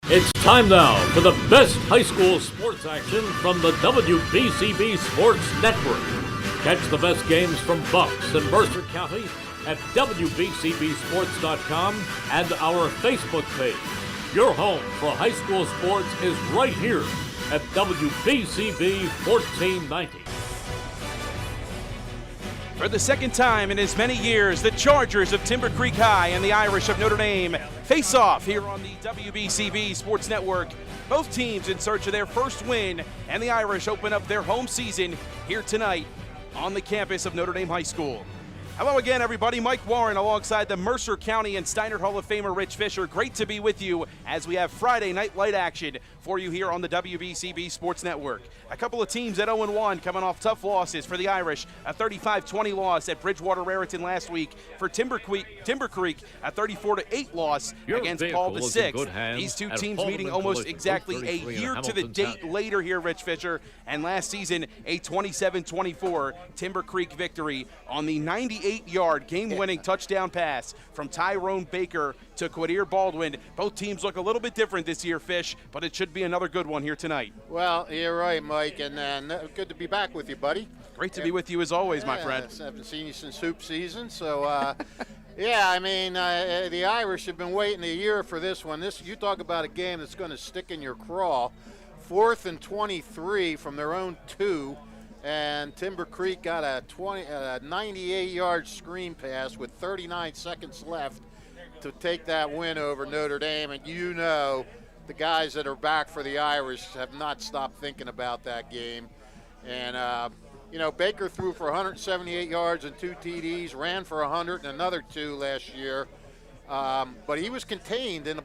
It's time now for the best high school sports action from the WBCB Sports Network. Catch the best games from Bucks and Mercer County at WBCBSports.com and our Facebook page. Your home for high school sports is right here at WBCB 1490. For the second time in as many years, the Chargers of Timber Creek High and the Irish of Notre Dame face off here on the WBCB Sports Network. Both teams in search of their first win, and the Irish open up their home season here tonight on the campus of Notre Dame High School. Hello again, everybody. Mike Warren alongside the Mercer County and Steiner Hall of Famer Rich Fisher. Great to be with you as we have Friday night light action for you here on the WBCB Sports Network. A couple of teams at 0-1 coming off tough losses for the Irish. A 35-20 loss at Bridgewater Raritan last week. For Timber Creek, a 34-8 loss against Paul VI. These two teams meeting almost exactly a year to the date later here, Rich Fisher. And last season, a 27-24 Timber Creek victory on the 98-yard game-winning touchdown pass from Tyrone Baker to Quadir Baldwin. Both teams look a little bit different this year, Fish, but it should be another good one here tonight. Well, you're right, Mike, and good to be back with you, buddy. Great to be with you as always, my friend. I haven't seen you since hoop season, so yeah, I mean, the Irish have been waiting a year for this one. You talk about a game that's going to stick in your craw. 4th and 23 from their own 2. And Timber Creek got a 98-yard screen pass with 39 seconds left to take that win over Notre Dame. And you know the guys that are back for the Irish have not stopped thinking about that game. And, you know, Baker threw for 178 yards and 2 TDs, ran for 100 and another 2 last year. But he was contained in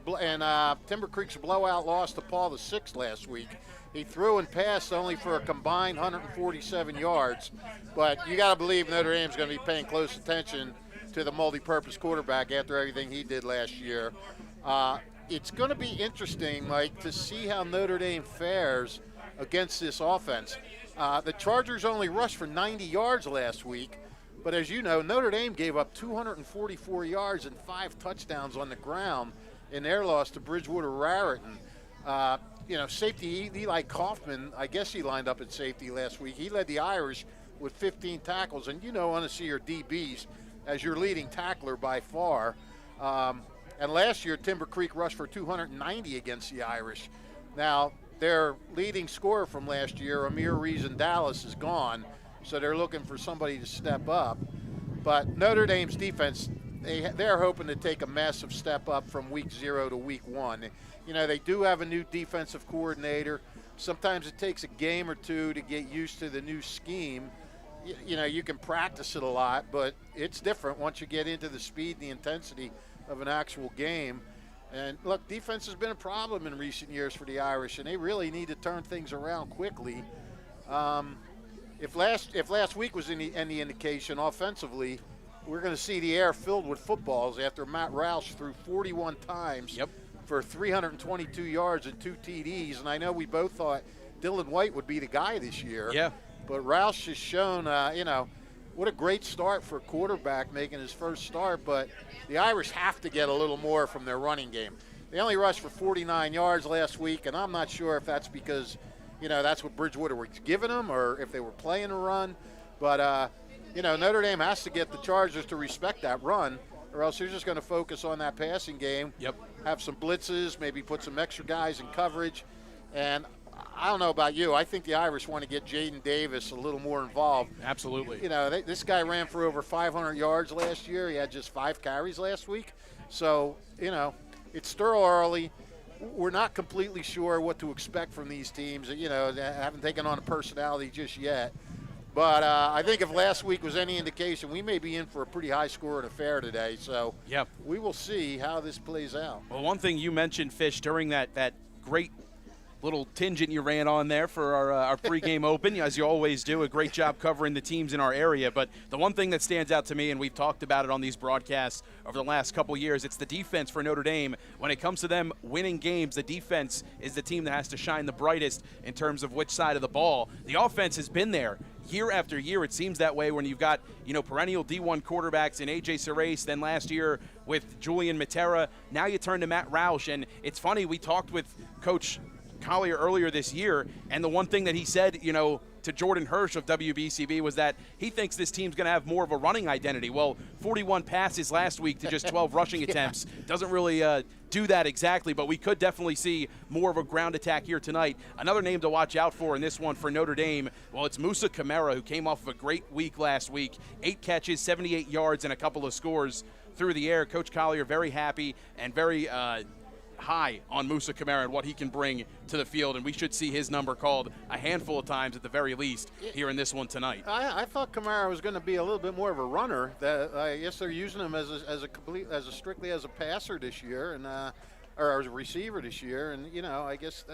Timber Creek's blowout loss to Paul VI last week. He threw and passed only for a combined 147 yards. But you got to believe Notre Dame's going to be paying close attention to the multi-purpose quarterback after everything he did last year. It's going to be interesting, Mike, to see how Notre Dame fares against this offense. The Chargers only rushed for 90 yards last week. But as you know, Notre Dame gave up 244 yards and 5 touchdowns on the ground in their loss to Bridgewater Raritan. You know, safety Eli Kaufman, I guess he lined up at safety last week. He led the Irish with 15 tackles. And you know, want to see your DBs as your leading tackler by far. And last year, Timber Creek rushed for 290 against the Irish. Now, their leading scorer from last year, Amir Reason-Dallas, is gone. So they're looking for somebody to step up. But Notre Dame's defense, they're hoping to take a massive step up from week 0 to week 1. You know, they do have a new defensive coordinator. Sometimes it takes a game or two to get used to the new scheme. You know, you can practice it a lot, but it's different once you get into the speed and the intensity of an actual game. And look, defense has been a problem in recent years for the Irish, and they really need to turn things around quickly. If last week was any indication offensively, we're going to see the air filled with footballs after Matt Roush threw 41 times for 322 yards and 2 TDs. And I know we both thought Dylan White would be the guy this year. Yeah. But Roush has shown, you know, what a great start for a quarterback making his first start. But the Irish have to get a little more from their running game. They only rushed for 49 yards last week, and I'm not sure if that's because – you know, that's what Bridgewater was giving them or if they were playing a run. But, you know, Notre Dame has to get the Chargers to respect that run or else they're just going to focus on that passing game, have some blitzes, maybe put some extra guys in coverage. And I don't know about you. I think the Irish want to get Jaden Davis a little more involved. Absolutely. You know, this guy ran for over 500 yards last year. He had just 5 carries last week. So, you know, it's still early. We're not completely sure what to expect from these teams. You know, they haven't taken on a personality just yet. But I think if last week was any indication, we may be in for a pretty high-scoring affair today. So we will see how this plays out. Well, one thing you mentioned, Fish, during that great little tangent you ran on there for our pregame open, as you always do. A great job covering the teams in our area. But the one thing that stands out to me, and we've talked about it on these broadcasts over the last couple years, it's the defense for Notre Dame. When it comes to them winning games, the defense is the team that has to shine the brightest in terms of which side of the ball. The offense has been there year after year it seems that way when you've got, perennial D1 quarterbacks in A.J. Sarace, then last year with Julian Matera. Now you turn to Matt Roush, and it's funny, we talked with Coach Collier earlier this year, and the one thing that he said, to Jordan Hirsch of WBCB was that he thinks this team's going to have more of a running identity. Well, 41 passes last week to just 12 rushing attempts doesn't really do that exactly, but we could definitely see more of a ground attack here tonight. Another name to watch out for in this one for Notre Dame, well, it's Musa Kamara, who came off of a great week last week. 8 catches, 78 yards, and a couple of scores through the air. Coach Collier very happy and very high on Musa Kamara and what he can bring to the field, and we should see his number called a handful of times at the very least here in this one tonight. I thought Kamara was going to be a little bit more of a runner. That I guess they're using him as strictly as a passer this year, and or as a receiver this year, and I guess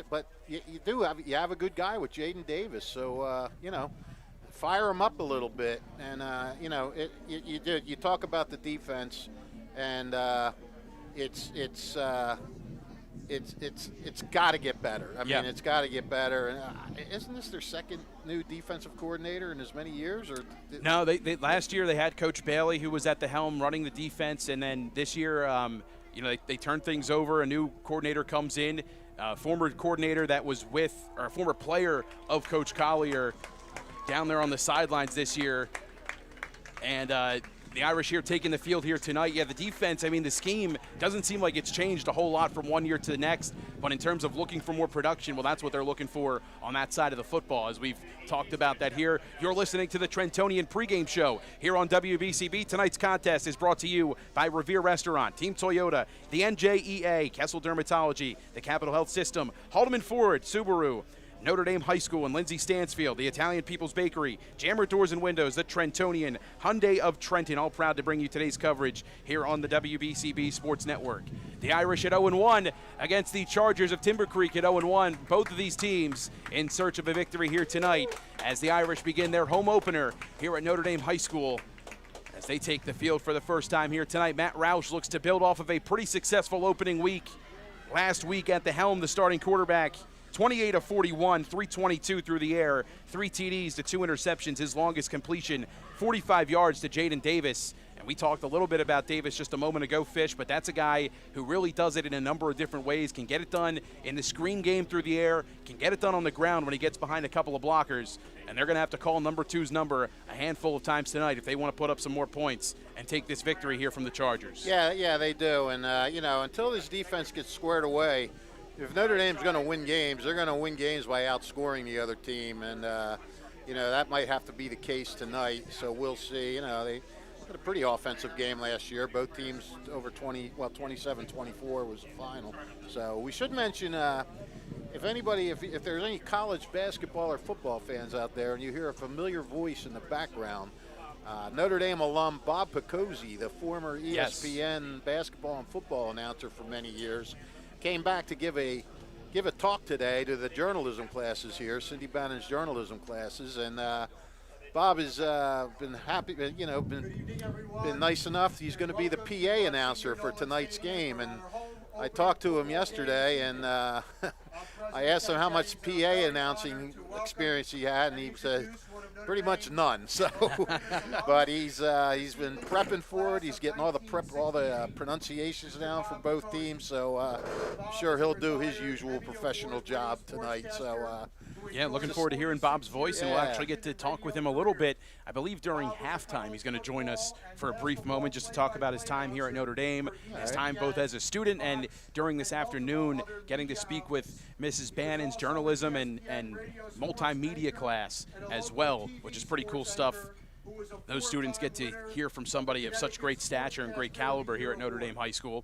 but you have a good guy with Jaden Davis, so fire him up a little bit, and you talk about the defense, and it's got to get better. I mean, it's got to get better. And isn't this their second new defensive coordinator in as many years? Or no, they last year they had Coach Bailey, who was at the helm running the defense, and then this year, they turned things over. A new coordinator comes in, former coordinator that was or former player of Coach Collier, down there on the sidelines this year, and. The Irish here taking the field here tonight. Yeah, the defense, I mean, the scheme doesn't seem like it's changed a whole lot from one year to the next, but in terms of looking for more production, well, that's what they're looking for on that side of the football, as we've talked about that here. You're listening to the Trentonian pregame show here on WBCB. Tonight's contest is brought to you by Revere Restaurant, Team Toyota, the NJEA, Kessel Dermatology, the Capital Health System, Haldeman Ford, Subaru, Notre Dame High School and Lindsay Stansfield, the Italian People's Bakery, Jammer Doors and Windows, the Trentonian, Hyundai of Trenton, all proud to bring you today's coverage here on the WBCB Sports Network. The Irish at 0-1 against the Chargers of Timber Creek at 0-1. Both of these teams in search of a victory here tonight as the Irish begin their home opener here at Notre Dame High School. As they take the field for the first time here tonight, Matt Roush looks to build off of a pretty successful opening week. Last week at the helm, the starting quarterback, 28 of 41, 322 through the air, 3 TDs to 2 interceptions, his longest completion, 45 yards to Jaden Davis. And we talked a little bit about Davis just a moment ago, Fish, but that's a guy who really does it in a number of different ways, can get it done in the screen game through the air, can get it done on the ground when he gets behind a couple of blockers. And they're going to have to call number 2's number a handful of times tonight if they want to put up some more points and take this victory here from the Chargers. Yeah, they do. And, until this defense gets squared away, if Notre Dame's going to win games, they're going to win games by outscoring the other team, and that might have to be the case tonight. So we'll see. They had a pretty offensive game last year. Both teams over 27-24 was the final. So we should mention, if there's any college basketball or football fans out there, and you hear a familiar voice in the background, Notre Dame alum Bob Picozzi, the former ESPN basketball and football announcer for many years, came back to give a talk today to the journalism classes here, Cindy Bannon's journalism classes, and Bob has been happy, been nice enough. He's going to be the PA announcer for tonight's game, and I talked to him yesterday, and I asked him how much PA announcing experience he had, and he said pretty much none. So, but he's been prepping for it. He's getting all the pronunciations down for both teams. So I'm sure he'll do his usual professional job tonight. So looking forward to hearing Bob's voice, and we'll actually get to talk with him a little bit. I believe during halftime he's going to join us for a brief moment just to talk about his time here at Notre Dame, his time both as a student and during this afternoon getting to speak with Mrs. Bannon's journalism and multimedia class as well, which is pretty cool stuff. Those students get to hear from somebody of such great stature and great caliber here at Notre Dame High School.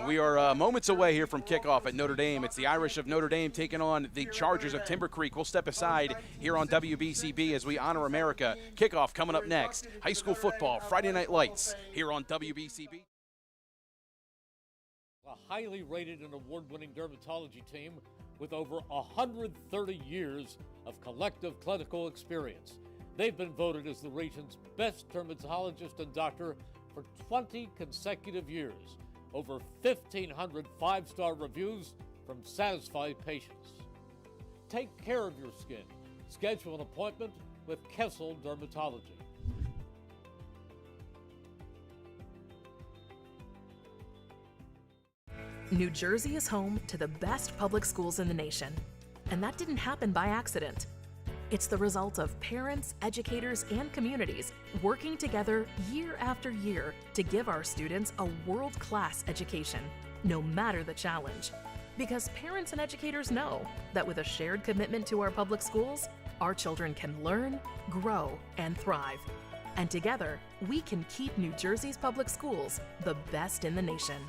We are moments away here from kickoff at Notre Dame. It's the Irish of Notre Dame taking on the Chargers of Timber Creek. We'll step aside here on WBCB as we honor America. Kickoff coming up next. High school football, Friday Night Lights here on WBCB. A highly rated and award-winning dermatology team with over 130 years of collective clinical experience. They've been voted as the region's best dermatologist and doctor for 20 consecutive years. Over 1,500 five-star reviews from satisfied patients. Take care of your skin Schedule an appointment with Kessel Dermatology. New Jersey is home to the best public schools in the nation. And that didn't happen by accident. It's the result of parents, educators, and communities working together year after year to give our students a world-class education, no matter the challenge. Because parents and educators know that with a shared commitment to our public schools, our children can learn, grow, and thrive. And together, we can keep New Jersey's public schools the best in the nation.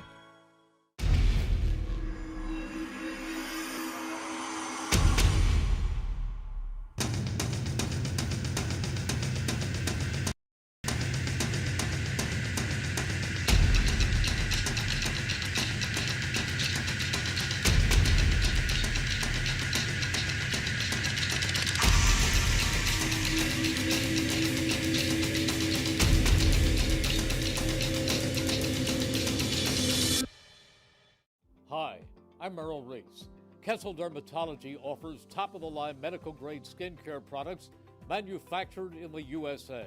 Hi, I'm Merrill Reese. Kessel Dermatology offers top-of-the-line medical-grade skincare products manufactured in the USA.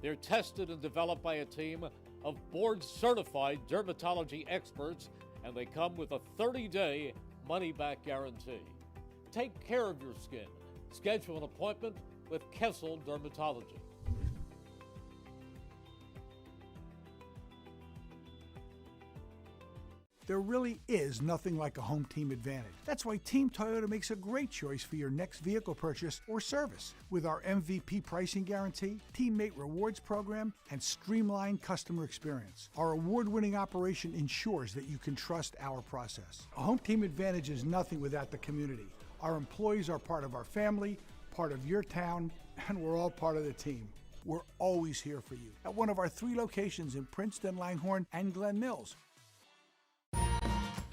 They're tested and developed by a team of board-certified dermatology experts, and they come with a 30-day money-back guarantee. Take care of your skin. Schedule an appointment with Kessel Dermatology. There really is nothing like a home team advantage. That's why Team Toyota makes a great choice for your next vehicle purchase or service. With our MVP pricing guarantee, teammate rewards program, and streamlined customer experience, our award-winning operation ensures that you can trust our process. A home team advantage is nothing without the community. Our employees are part of our family, part of your town, and we're all part of the team. We're always here for you at one of our 3 locations in Princeton, Langhorne, and Glen Mills.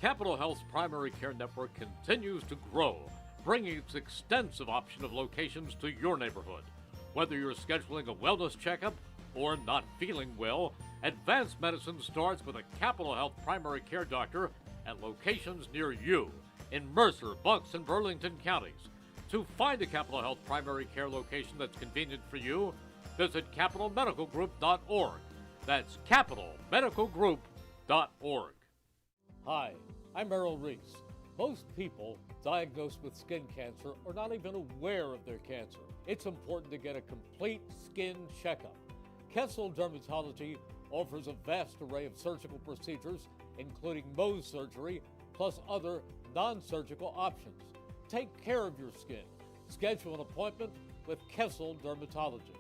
Capital Health's primary care network continues to grow, bringing its extensive option of locations to your neighborhood. Whether you're scheduling a wellness checkup or not feeling well, advanced medicine starts with a Capital Health primary care doctor at locations near you in Mercer, Bucks, and Burlington counties. To find a Capital Health primary care location that's convenient for you, visit capitalmedicalgroup.org. That's capitalmedicalgroup.org. Hi, I'm Merrill Reese. Most people diagnosed with skin cancer are not even aware of their cancer. It's important to get a complete skin checkup. Kessel Dermatology offers a vast array of surgical procedures, including Mohs surgery, plus other non-surgical options. Take care of your skin. Schedule an appointment with Kessel Dermatology.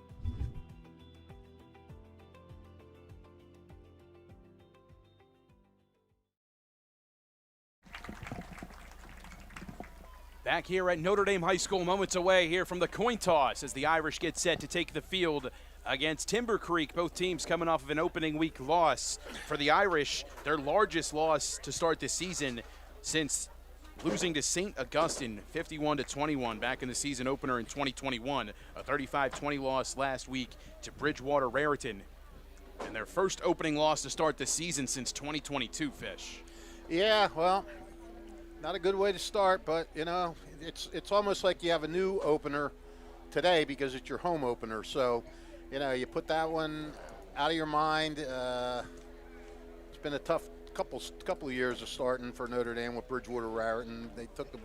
Back here at Notre Dame High School, moments away here from the coin toss as the Irish get set to take the field against Timber Creek. Both teams coming off of an opening week loss. For the Irish, their largest loss to start this season since losing to St. Augustine 51-21 back in the season opener in 2021. A 35-20 loss last week to Bridgewater Raritan. And their first opening loss to start the season since 2022, Fish. Yeah, well, not a good way to start, but, you know, it's almost like you have a new opener today because it's your home opener. So, you know, you put that one out of your mind. It's been a tough couple of years of starting for Notre Dame with Bridgewater Raritan. They took the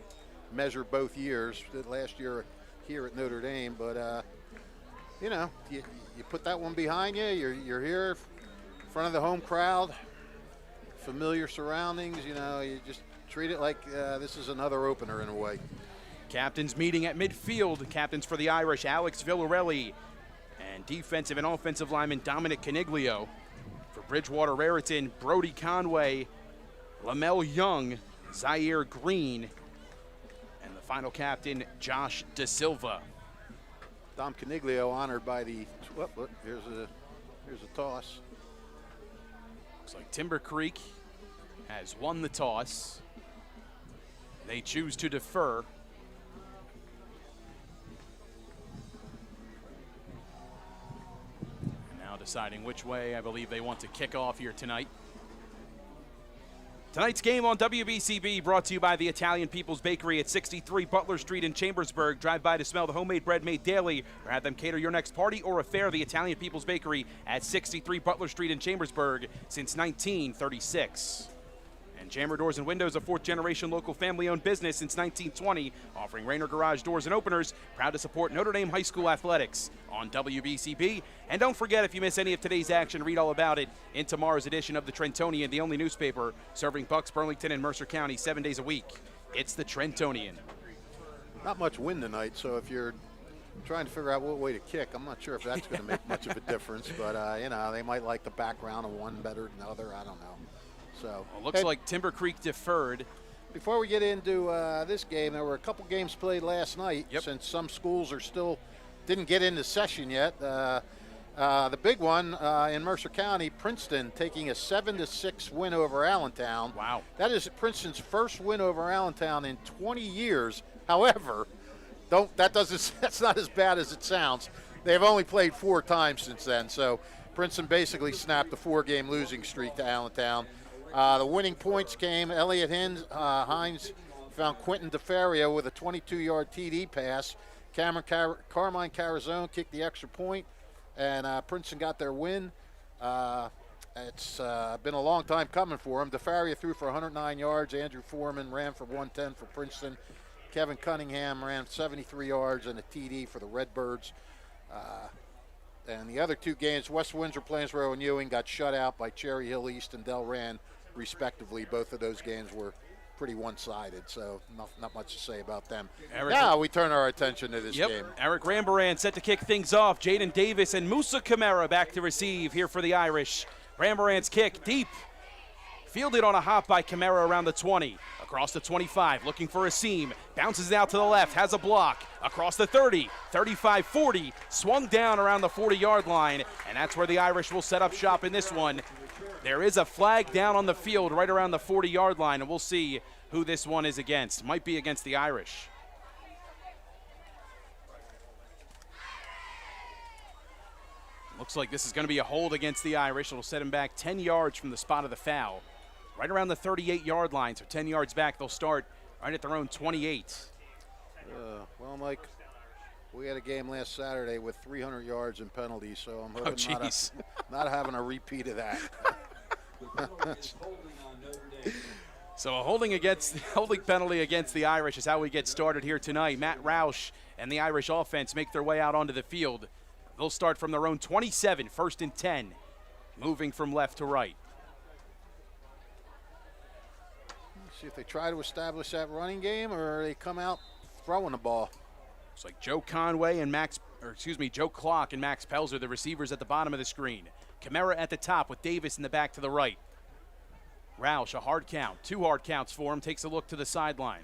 measure both years, last year here at Notre Dame. But, you know, you put that one behind you. You're here in front of the home crowd, familiar surroundings. You know, you just treat it like this is another opener in a way. Captains meeting at midfield. Captains for the Irish, Alex Villarelli, and defensive and offensive lineman Dominic Caniglio. For Bridgewater Raritan, Brody Conway, Lamel Young, Zaire Green, and the final captain, Josh De Silva. Dom Caniglio honored by the, here's a toss. Looks like Timber Creek has won the toss. They choose to defer. And now deciding which way I believe they want to kick off here tonight. Tonight's game on WBCB brought to you by the Italian People's Bakery at 63 Butler Street in Chambersburg. Drive by to smell the homemade bread made daily or have them cater your next party or affair. The Italian People's Bakery at 63 Butler Street in Chambersburg since 1936. And Jammer Doors and Windows, a fourth-generation local family-owned business since 1920, offering Rainer Garage doors and openers. Proud to support Notre Dame High School athletics on WBCB. And don't forget, if you miss any of today's action, read all about it in tomorrow's edition of the Trentonian, the only newspaper serving Bucks, Burlington, and Mercer County 7 days a week. It's the Trentonian. Not much wind tonight, so if you're trying to figure out what way to kick, I'm not sure if that's going to make much of a difference. But, you know, they might like the background of one better than the other. I don't know. So well, looks like Timber Creek deferred. Before we get into this game, there were a couple games played last night. Since some schools are still didn't get into session yet. The big one in Mercer County, Princeton taking a 7-6 win over Allentown. Wow. That is Princeton's first win over Allentown in 20 years. However, that's not as bad as it sounds. They've only played 4 times since then. So Princeton basically snapped a 4-game losing streak to Allentown. The winning points came. Elliot Hines found Quentin DeFaria with a 22-yard TD pass. Carmine Carazone kicked the extra point, and Princeton got their win. It's been a long time coming for him. DeFaria threw for 109 yards. Andrew Foreman ran for 110 for Princeton. Kevin Cunningham ran 73 yards and a TD for the Redbirds. And the other 2 games, West Windsor, Plainsboro, and Ewing got shut out by Cherry Hill East and Delran, respectively. Both of those games were pretty one-sided, so not much to say about them. Now we turn our attention to this game. Eric Rambaran set to kick things off. Jaden Davis and Musa Kamara back to receive here for the Irish. Rambaran's kick deep. Fielded on a hop by Kamara around the 20. Across the 25, looking for a seam. Bounces out to the left, has a block. Across the 30, 35, 40. Swung down around the 40-yard line, and that's where the Irish will set up shop in this one. There is a flag down on the field right around the 40-yard line, and we'll see who this one is against. Might be against the Irish. Looks like this is going to be a hold against the Irish. It'll set him back 10 yards from the spot of the foul. Right around the 38-yard line, so 10 yards back. They'll start right at their own 28. Well, Mike, we had a game last Saturday with 300 yards and penalties, so I'm hoping not having a repeat of that. So a holding penalty against the Irish is how we get started here tonight. Matt Roush and the Irish offense make their way out onto the field. They'll start from their own 27, 1st and 10, moving from left to right. See if they try to establish that running game or they come out throwing the ball. It's like Joe Clark and Max Pelzer, the receivers at the bottom of the screen. Kamara at the top with Davis in the back to the right. Roush, a hard count. 2 hard counts for him. Takes a look to the sideline.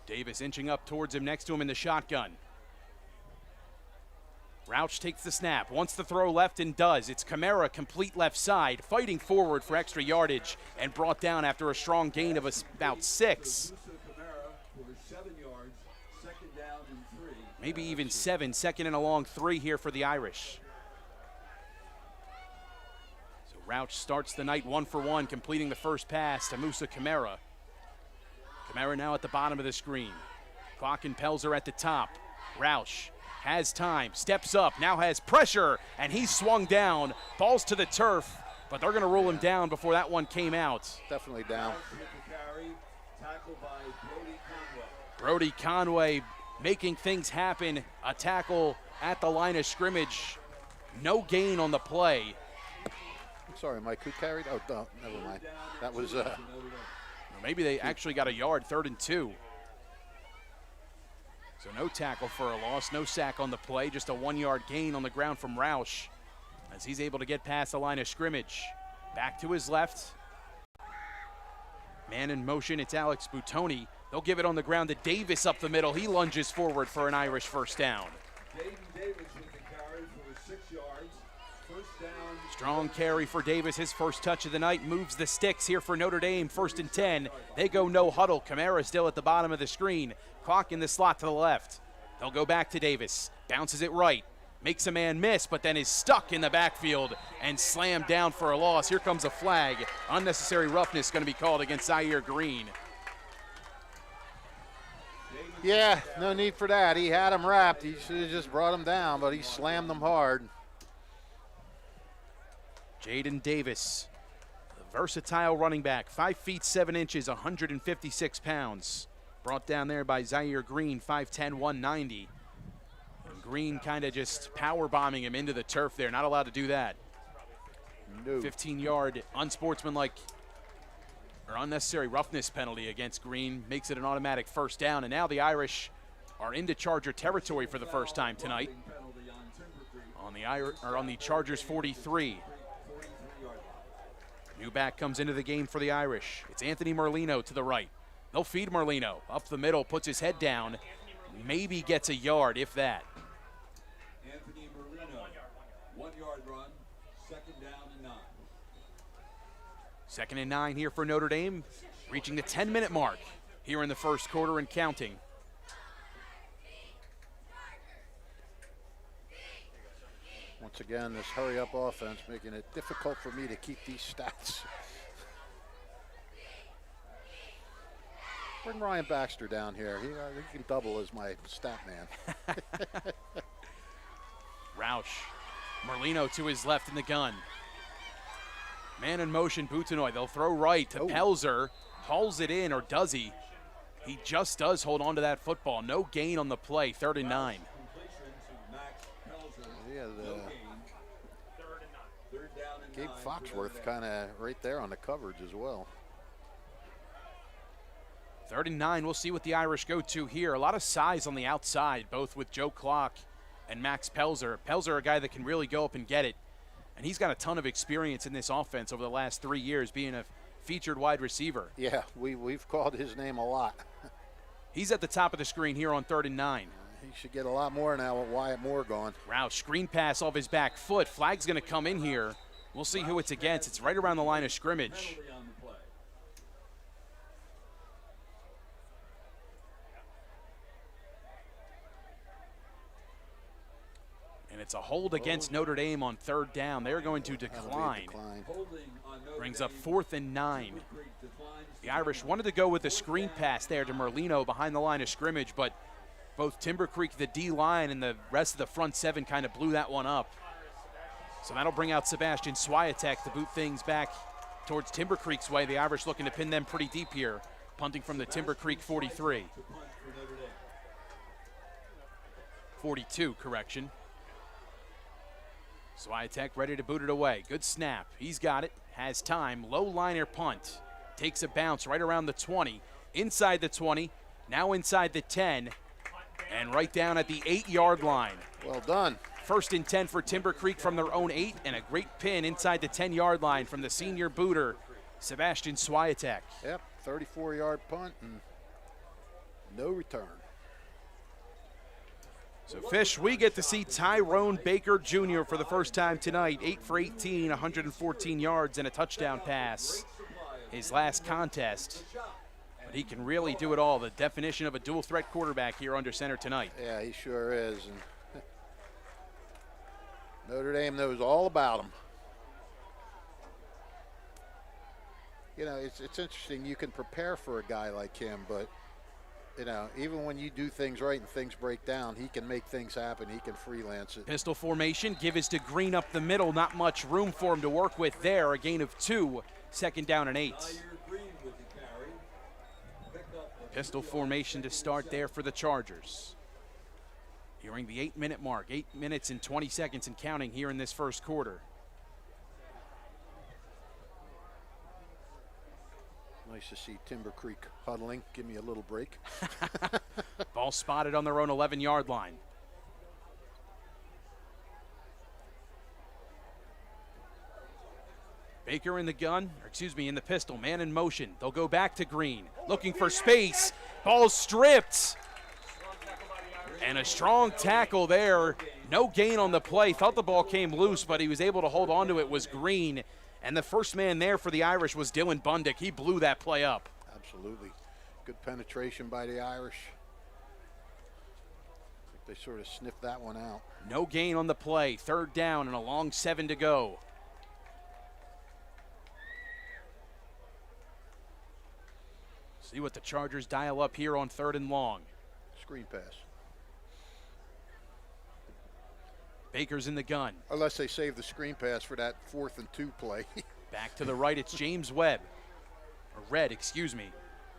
Davis inching up towards him, next to him in the shotgun. Roush takes the snap, wants to throw left and does. It's Kamara, complete left side, fighting forward for extra yardage and brought down after a strong gain of about 6. Maybe even 7, 2nd and a long 3 here for the Irish. So Roush starts the night 1 for 1, completing the first pass to Musa Kamara. Kamara now at the bottom of the screen. Clark and Pelzer at the top. Roush has time, steps up, now has pressure, and he's swung down. Balls to the turf, but they're going to rule him down before that one came out. Definitely down. Brody Conway making things happen. A tackle at the line of scrimmage. No gain on the play. I'm sorry, Mike, who carried? Oh, no, never mind. That was... Maybe they actually got a yard, 3rd and 2. So no tackle for a loss, no sack on the play, just a 1-yard gain on the ground from Roush as he's able to get past the line of scrimmage. Back to his left. Man in motion, it's Alex Boutoni. They'll give it on the ground to Davis up the middle. He lunges forward for an Irish first down. Davis with the carry for 6 yards. First down. Strong carry for Davis, his first touch of the night. Moves the sticks here for Notre Dame, 1st and 10. They go no huddle. Kamara still at the bottom of the screen. Clock in the slot to the left. They'll go back to Davis. Bounces it right. makes a man miss, but then is stuck in the backfield and slammed down for a loss. Here comes a flag. Unnecessary roughness going to be called against Zaire Green. Yeah, no need for that. He had him wrapped. He should have just brought him down, but he slammed them hard. Jaden Davis, the versatile running back, 5 feet 7 inches, 156 pounds. Brought down there by Zaire Green, 5'10", 190. And Green kind of just power bombing him into the turf there. Not allowed to do that. No. 15-yard unsportsmanlike or unnecessary roughness penalty against Green makes it an automatic first down. And now the Irish are into Charger territory for the first time tonight on the Chargers 43. New back comes into the game for the Irish. It's Anthony Merlino to the right. They'll feed Merlino. Up the middle, puts his head down. Maybe gets a yard, if that. Anthony Merlino, 1 yard run, 2nd down and 9. 2nd and 9 here for Notre Dame, reaching the 10-minute mark here in the first quarter and counting. Once again, this hurry-up offense making it difficult for me to keep these stats. Bring Ryan Baxter down here. He can double as my stat man. Roush. Merlino to his left in the gun. Man in motion, Boutenoy. They'll throw right to Pelzer. Hauls it in, or does he? He just does hold on to that football. No gain on the play, 3rd and 9. Yeah, Gabe Foxworth kind of right there on the coverage as well. 3rd and 9, we'll see what the Irish go to here. A lot of size on the outside, both with Joe Clark and Max Pelzer. Pelzer, a guy that can really go up and get it. And he's got a ton of experience in this offense over the last 3 years, being a featured wide receiver. Yeah, we've called his name a lot. He's at the top of the screen here on 3rd and 9. He should get a lot more now with Wyatt Moore gone. Roush, screen pass off his back foot. Flag's going to come in here. We'll see who it's against. It's right around the line of scrimmage. And it's a hold against Notre Dame on 3rd down. They're going to decline. Brings up 4th and 9. The Irish wanted to go with a screen pass there to Merlino behind the line of scrimmage, but both Timber Creek, the D-line, and the rest of the front 7 kind of blew that one up. So that'll bring out Sebastian Swiatek to boot things back towards Timber Creek's way. The Irish looking to pin them pretty deep here, punting from the Timber Creek 43. 42, correction. Swiatek ready to boot it away. Good snap. He's got it. Has time. Low liner punt. Takes a bounce right around the 20. Inside the 20. Now inside the 10. And right down at the 8-yard line. Well done. 1st and 10 for Timber Creek from their own 8. And a great pin inside the 10-yard line from the senior booter, Sebastian Swiatek. Yep, 34-yard punt and no return. So, Fish, we get to see Tyrone Baker Jr. for the first time tonight. 8 for 18, 114 yards and a touchdown pass. His last contest. But he can really do it all. The definition of a dual-threat quarterback here under center tonight. Yeah, he sure is. And Notre Dame knows all about him. You know, it's interesting. You can prepare for a guy like him, but you know, even when you do things right and things break down, he can make things happen. He can freelance it. Pistol formation. Give is to Green up the middle. Not much room for him to work with there. A gain of 2. 2nd down and 8. Pistol formation to start there for the Chargers. Nearing the 8-minute mark. 8 minutes and 20 seconds and counting here in this first quarter. Nice to see Timber Creek huddling. Give me a little break. Ball spotted on their own 11-yard line. Baker in the gun, or excuse me, in the pistol. Man in motion. They'll go back to Green. Looking for space. Ball stripped. And a strong tackle there. No gain on the play. Thought the ball came loose, but he was able to hold on to it, was Green. And the first man there for the Irish was Dylan Bundick. He blew that play up. Absolutely. Good penetration by the Irish. They sort of sniffed that one out. No gain on the play. 3rd down and a long 7 to go. See what the Chargers dial up here on 3rd and long. Screen pass. Baker's in the gun. Unless they save the screen pass for that 4th and 2 play. Back to the right, it's James Webb. Or Red, excuse me.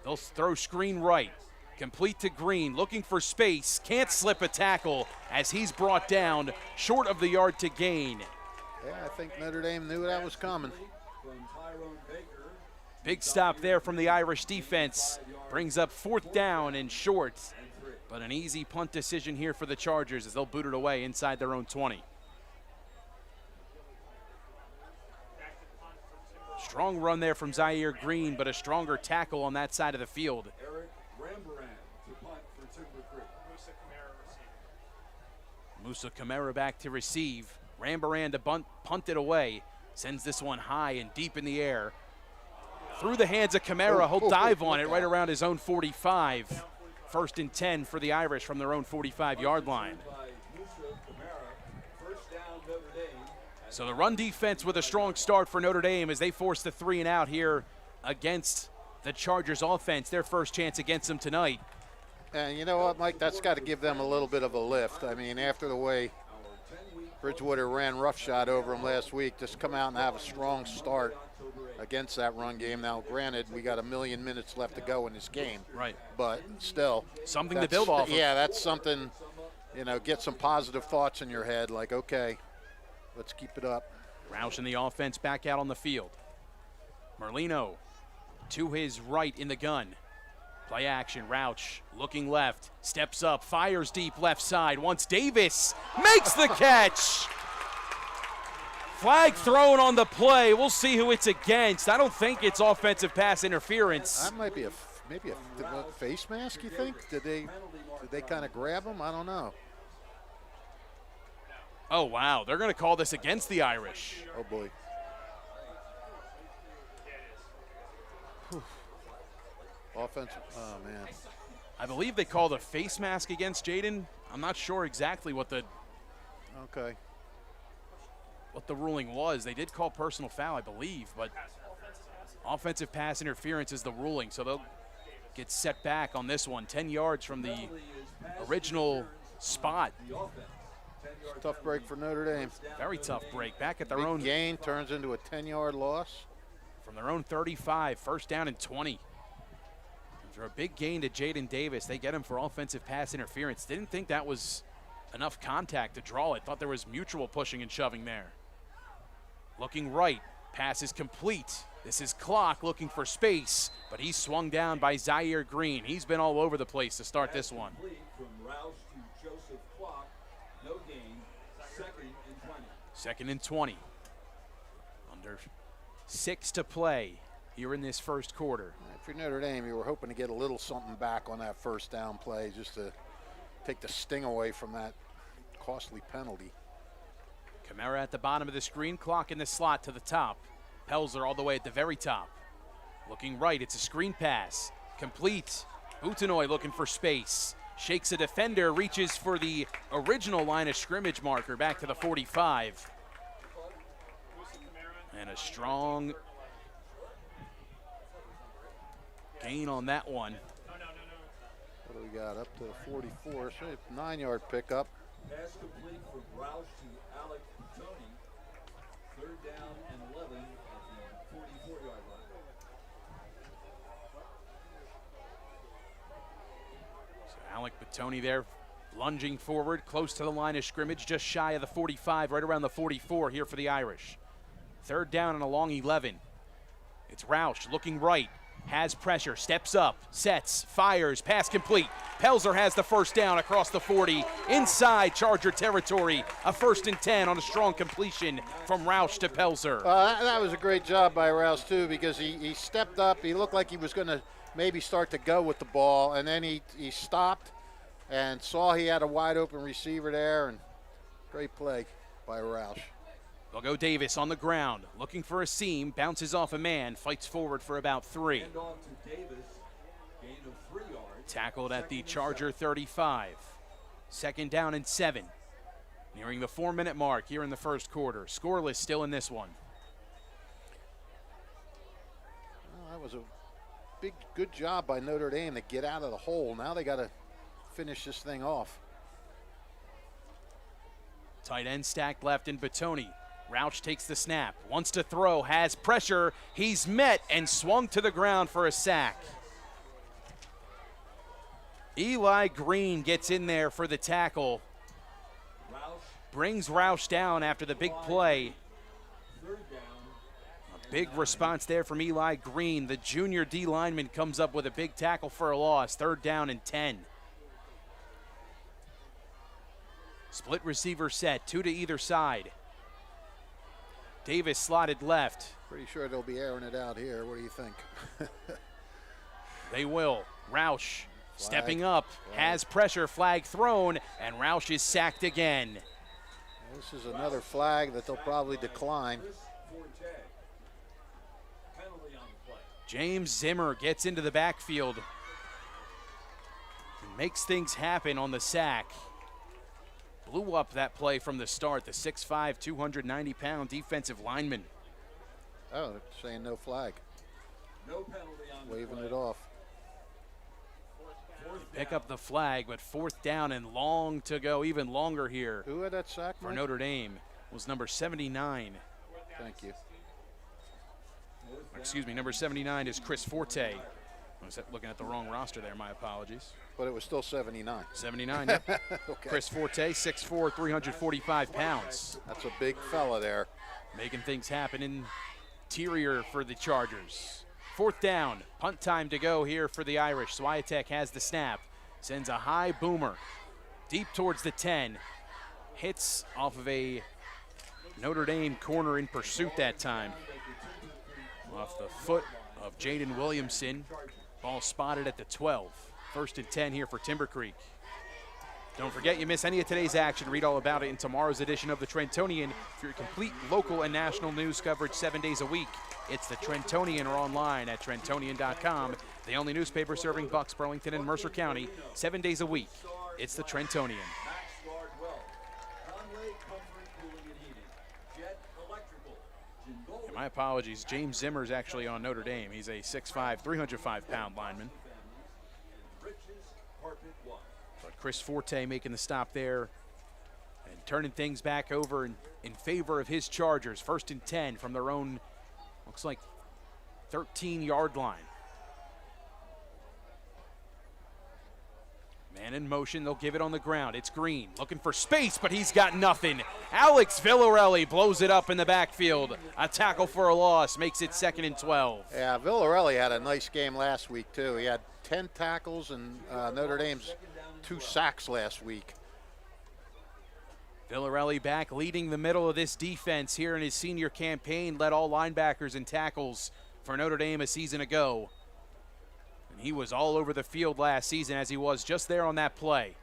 They'll throw screen right. Complete to Green, looking for space. Can't slip a tackle as he's brought down short of the yard to gain. Yeah, I think Notre Dame knew that was coming. Big stop there from the Irish defense. Brings up 4th down and short. But an easy punt decision here for the Chargers as they'll boot it away inside their own 20. Strong run there from Zaire Green, but a stronger tackle on that side of the field. Musa Kamara back to receive. Rambaran to punt it away. Sends this one high and deep in the air. Through the hands of Kamara, he'll dive on it right around his own 45. 1st and 10 for the Irish from their own 45-yard line. So the run defense with a strong start for Notre Dame as they force the 3 and out here against the Chargers offense. Their first chance against them tonight. And you know what, Mike, that's got to give them a little bit of a lift. I mean, after the way Bridgewater ran roughshod over them last week, just come out and have a strong start against that run game. Now, granted, we got 1,000,000 minutes left to go in this game. Right. But still. Something to build off of. Yeah, that's something, you know, get some positive thoughts in your head, like, okay, let's keep it up. Roush and the offense back out on the field. Merlino to his right in the gun. Play action, Roush looking left, steps up, fires deep left side, wants Davis, makes the catch! Flag thrown on the play. We'll see who it's against. I don't think it's offensive pass interference. That might be maybe a face mask, you think? Did they kind of grab him? I don't know. Oh, wow. They're going to call this against the Irish. Oh, boy. Whew. Offensive. Oh, man. I believe they called a face mask against Jaden. I'm not sure exactly what the ruling was. They did call personal foul, I believe, but offensive pass interference is the ruling, so they'll get set back on this one. 10 yards from the original spot. Tough break for Notre Dame. Very tough break. Back at their Big own gain turns into a 10-yard loss. From their own 35, 1st down and 20. After a big gain to Jaden Davis, they get him for offensive pass interference. Didn't think that was enough contact to draw it. Thought there was mutual pushing and shoving there. Looking right, pass is complete. This is Clock looking for space, but he's swung down by Zaire Green. He's been all over the place to start this one. From Roush to Joseph Clock, no gain, 2nd and 20. 2nd and 20. Under 6 to play here in this first quarter. For Notre Dame, you were hoping to get a little something back on that 1st down play just to take the sting away from that costly penalty. Kamara at the bottom of the screen, Clock in the slot to the top. Pelzer all the way at the very top. Looking right, it's a screen pass. Complete. Butanoy looking for space. Shakes a defender, reaches for the original line of scrimmage marker back to the 45. And a strong gain on that one. What do we got? Up to the 44, so 9-yard pickup. Pass complete from Roush to Alec Tony. 3rd down and 11 at the 44-yard line. So Alec Batoni there lunging forward, close to the line of scrimmage, just shy of the 45, right around the 44 here for the Irish. 3rd down and a long 11. It's Roush looking right. Has pressure, steps up, sets, fires, pass complete. Pelzer has the 1st down across the 40, inside Charger territory. A 1st and 10 on a strong completion from Roush to Pelzer. That was a great job by Roush, too, because he stepped up. He looked like he was going to maybe start to go with the ball, and then he stopped and saw he had a wide-open receiver there, and great play by Roush. They'll go Davis on the ground, looking for a seam, bounces off a man, fights forward for about 3. Hand off to Davis, gain of 3 yards. Tackled at the Charger 35. Second down and 7. Nearing the 4-minute mark here in the first quarter. Scoreless still in this one. Well, that was a good job by Notre Dame to get out of the hole. Now they got to finish this thing off. Tight end stacked left in Batoni. Roush takes the snap, wants to throw, has pressure. He's met and swung to the ground for a sack. Eli Green gets in there for the tackle. Brings Roush down after the big play. A big response there from Eli Green. The junior D lineman comes up with a big tackle for a loss. 3rd down and 10. Split receiver set, 2 to either side. Davis slotted left. Pretty sure they'll be airing it out here. What do you think? They will. Roush stepping up, has pressure, flag thrown, and Roush is sacked again. This is another flag that they'll probably decline. James Zimmer gets into the backfield and makes things happen on the sack. Blew up that play from the start, the 6'5", 290-pound defensive lineman. Oh, they're saying no flag. No penalty on Waving it off. Pick up the flag, but 4th down and long to go, even longer here. Who had that sack, for Mike? Notre Dame was number 79. Thank you. Excuse me, number 79 is Chris Forte. I was looking at the wrong roster there, my apologies. But it was still 79. 79, yep. Okay. Chris Forte, 6'4", 345 pounds. That's a big fella there. Making things happen interior for the Chargers. 4th down, punt time to go here for the Irish. Swiatek has the snap, sends a high boomer deep towards the 10. Hits off of a Notre Dame corner in pursuit that time. Off the foot of Jaden Williamson. Ball spotted at the 12. 1st and 10 here for Timber Creek. Don't forget, you miss any of today's action, read all about it in tomorrow's edition of the Trentonian for your complete local and national news coverage 7 days a week. It's the Trentonian or online at Trentonian.com, the only newspaper serving Bucks, Burlington, and Mercer County 7 days a week. It's the Trentonian. And my apologies, James Zimmer is actually on Notre Dame. He's a 6'5", 305-pound lineman. But Chris Forte making the stop there and turning things back over in favor of his Chargers. 1st and 10 from their own, looks like 13-yard line. Man in motion, they'll give it on the ground. It's Green looking for space, but he's got nothing. Alex Villarelli blows it up in the backfield. A tackle for a loss makes it 2nd and 12. Yeah, Villarelli had a nice game last week, too. He had 10 tackles and Notre Dame's 2 sacks last week. Villarelli back leading the middle of this defense here in his senior campaign. Led all linebackers and tackles for Notre Dame a season ago. And he was all over the field last season as he was just there on that play.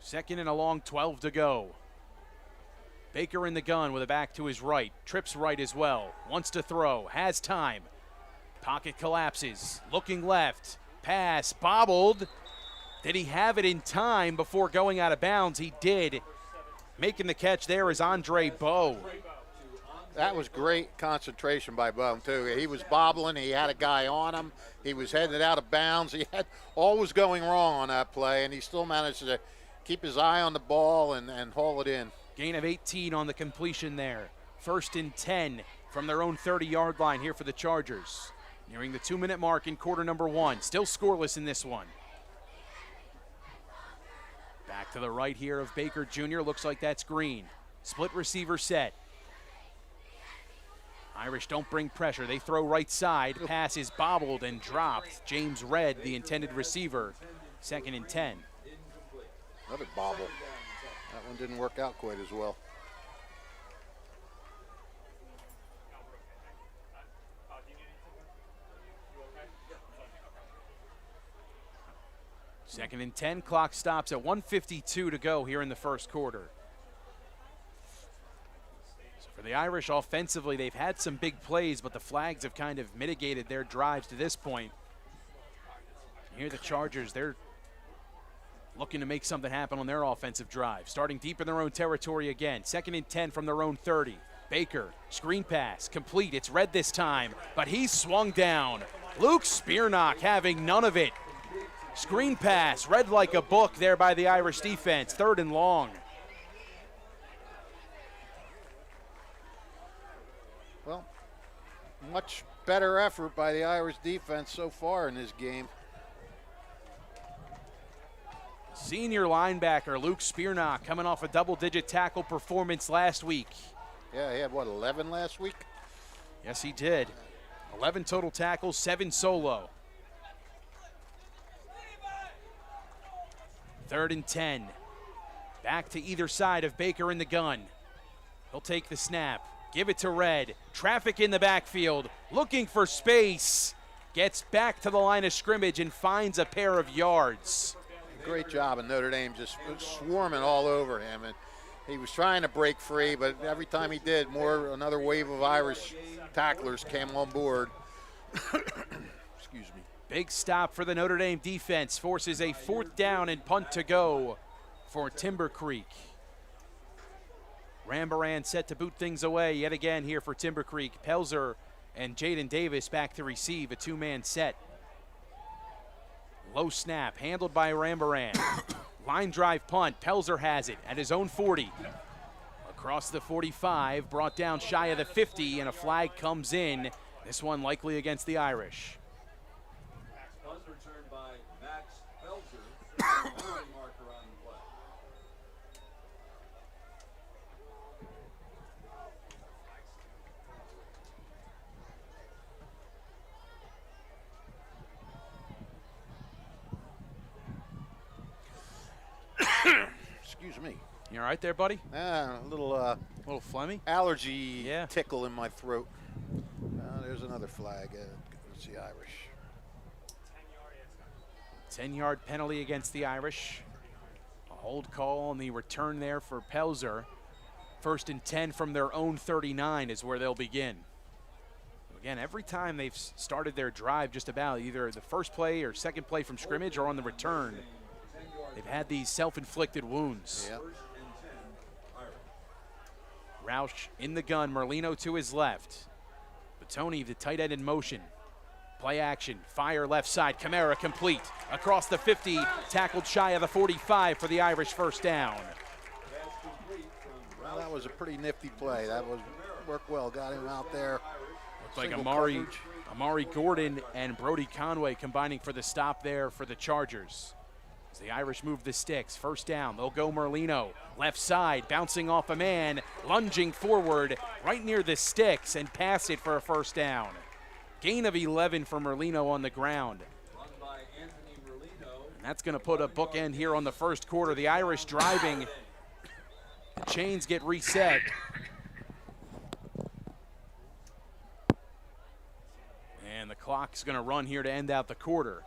2nd and a long 12 to go. Baker in the gun with a back to his right. Trips right as well. Wants to throw. Has time. Pocket collapses. Looking left. Pass bobbled. Did he have it in time before going out of bounds? He did. Making the catch there is Andre Bowe. That was great concentration by Bowe, too. He was bobbling. He had a guy on him. He was headed out of bounds. He had all was going wrong on that play, and he still managed to keep his eye on the ball and haul it in. Gain of 18 on the completion there. 1st and 10 from their own 30-yard line here for the Chargers. Nearing the 2-minute mark in quarter number 1. Still scoreless in this one. Back to the right here of Baker Jr. Looks like that's Green. Split receiver set. Irish don't bring pressure. They throw right side. Pass is bobbled and dropped. James Redd, the intended receiver. 2nd and 10. Another bobble. That one didn't work out quite as well. Second and 10. Clock stops at 1:52 to go here in the first quarter. For the Irish offensively, they've had some big plays, but the flags have kind of mitigated their drives to this point. Here the Chargers, they're looking to make something happen on their offensive drive. Starting deep in their own territory again. 2nd and 10 from their own 30. Baker, screen pass, complete. It's Red this time, but he's swung down. Luke Spearnock having none of it. Screen pass, read like a book there by the Irish defense. 3rd and long. Well, much better effort by the Irish defense so far in this game. Senior linebacker Luke Spearnock coming off a double-digit tackle performance last week. Yeah, he had, what, 11 last week? Yes, he did. 11 total tackles, 7 solo. 3rd and 10. Back to either side of Baker in the gun. He'll take the snap. Give it to Red. Traffic in the backfield. Looking for space. Gets back to the line of scrimmage and finds a pair of yards. Great job of Notre Dame just swarming all over him. And he was trying to break free, but every time he did, another wave of Irish tacklers came on board. Excuse me. Big stop for the Notre Dame defense. Forces a 4th down and punt to go for Timber Creek. Rambaran set to boot things away yet again here for Timber Creek. Pelzer and Jaden Davis back to receive, a 2-man set. Low snap, handled by Rambaran. Line drive punt, Pelzer has it at his own 40. Across the 45, brought down shy of the 50, and a flag comes in. This one likely against the Irish. Punt returned by Max Pelzer, marker on the play. Excuse me. You all right there, buddy? A little phlegmy? allergy tickle in my throat. There's another flag. It's the Irish. 10-yard penalty against the Irish. A hold call on the return there for Pelzer. 1st and 10 from their own 39 is where they'll begin. Again, every time they've started their drive, just about either the first play or second play from scrimmage or on the return, they've had these self-inflicted wounds. Yep. Roush in the gun, Merlino to his left. Batoni, the tight end in motion. Play action, fire left side, Kamara complete. Across the 50, tackled shy of the 45 for the Irish 1st down. Well, that was a pretty nifty play. That was worked well, got him out there. Looks like Single Amari coverage. Gordon and Brody Conway combining for the stop there for the Chargers. As the Irish move the sticks, 1st down, they'll go Merlino. Left side, bouncing off a man, lunging forward right near the sticks and pass it for a 1st down. Gain of 11 for Merlino on the ground. Run by Anthony Merlino. And that's going to put a bookend here on the 1st quarter. The Irish driving. The chains get reset. And the clock's going to run here to end out the quarter.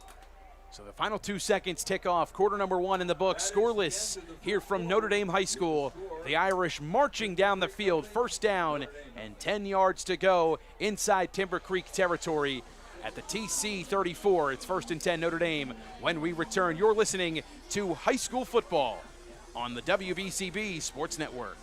So the final 2 seconds tick off. Quarter number 1 in the book. Scoreless here from Notre Dame High School. The Irish marching down the field. 1st down and 10 yards to go inside Timber Creek territory at the TC 34. It's 1st and 10 Notre Dame. When we return, you're listening to high school football on the WBCB Sports Network.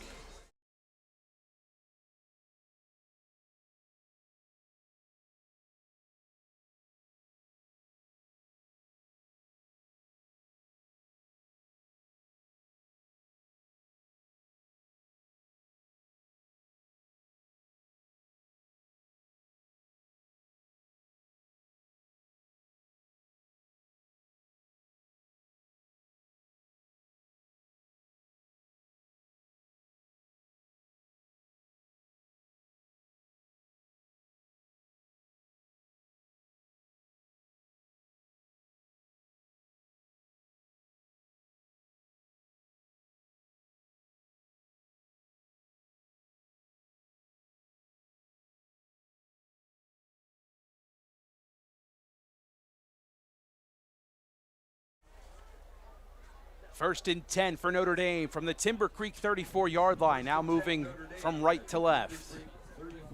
First and 10 for Notre Dame from the Timber Creek 34-yard line, now moving from right to left.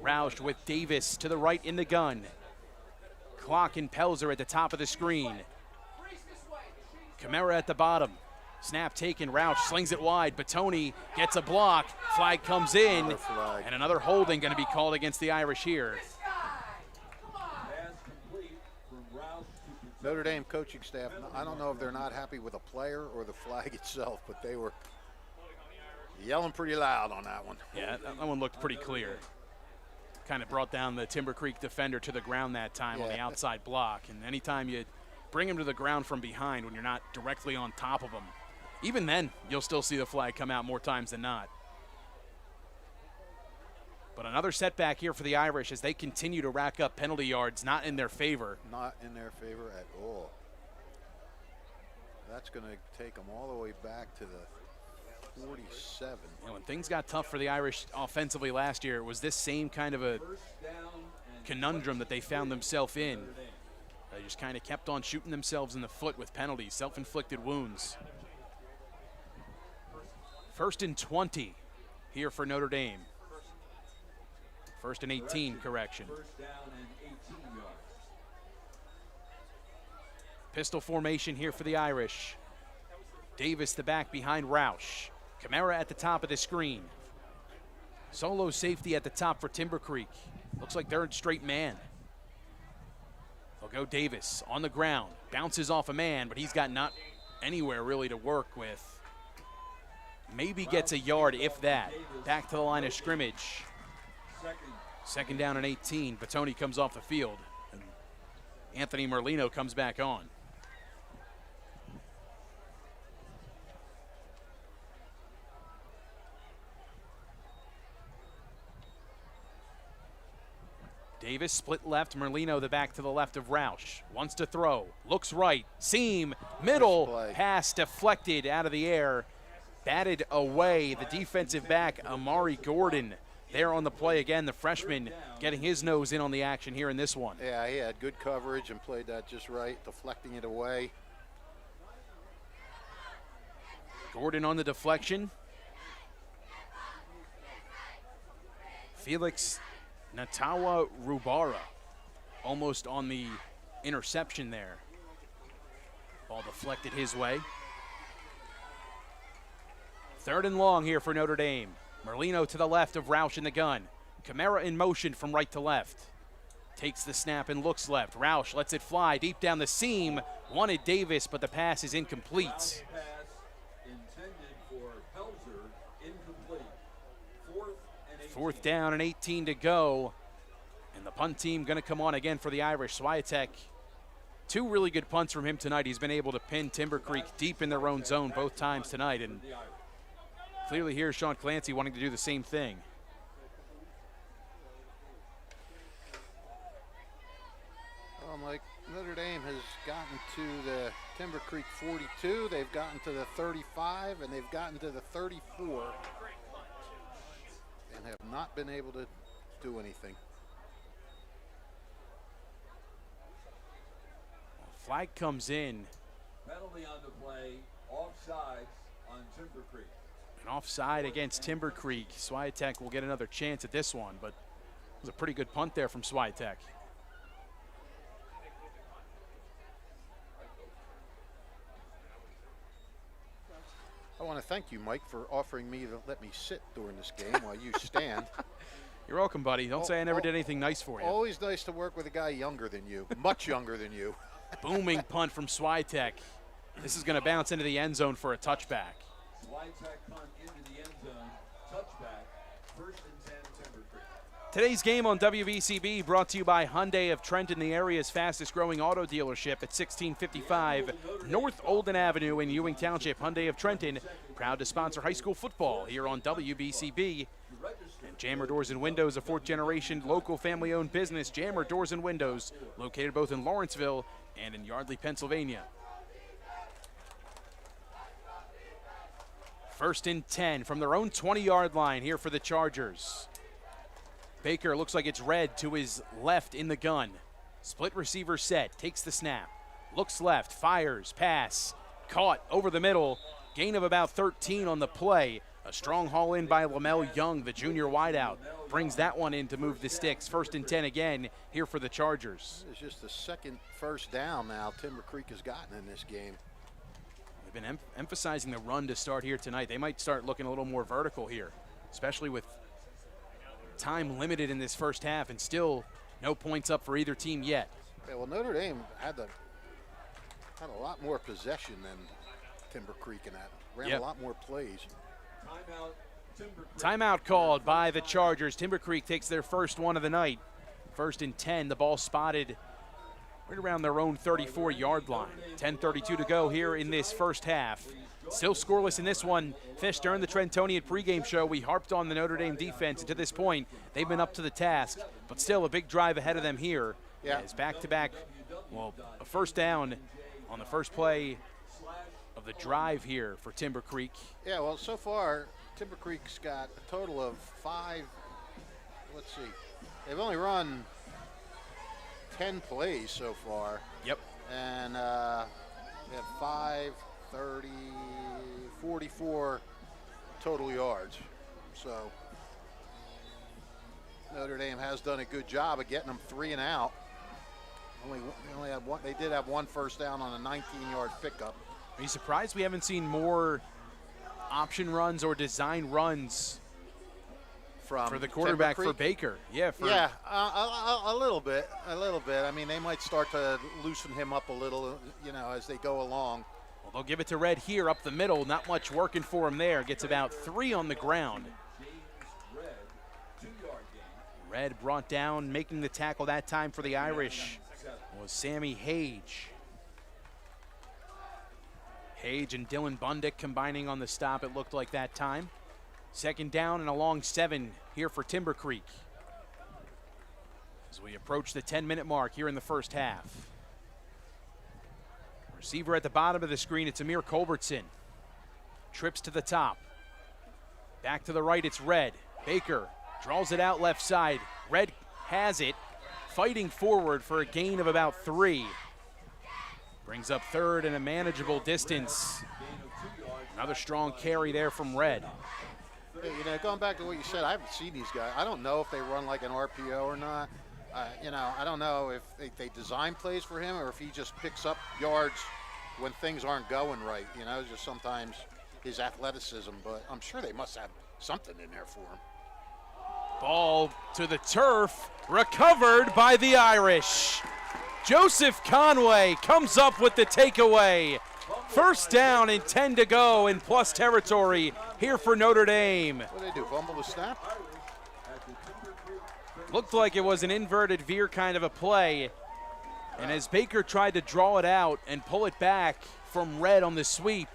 Roush with Davis to the right in the gun. Clock and Pelzer at the top of the screen. Kamara at the bottom. Snap taken, Roush slings it wide, Batoni gets a block, flag comes in, Another flag. and another holding going to be called against the Irish here. Pass complete from Roush to Notre Dame coaching staff, I don't know if they're not happy with a player or the flag itself, but they were yelling pretty loud on that one. Yeah, that one looked pretty clear. Kind of brought down the Timber Creek defender to the ground that time on the Yeah. outside block. And anytime you bring him to the ground from behind when you're not directly on top of him, even then, you'll still see the flag come out more times than not. But another setback here for the Irish as they continue to rack up penalty yards, not in their favor. Not in their favor at all. That's going to take them all the way back to the 47. You know, when things got tough for the Irish offensively last year, it was this same kind of a first down and conundrum that they found themselves in. They just kind of kept on shooting themselves in the foot with penalties, self-inflicted wounds. 1st and 20 here for Notre Dame. 1st and 18, correction. first down and 18 yards. Pistol formation here for the Irish. Davis the back behind Roush. Camara at the top of the screen. Solo safety at the top for Timber Creek. Looks like they're in straight man. They'll go Davis on the ground. Bounces off a man, but he's got not anywhere really to work with. Maybe gets a yard, if that. Back to the line of scrimmage. Second down and 18. Batoni comes off the field. And Anthony Merlino comes back on. Davis split left, Merlino the back to the left of Roush. Wants to throw, looks right, seam, middle, Nice play. pass deflected out of the air. Batted away, the defensive back, Amari Gordon, there on the play again. The freshman getting his nose in on the action here in this one. Yeah, he had good coverage and played that just right, deflecting it away. Gordon on the deflection. Felix Natawa Rubara almost on the interception there. Ball deflected his way. 3rd and long here for Notre Dame. Merlino to the left of Roush in the gun. Camara in motion from right to left. Takes the snap and looks left. Roush lets it fly deep down the seam. Wanted Davis, but the pass is incomplete. Pass intended for Pelzer, incomplete. 4th and 18. 4th down and 18 to go. And the punt team going to come on again for the Irish. Swiatek, 2 really good punts from him tonight. He's been able to pin Timber Creek deep in their own zone both times tonight. And clearly here's Sean Clancy wanting to do the same thing. Well, Mike, Notre Dame has gotten to the Timber Creek 42. They've gotten to the 35, and they've gotten to the 34. And have not been able to do anything. Flag comes in. Penalty on the play, offsides on Timber Creek. An offside against Timber Creek. Swiatek will get another chance at this one, but it was a pretty good punt there from Swiatek. I want to thank you, Mike, for offering me to let me sit during this game while you stand. You're welcome, buddy. Don't say I never did anything nice for you. Always nice to work with a guy younger than you, much younger than you. Booming punt from Swiatek. This is going to bounce into the end zone for a touchback. Swiatek punt into the end zone, touchback, 1st and 10, Timber Creek. Today's game on WBCB brought to you by Hyundai of Trenton, the area's fastest growing auto dealership at 1655 North Olden Avenue in Ewing Township. Hyundai of Trenton, proud to sponsor high school football here on WBCB. And Jammer Doors and Windows, a 4th generation local family owned business. Jammer Doors and Windows, located both in Lawrenceville and in Yardley, Pennsylvania. 1st and 10 from their own 20-yard line here for the Chargers. Baker looks like it's red to his left in the gun. Split receiver set, takes the snap, looks left, fires, pass, caught over the middle, gain of about 13 on the play. A strong haul in by Lamel Young, the junior wideout, brings that one in to move the sticks. 1st and 10 again here for the Chargers. It's just the second first down now Timber Creek has gotten in this game. They've been emphasizing the run to start here tonight. They might start looking a little more vertical here, especially with time limited in this first half and still no points up for either team yet. Yeah, well, Notre Dame had a lot more possession than Timber Creek in that. Ran a lot more plays. Timeout called by the Chargers. Timber Creek takes their first one of the night. 1st and 10. The ball spotted right around their own 34-yard line. 10:32 to go here in this first half. Still scoreless in this one. Fish, during the Trentonian pregame show, we harped on the Notre Dame defense, and to this point, they've been up to the task, but still a big drive ahead of them here. Yeah. As back-to-back, well, a first down on the first play of the drive here for Timber Creek. Yeah, well, so far, Timber Creek's got a total of 5, let's see, they've only run 10 plays so far. Yep. And they have 5, 30, 44 total yards. So Notre Dame has done a good job of getting them 3 and out. They did have 1 first down on a 19-yard pickup. Are you surprised we haven't seen more option runs or design runs for the quarterback for Baker? Yeah, a little bit. I mean, they might start to loosen him up a little, as they go along. Well, they'll give it to Red here up the middle. Not much working for him there. Gets about 3 on the ground. Red brought down, making the tackle that time for the Irish was Sammy Hage. Hage and Dylan Bundick combining on the stop, it looked like that time. 2nd down and a long 7 here for Timber Creek as we approach the 10-minute mark here in the first half. Receiver at the bottom of the screen, it's Amir Culbertson. Trips to the top. Back to the right, it's Red. Baker draws it out left side. Red has it, fighting forward for a gain of about 3. Brings up 3rd and a manageable distance. Another strong carry there from Red. Going back to what you said, I haven't seen these guys. I don't know if they run like an RPO or not. I don't know if they design plays for him or if he just picks up yards when things aren't going right. Just sometimes his athleticism, but I'm sure they must have something in there for him. Ball to the turf, recovered by the Irish. Joseph Conway comes up with the takeaway. First down and 10 to go in plus territory here for Notre Dame. What did they do, fumble the snap? Looked like it was an inverted veer kind of a play. And as Baker tried to draw it out and pull it back from Red on the sweep,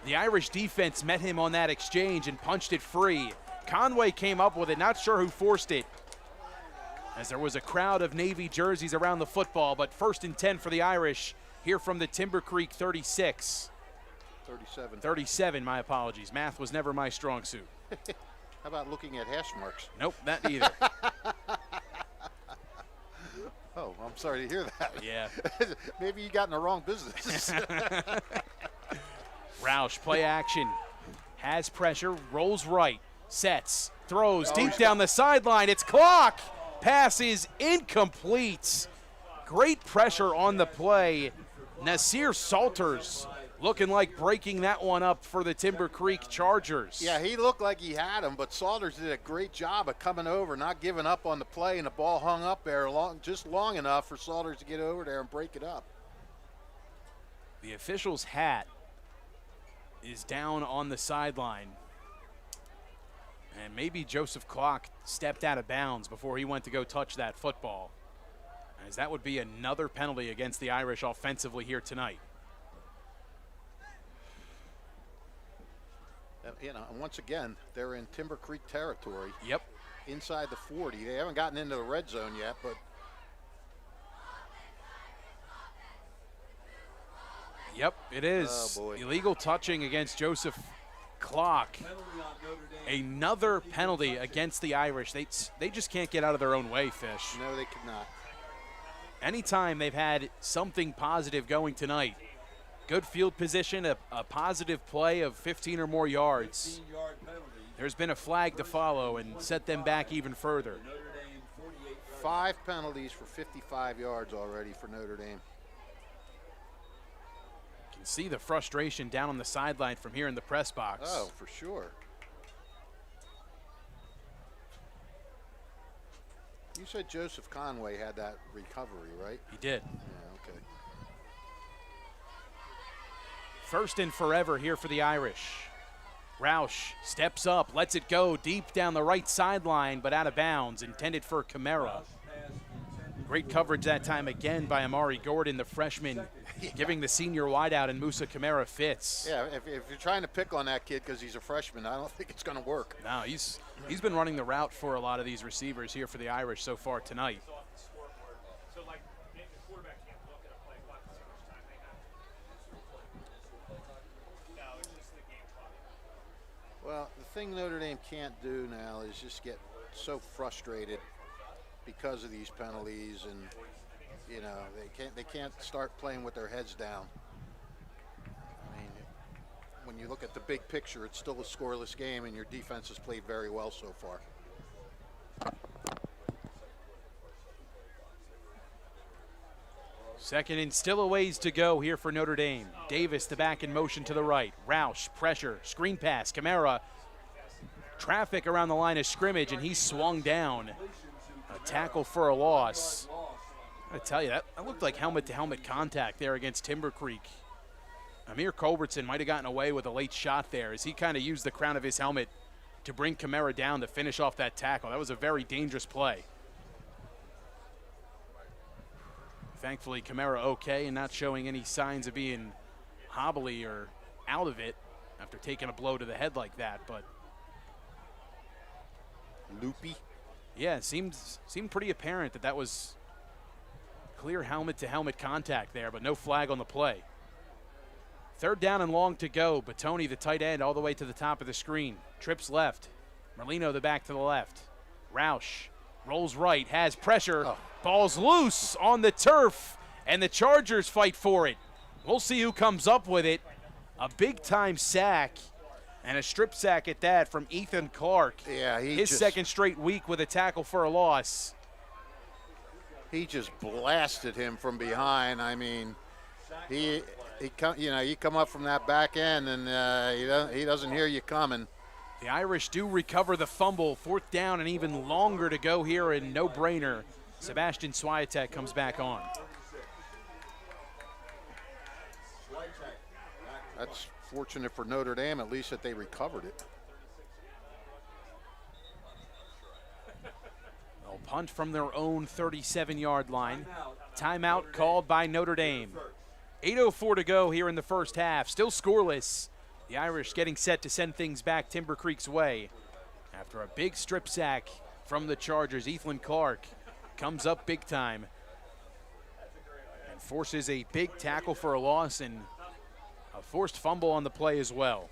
the Irish defense met him on that exchange and punched it free. Conway came up with it, not sure who forced it, as there was a crowd of Navy jerseys around the football, but 1st and 10 for the Irish here from the Timber Creek 36. 37, my apologies. Math was never my strong suit. How about looking at hash marks? Nope, that either. Oh, I'm sorry to hear that. Yeah. Maybe you got in the wrong business. Roush, play action. Has pressure, rolls right, sets, throws deep down the sideline. It's clock. Pass is incomplete. Great pressure on the play. Nasir Salters looking like breaking that one up for the Timber Creek Chargers. Yeah, he looked like he had him, but Salters did a great job of coming over, not giving up on the play, and the ball hung up there just long enough for Salters to get over there and break it up. The official's hat is down on the sideline. And maybe Joseph Clock stepped out of bounds before he went to go touch that football, as that would be another penalty against the Irish offensively here tonight. And once again, they're in Timber Creek territory. Yep. Inside the 40. They haven't gotten into the red zone yet, but yep, it is. Oh, boy. Illegal touching against Joseph Clock. Another penalty against the Irish. They just can't get out of their own way, Fish. No, they could not. Anytime they've had something positive going tonight, good field position, a positive play of 15 or more yards, there's been a flag to follow and set them back even further. 5 penalties for 55 yards already for Notre Dame. can see the frustration down on the sideline from here in the press box. Oh, for sure. You said Joseph Conway had that recovery, right? He did. Yeah, okay. First and forever here for the Irish. Roush steps up, lets it go deep down the right sideline, but out of bounds, intended for Camara. Great coverage that time again by Amari Gordon, the freshman, giving the senior wideout and Musa Camara fits. Yeah, if you're trying to pick on that kid because he's a freshman, I don't think it's going to work. No, he's been running the route for a lot of these receivers here for the Irish so far tonight. Well, the thing Notre Dame can't do now is just get so frustrated because of these penalties, and you know they can't start playing with their heads down. I mean, when you look at the big picture, it's still a scoreless game, and your defense has played very well so far. Second and still a ways to go here for Notre Dame. Davis the back in motion to the right. Roush, pressure, screen pass. Camara, traffic around the line of scrimmage, and he swung down. A tackle for a loss. I tell you, that looked like helmet-to-helmet contact there against Timber Creek. Amir Culbertson might have gotten away with a late shot there as he kind of used the crown of his helmet to bring Camara down to finish off that tackle. That was a very dangerous play. Thankfully, Camara okay and not showing any signs of being hobbly or out of it after taking a blow to the head like that. But Loopy. yeah, it seemed pretty apparent that was clear helmet-to-helmet contact there, but no flag on the play. Third down and long to go. Batoni, the tight end, all the way to the top of the screen. Trips left. Merlino, the back to the left. Roush rolls right, has pressure. Oh. Ball's loose on the turf, and the Chargers fight for it. We'll see who comes up with it. A big-time sack, and a strip sack at that from Ethan Clark. Yeah, his second straight week with a tackle for a loss. He just blasted him from behind. I mean, you come up from that back end, and he doesn't hear you coming. The Irish do recover the fumble. Fourth down and even longer to go here, and no-brainer. Sebastian Swiatek comes back on. That's fortunate for Notre Dame, at least that they recovered it. They'll punt from their own 37-yard line. Timeout called by Notre Dame. 8:04 to go here in the first half. Still scoreless. The Irish getting set to send things back Timber Creek's way. After a big strip sack from the Chargers, Ethan Clark comes up big time and forces a big tackle for a loss and a forced fumble on the play as well.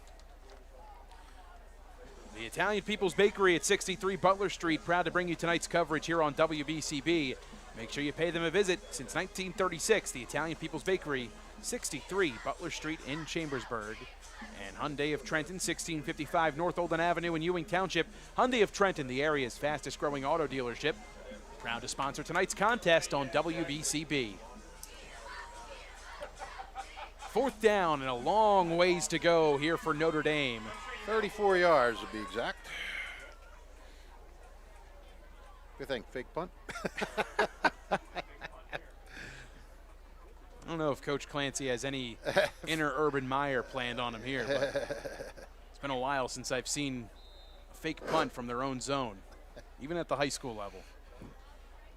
The Italian People's Bakery at 63 Butler Street, proud to bring you tonight's coverage here on WBCB. Make sure you pay them a visit. Since 1936, the Italian People's Bakery, 63 Butler Street in Chambersburg. And Hyundai of Trenton, 1655 North Olden Avenue in Ewing Township. Hyundai of Trenton, the area's fastest growing auto dealership. Proud to sponsor tonight's contest on WBCB. Fourth down and a long ways to go here for Notre Dame. 34 yards to be exact. Good thing, fake punt. I don't know if Coach Clancy has any inner Urban Meyer planned on him here, but it's been a while since I've seen a fake punt from their own zone, even at the high school level.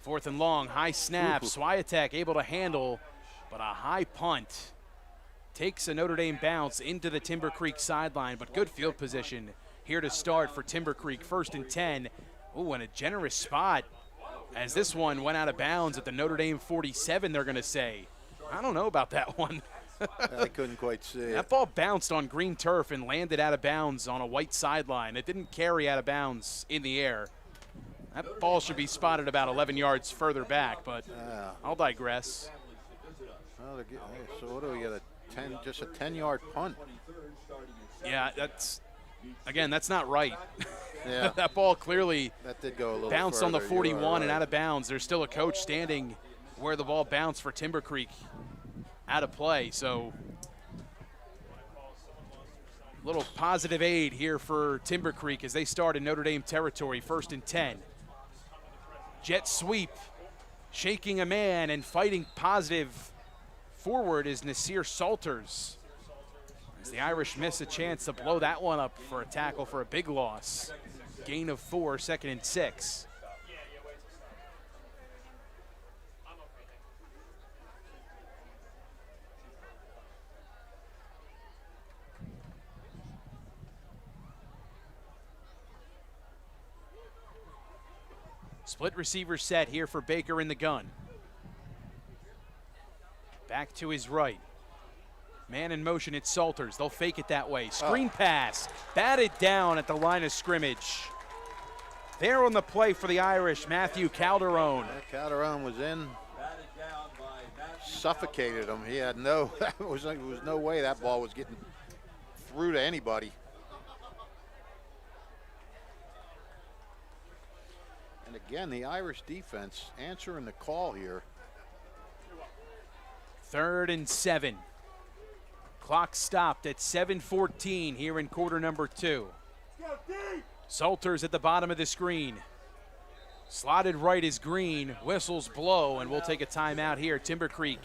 Fourth and long, high snap. Swiatek able to handle, but a high punt takes a Notre Dame bounce into the Timber Creek sideline, but good field position here to start for Timber Creek. First and 10. Oh, and a generous spot as this one went out of bounds at the Notre Dame 47, they're going to say. I don't know about that one. I couldn't quite see it. That ball bounced on green turf and landed out of bounds on a white sideline. It didn't carry out of bounds in the air. That ball should be spotted about 11 yards further back, but I'll digress. Well, so what do we get? Just a 10-yard punt. Yeah, that's not right. Yeah. That ball clearly that did go a little bounced further. on the 41 right. and out of bounds. There's still a coach standing where the ball bounced for Timber Creek out of play. So Little positive aid here for Timber Creek as they start in Notre Dame territory, 1st and 10. Jet sweep, shaking a man and fighting positive forward is Nasir Salters. As the Irish miss a chance to blow that one up for a tackle for a big loss. Gain of 4, 2nd and 6. Split receiver set here for Baker in the gun. Back to his right. Man in motion, it's Salters. They'll fake it that way. Screen pass, batted down at the line of scrimmage. There on the play for the Irish, Matthew Calderon. Calderon was in, suffocated him. He had no, there was no way that ball was getting through to anybody. And again, the Irish defense answering the call here. 3rd and 7. Clock stopped at 7:14 here in quarter number 2. Salters at the bottom of the screen. Slotted right is Green. Whistles blow, and we'll take a timeout here. Timber Creek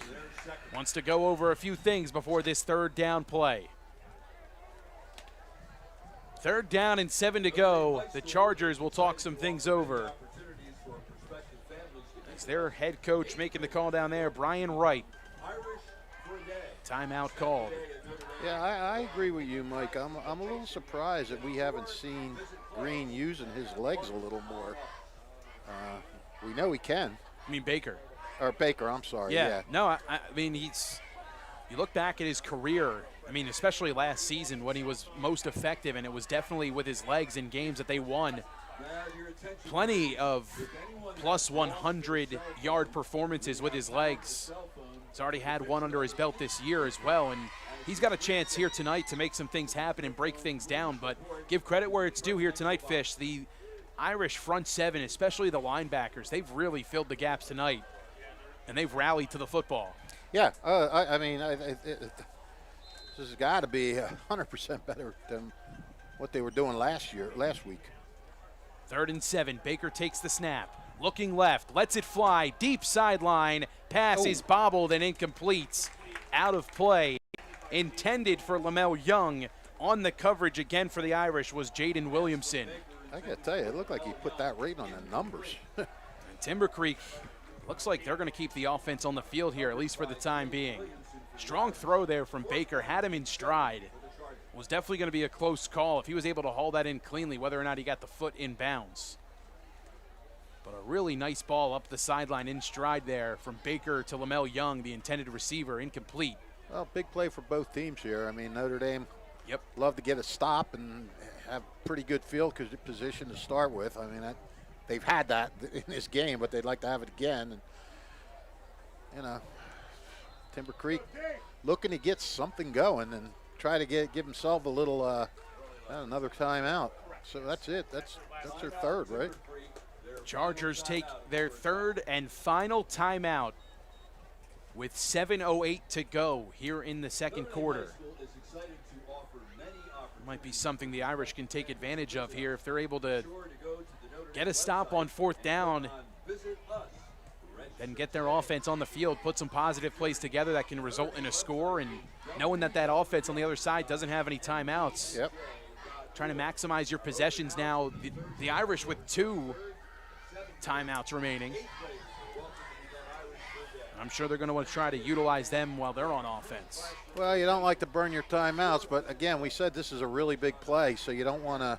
wants to go over a few things before this 3rd down play. 3rd down and 7 to go. The Chargers will talk some things over. It's their head coach making the call down there, Brian Wright. Timeout called. Yeah, I agree with you, Mike. I'm a little surprised that we haven't seen Green using his legs a little more. We know he can. I mean Baker. Or Baker, I'm sorry. Yeah. No, I mean, you look back at his career, I mean, especially last season when he was most effective, and it was definitely with his legs in games that they won. Plenty of plus 100-yard performances with his legs. He's already had one under his belt this year as well, and he's got a chance here tonight to make some things happen and break things down. But give credit where it's due here tonight, Fish. The Irish front seven, especially the linebackers, they've really filled the gaps tonight, and they've rallied to the football. Yeah, I mean, this has got to be 100% better than what they were doing last week. 3rd and 7. Baker takes the snap. Looking left, lets it fly. Deep sideline. Pass is bobbled and incomplete. Out of play. Intended for Lamel Young. On the coverage again for the Irish was Jaden Williamson. I got to tell you, it looked like he put that rate on the numbers. And Timber Creek looks like they're going to keep the offense on the field here, at least for the time being. Strong throw there from Baker. Had him in stride. Was definitely going to be a close call if he was able to haul that in cleanly, whether or not he got the foot in bounds. But a really nice ball up the sideline in stride there from Baker to Lamel Young, the intended receiver, incomplete. Well, big play for both teams here. I mean, Notre Dame love to get a stop and have pretty good field position to start with. I mean, they've had that in this game, but they'd like to have it again. And, you know, Timber Creek looking to get something going and try to give himself a little another timeout. So that's it. That's their 3rd, right? Chargers take their 3rd and final timeout with 7:08 to go here in the 2nd quarter. Might be something the Irish can take advantage of here if they're able to get a stop on 4th down, then get their offense on the field, put some positive plays together that can result in a score, and knowing that offense on the other side doesn't have any timeouts. Yep. Trying to maximize your possessions now. The Irish with 2 timeouts remaining. I'm sure they're going to want to try to utilize them while they're on offense. Well, you don't like to burn your timeouts, but again, we said this is a really big play, so you don't want to,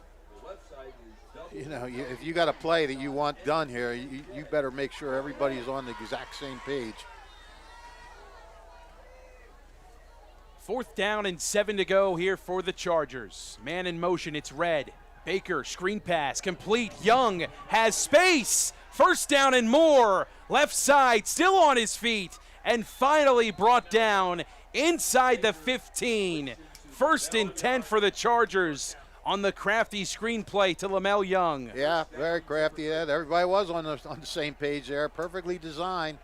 you know, if you got a play that you want done here, you better make sure everybody's on the exact same page. 4th down and 7 to go here for the Chargers. Man in motion, it's Red. Baker, screen pass, complete. Young has space. 1st down and more. Left side, still on his feet, and finally brought down inside the 15. 1st and 10 for the Chargers on the crafty screenplay to Lamel Young. Yeah, very crafty. Yeah, everybody was on the same page there. Perfectly designed.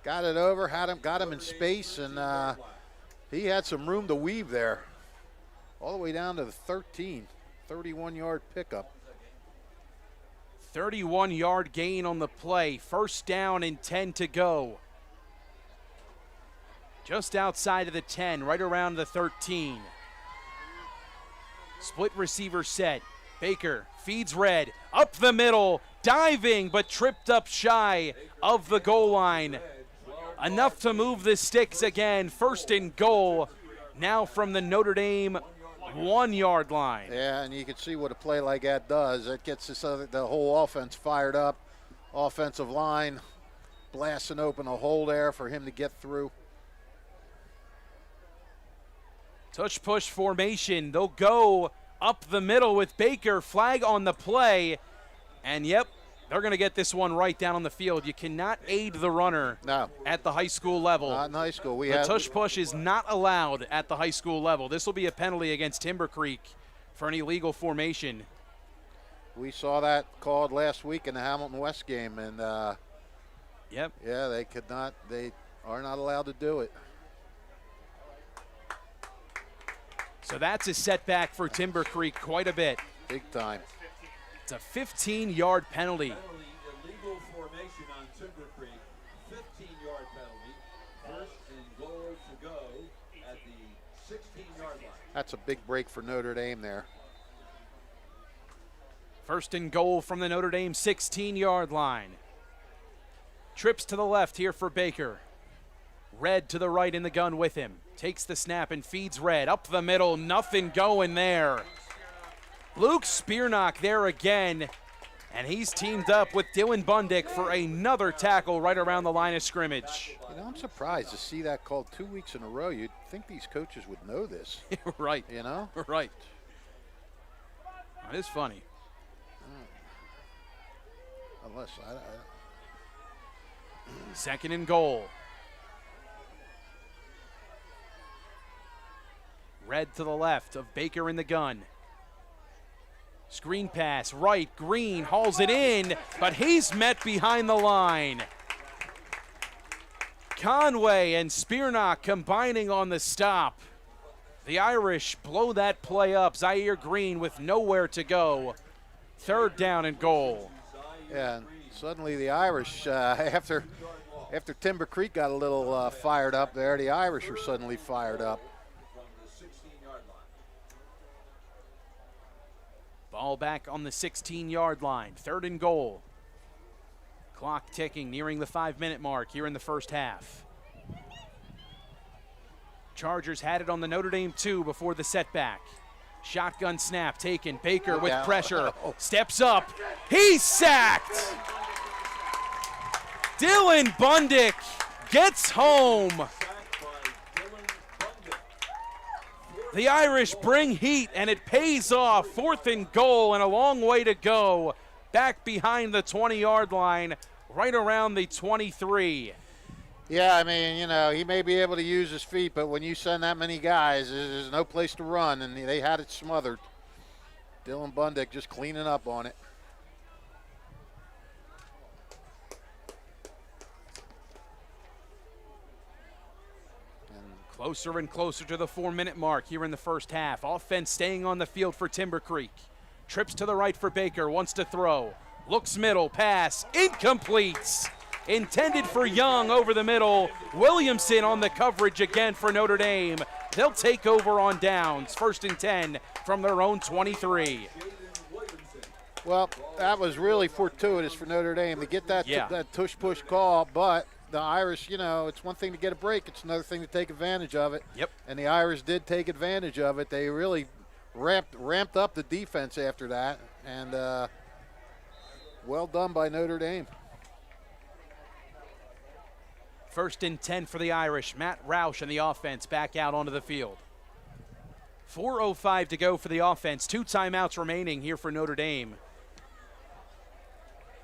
Got it over, got him in space, and he had some room to weave there. all the way down to the 13, 31-yard pickup. 31-yard gain on the play. First down and 10 to go. Just outside of the 10, right around the 13. Split receiver set. Baker feeds Red up the middle, diving but tripped up shy of the goal line. Enough to move the sticks again. First and goal now from the Notre Dame 1-yard line. Yeah, and you can see what a play like that does. It gets the whole offense fired up. Offensive line blasting open a hole there for him to get through. Tush push formation. They'll go up the middle with Baker. Flag on the play. And yep, they're going to get this one right down on the field. You cannot aid the runner at the high school level. Not in high school. The tush push is not allowed at the high school level. This will be a penalty against Timber Creek for an illegal formation. We saw that called last week in the Hamilton West game, and yep. Yeah, they are not allowed to do it. So that's a setback for Timber Creek quite a bit. Big time. It's a 15-yard penalty. Illegal formation on Timber Creek, 15-yard penalty. First and goal to go at the 16-yard line. That's a big break for Notre Dame there. First and goal from the Notre Dame 16-yard line. Trips to the left here for Baker. Red to the right in the gun with him. Takes the snap and feeds Red. Up the middle, nothing going there. Luke Spearnock there again. And he's teamed up with Dylan Bundick for another tackle right around the line of scrimmage. You know, I'm surprised to see that called 2 weeks in a row. You'd think these coaches would know this. Right. You know? Right. That is funny. Unless Second and goal. Red to the left of Baker in the gun. Screen pass, right, Green hauls it in, but he's met behind the line. Conway and Spearnock combining on the stop. The Irish blow that play up. Zaire Green with nowhere to go. Third down and goal. Yeah, and suddenly the Irish, after Timber Creek got a little fired up there, the Irish are suddenly fired up. Ball back on the 16-yard line. Third and goal. Clock ticking, nearing the 5-minute mark here in the first half. Chargers had it on the Notre Dame 2 before the setback. Shotgun snap taken. Baker with pressure. Steps up. He's sacked. Dylan Bundick gets home. The Irish bring heat, and it pays off. Fourth and goal and a long way to go. Back behind the 20-yard line, right around the 23. Yeah, I mean, you know, he may be able to use his feet, but when you send that many guys, there's no place to run, and they had it smothered. Dylan Bundick just cleaning up on it. Closer and closer to the 4-minute mark here in the first half. Offense staying on the field for Timber Creek. Trips to the right for Baker, wants to throw. Looks middle, pass, incomplete. Intended for Young over the middle. Williamson on the coverage again for Notre Dame. They'll take over on downs. First and 10 from their own 23. Well, that was really fortuitous for Notre Dame to get that tush-push call, but the Irish, you know, it's one thing to get a break. It's another thing to take advantage of it. Yep. And the Irish did take advantage of it. They really ramped up the defense after that, and well done by Notre Dame. First and 10 for the Irish. Matt Roush and the offense back out onto the field. 4:05 to go for the offense. 2 timeouts remaining here for Notre Dame.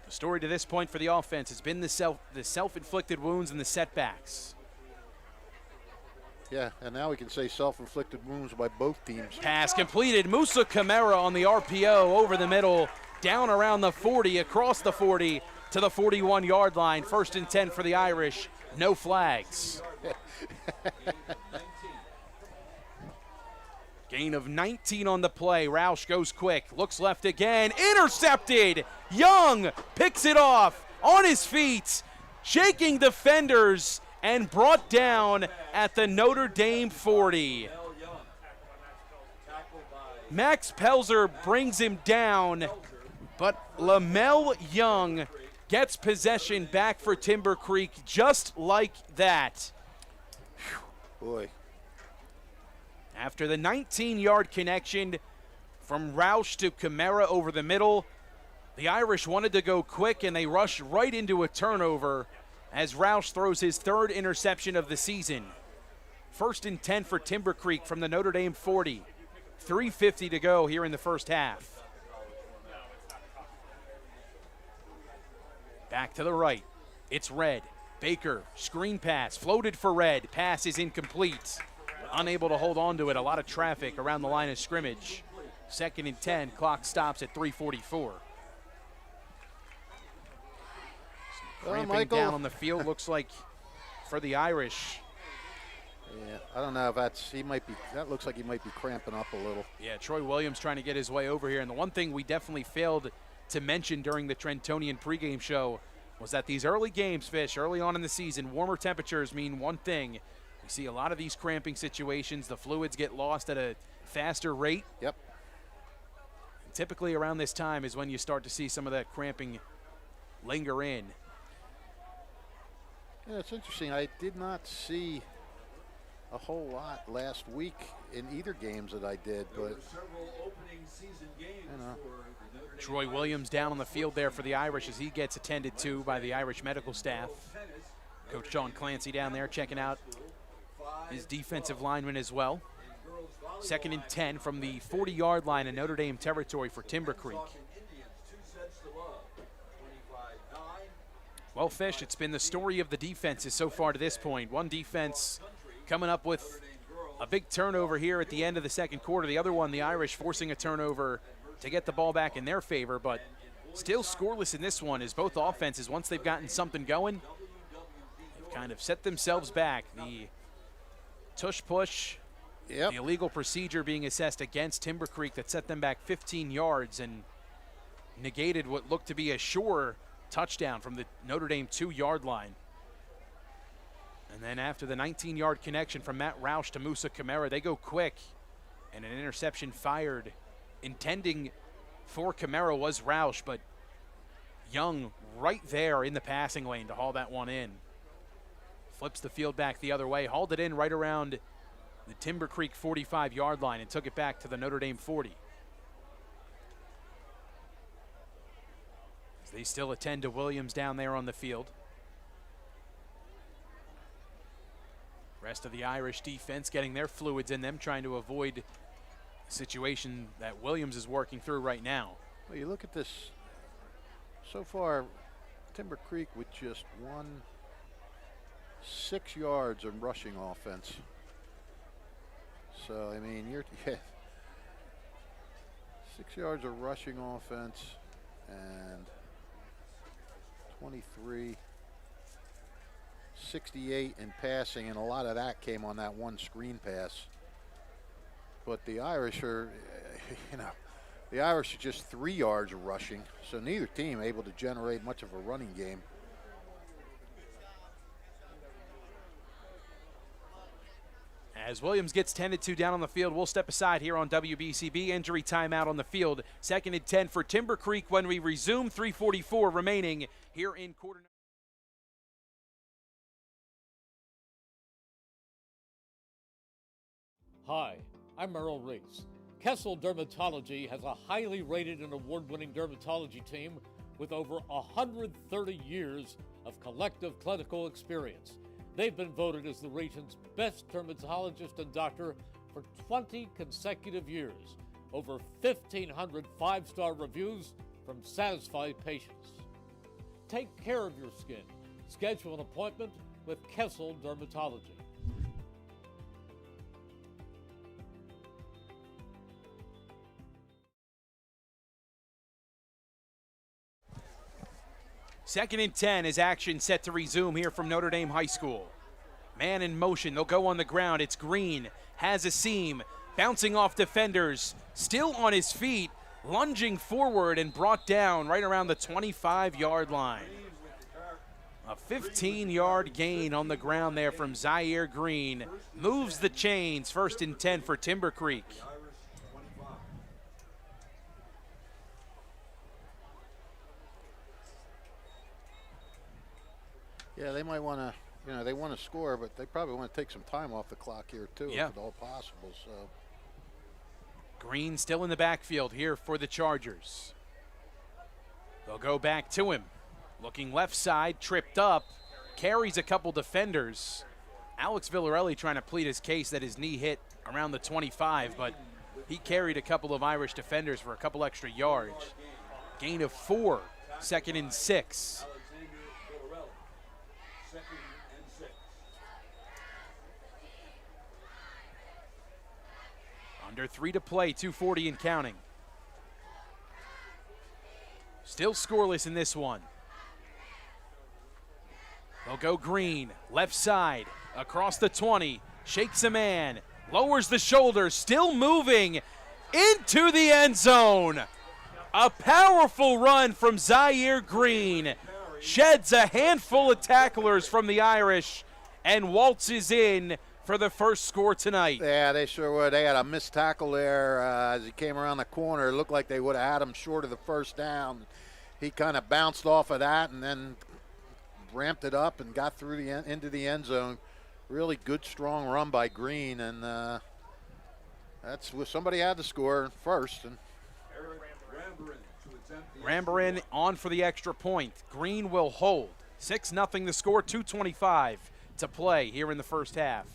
The story to this point for the offense has been the self-inflicted wounds and the setbacks. Yeah, and now we can say self-inflicted wounds by both teams. Pass completed. Musa Kamara on the RPO over the middle, down around the 40, across the 40 to the 41-yard line. First and 10 for the Irish. No flags. Gain of 19 on the play. Roush goes quick, looks left again, intercepted. Young picks it off on his feet, shaking defenders, and brought down at the Notre Dame 40. Max Pelzer brings him down, but Lamel Young gets possession back for Timber Creek just like that. Boy. After the 19-yard connection from Roush to Camara over the middle, the Irish wanted to go quick, and they rushed right into a turnover as Roush throws his third interception of the season. 1st and 10 for Timber Creek from the Notre Dame 40. 3:50 to go here in the first half. Back to the right. It's Red. Baker, screen pass, floated for Red. Pass is incomplete. Unable to hold on to it. A lot of traffic around the line of scrimmage. 2nd and 10. Clock stops at 3:44. Cramping down on the field, looks like, for the Irish. Yeah, I don't know if that looks like he might be cramping up a little. Yeah, Troy Williams trying to get his way over here. And the one thing we definitely failed to mention during the Trentonian pregame show was that these early games, Fish, early on in the season, warmer temperatures mean one thing. We see a lot of these cramping situations. The fluids get lost at a faster rate. Yep. And typically around this time is when you start to see some of that cramping linger in. Yeah, it's interesting. I did not see a whole lot last week in either games that I did, but Troy Williams down on the field there for the Irish as he gets attended to by the Irish medical staff. Coach Sean Clancy down there checking out his defensive lineman as well. 2nd and 10 from the 40-yard line in Notre Dame territory for Timber Creek. Well, Fish, it's been the story of the defenses so far to this point. One defense coming up with a big turnover here at the end of the second quarter. The other one, the Irish, forcing a turnover to get the ball back in their favor, but still scoreless in this one as both offenses, once they've gotten something going, they've kind of set themselves back. The tush push, the illegal procedure being assessed against Timber Creek that set them back 15 yards and negated what looked to be a sure touchdown from the Notre Dame 2-yard line. And then after the 19-yard connection from Matt Roush to Musa Camara, they go quick, and an interception fired. Intending for Camara was Roush, but Young right there in the passing lane to haul that one in. Flips the field back the other way, hauled it in right around the Timber Creek 45-yard line and took it back to the Notre Dame 40. As they still attend to Williams down there on the field. Rest of the Irish defense getting their fluids in them, trying to avoid the situation that Williams is working through right now. Well, you look at this so far, Timber Creek with just 6 yards of rushing offense. So, I mean, you're 6 yards of rushing offense and 23, 68 in passing, and a lot of that came on that one screen pass. But the Irish are, the Irish are just 3 yards of rushing, so neither team able to generate much of a running game. As Williams gets tended to down on the field, we'll step aside here on WBCB. Injury timeout on the field. 2nd and 10 for Timber Creek when we resume. 3:44 remaining here in quarter. Hi, I'm Merrill Reese. Kessel Dermatology has a highly rated and award-winning dermatology team with over 130 years of collective clinical experience. They've been voted as the region's best dermatologist and doctor for 20 consecutive years. Over 1,500 5-star reviews from satisfied patients. Take care of your skin. Schedule an appointment with Kessel Dermatology. Second and 10 is action set to resume here from Notre Dame High School. Man in motion, they'll go on the ground. It's Green, has a seam, bouncing off defenders, still on his feet, lunging forward and brought down right around the 25-yard line. A 15-yard gain on the ground there from Zaire Green. Moves the chains, 1st and 10 for Timber Creek. Yeah, they might want to, they want to score, but they probably want to take some time off the clock here too, yeah, if at all possible. So Green still in the backfield here for the Chargers. They'll go back to him. Looking left side, tripped up, carries a couple defenders. Alex Villarelli trying to plead his case that his knee hit around the 25, but he carried a couple of Irish defenders for a couple extra yards. Gain of 4, 2nd and 6. Under 3 to play, 2:40 and counting. Still scoreless in this one. They'll go Green, left side, across the 20, shakes a man, lowers the shoulders, still moving into the end zone. A powerful run from Zaire Green, sheds a handful of tacklers from the Irish, and waltzes in for the first score tonight. Yeah, they sure would. They had a missed tackle there as he came around the corner. It looked like they would have had him short of the first down. He kind of bounced off of that and then ramped it up and got through into the end zone. Really good, strong run by Green, and that's somebody had to score first. And Rambarin on for the extra point. Green will hold. 6-0 the score, 2:25 to play here in the first half.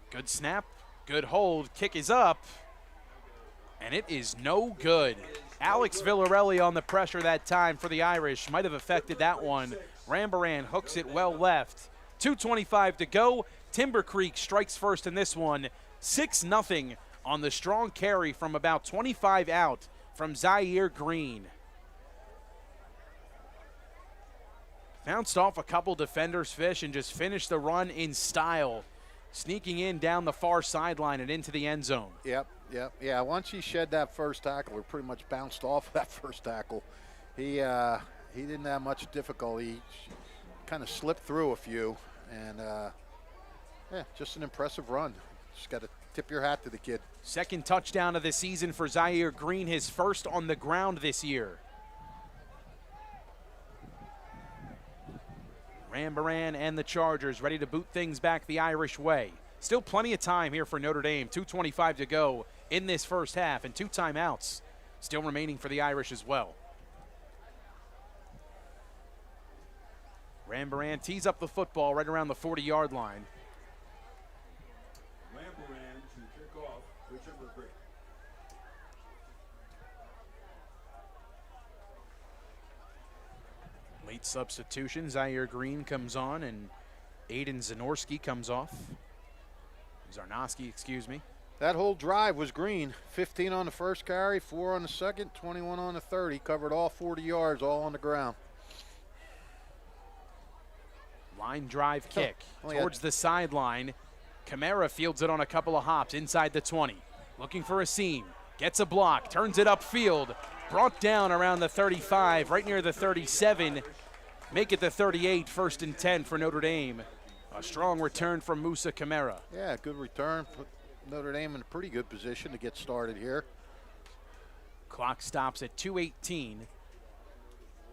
Good snap, good hold, kick is up, and it is no good. Alex Villarelli on the pressure that time for the Irish. Might have affected that one. Rambaran hooks it well left. 2:25 to go. Timber Creek strikes first in this one. 6-0 on the strong carry from about 25 out from Zaire Green. Bounced off a couple defenders, Fish, and just finished the run in style. Sneaking in down the far sideline and into the end zone. Yep. Yeah, once he shed that first tackle, or pretty much bounced off that first tackle, he didn't have much difficulty. He kind of slipped through a few, and just an impressive run. Just got to tip your hat to the kid. Second touchdown of the season for Zaire Green, his first on the ground this year. Rambaran and the Chargers ready to boot things back the Irish way. Still plenty of time here for Notre Dame. 2:25 to go in this first half, and 2 timeouts still remaining for the Irish as well. Rambaran tees up the football right around the 40-yard line. Rambaran to kick off for Timber Creek. Late substitution. Zaire Green comes on, and Aiden Zanorski comes off. Zarnowski, excuse me. That whole drive was Green. 15 on the first carry, 4 on the second, 21 on the third. He covered all 40 yards, all on the ground. Line drive kick towards the sideline. Camara fields it on a couple of hops inside the 20. Looking for a seam. Gets a block, turns it upfield. Brought down around the 35, right near the 37. Make it the 38, 1st and 10 for Notre Dame. A strong return from Musa Camara. Yeah, good return. Put Notre Dame in a pretty good position to get started here. Clock stops at 2:18.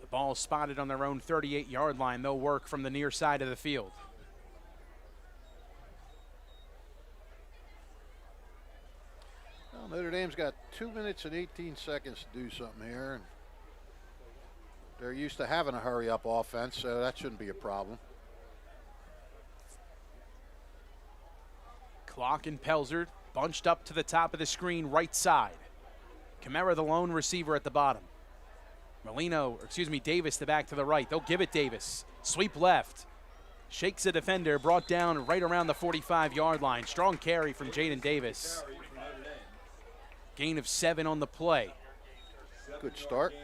The ball spotted on their own 38-yard line. They'll work from the near side of the field. Well, Notre Dame's got 2 minutes and 18 seconds to do something here. And they're used to having a hurry-up offense, so that shouldn't be a problem. Clock and Pelzer bunched up to the top of the screen right side. Camara the lone receiver at the bottom. Davis the back to the right. They'll give it Davis. Sweep left. Shakes a defender, brought down right around the 45-yard line. Strong carry from Jaden Davis. Gain of 7 on the play. Good start.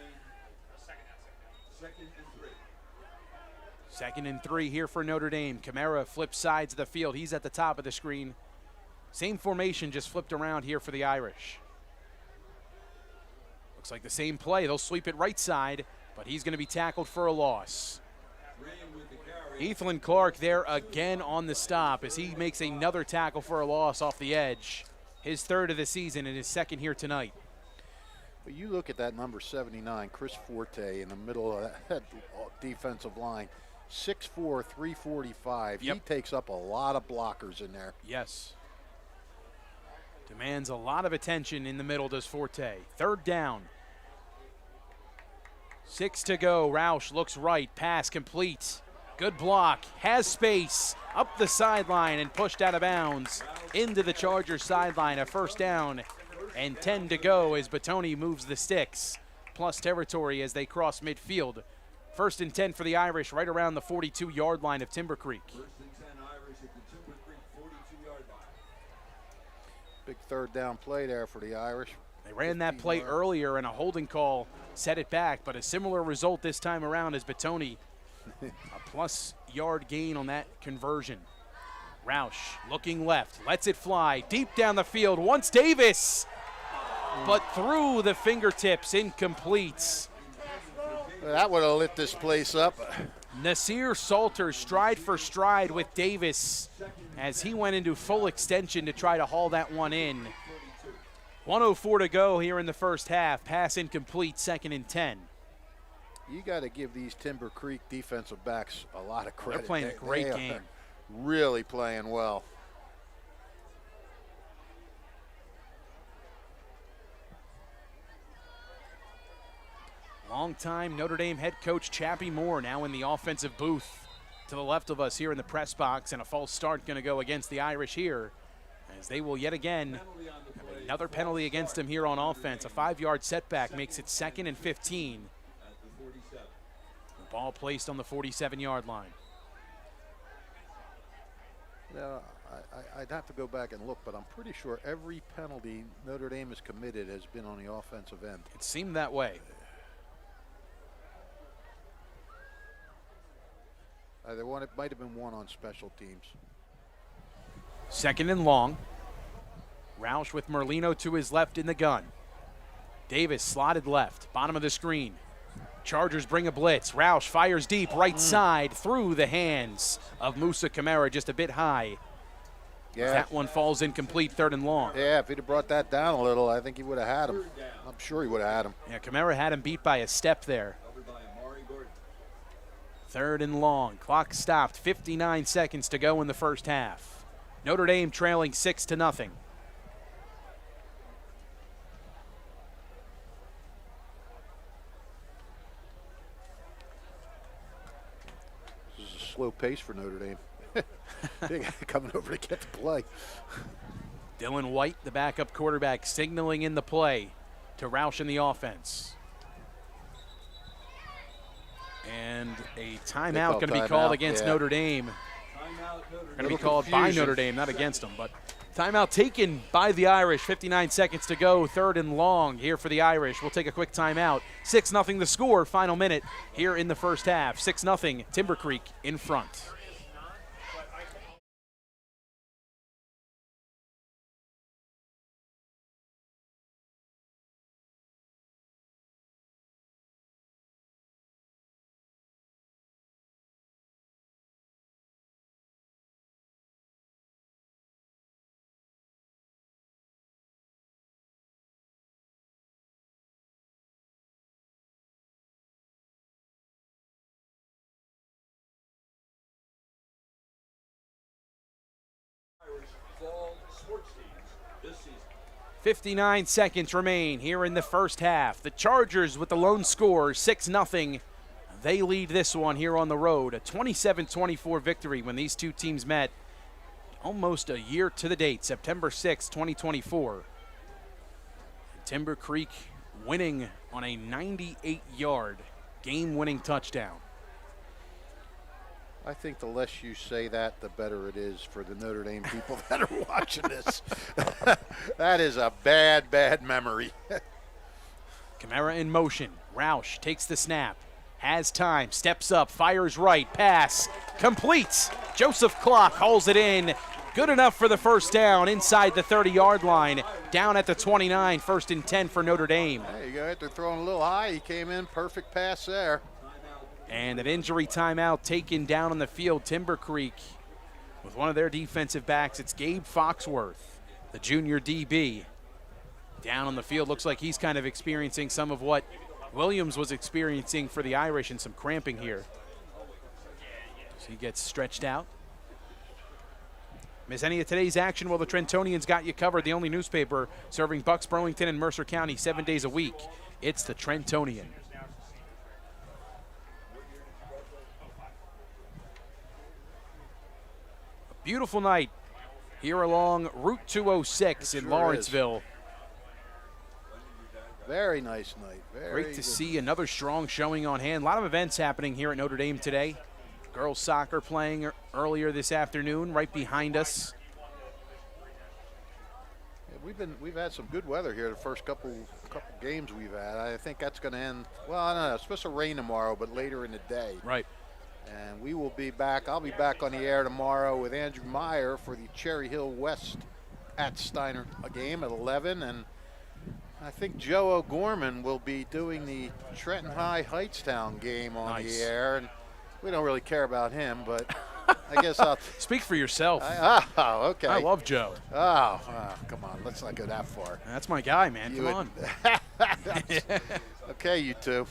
2nd and 3 here for Notre Dame. Kamara flips sides of the field. He's at the top of the screen. Same formation, just flipped around here for the Irish. Looks like the same play. They'll sweep it right side, but he's going to be tackled for a loss. Ethan Clark there again on the stop as he makes another tackle for a loss off the edge. His 3rd of the season and his 2nd here tonight. But you look at that number 79, Chris Forte, in the middle of that defensive line, 6'4", 345. Yep. He takes up a lot of blockers in there. Yes. Demands a lot of attention in the middle, does Forte. 3rd down. 6 to go. Roush looks right. Pass complete. Good block. Has space. Up the sideline and pushed out of bounds. Into the Chargers sideline. A 1st down. And 10 to go as Batoni moves the sticks. Plus territory as they cross midfield. 1st and 10 for the Irish right around the 42-yard line of Timber Creek. 1st and 10 Irish at the Timber Creek 42-yard line. Big 3rd down play there for the Irish. They ran that play earlier and a holding call set it back, but a similar result this time around as Batoni. A +yard gain on that conversion. Roush looking left, lets it fly deep down the field. Wants Davis, but through the fingertips, incomplete. That would have lit this place up. Nasir Salter stride for stride with Davis as he went into full extension to try to haul that one in. 1:04 to go here in the 1st half. Pass incomplete, 2nd and 10. You got to give these Timber Creek defensive backs a lot of credit. They're playing a great game. Really playing well. Longtime Notre Dame head coach Chappie Moore now in the offensive booth to the left of us here in the press box, and a false start going to go against the Irish here as they will yet again have another penalty against him here on offense. A 5-yard setback makes it 2nd and 15. The ball placed on the 47-yard line. Now, I'd have to go back and look, but I'm pretty sure every penalty Notre Dame has committed has been on the offensive end. It seemed that way. It might have been one on special teams. 2nd and long. Roush with Merlino to his left in the gun. Davis slotted left, bottom of the screen. Chargers bring a blitz. Roush fires deep, right side, through the hands of Musa Kamara, just a bit high. Yeah. That one falls incomplete, 3rd and long. Yeah, if he'd have brought that down a little, I think he would have had him. I'm sure he would have had him. Yeah, Kamara had him beat by a step there. 3rd and long. Clock stopped. 59 seconds to go in the 1st half. Notre Dame trailing 6-0. This is a slow pace for Notre Dame. They coming over to get the play. Dylan White, the backup quarterback, signaling in the play to Roush in the offense. And a timeout going to be called against Notre Dame. Going to be called by Notre Dame, not against them. But timeout taken by the Irish. 59 seconds to go, 3rd and long here for the Irish. We'll take a quick timeout. 6-0 the score, final minute here in the 1st half. 6-0, Timber Creek in front. Fall sports teams this season. 59 seconds remain here in the 1st half. The Chargers with the lone score, 6-0. They lead this one here on the road. A 27-24 victory when these two teams met almost a year to the date, September 6, 2024. Timber Creek winning on a 98-yard game-winning touchdown. I think the less you say that, the better it is for the Notre Dame people that are watching this. That is a bad, bad memory. Kamara in motion. Roush takes the snap. has time, steps up, fires right, pass, completes. Joseph Clock hauls it in. Good enough for the first down inside the 30-yard line, down at the 29, 1st and 10 for Notre Dame. There you go, after throwing a little high, he came in, perfect pass there. And an injury timeout taken down on the field. Timber Creek with one of their defensive backs. It's Gabe Foxworth, the junior DB. Down on the field, looks like he's kind of experiencing some of what Williams was experiencing for the Irish and some cramping here. So he gets stretched out. Miss any of today's action? Well, the Trentonians got you covered. The only newspaper serving Bucks, Burlington, and Mercer County 7 days a week. It's the Trentonian. A beautiful night here along Route 206 in Lawrenceville. Very nice night. Great to see another strong showing on hand. A lot of events happening here at Notre Dame today. Girls soccer playing earlier this afternoon, right behind us. Yeah, we've had some good weather here the first couple games we've had. I think that's going to end. Well, I don't know. It's supposed to rain tomorrow, but later in the day. Right. And we will be back. I'll be back on the air tomorrow with Andrew Meyer for the Cherry Hill West at Steiner game at 11, and I think Joe O'Gorman will be doing the Trenton High Heightstown game on the air, and we don't really care about him, but I guess I'll speak for yourself. Okay. I love Joe. Oh, come on, let's not go that far. That's my guy, man. Come on. Okay, you two.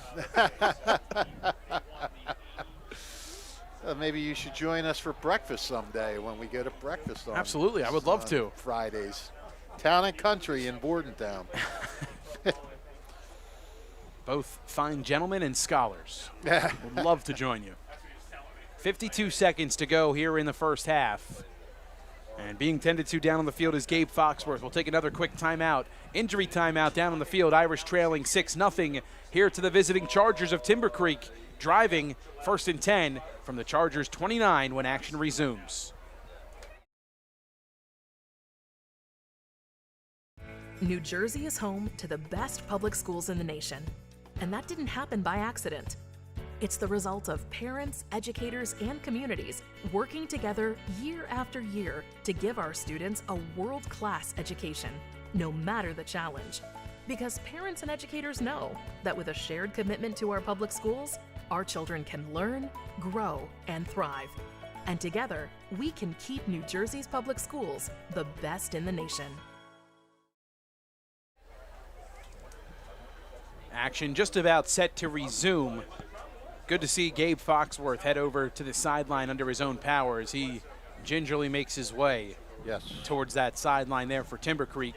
Maybe you should join us for breakfast someday when we go to breakfast on. Absolutely, I would love to. Fridays. Town and Country in Bordentown. Both fine gentlemen and scholars. Would love to join you. 52 seconds to go here in the first half. And being tended to down on the field is Gabe Foxworth. We'll take another quick timeout. Injury timeout down on the field. Irish trailing 6-0 here to the visiting Chargers of Timber Creek. Driving 1st and 10 from the Chargers 29 when action resumes. New Jersey is home to the best public schools in the nation. And that didn't happen by accident. It's the result of parents, educators, and communities working together year after year to give our students a world-class education, no matter the challenge. Because parents and educators know that with a shared commitment to our public schools, our children can learn, grow, and thrive. And together, we can keep New Jersey's public schools the best in the nation. Action just about set to resume. Good to see Gabe Foxworth head over to the sideline under his own power as he gingerly makes his way towards that sideline there for Timber Creek.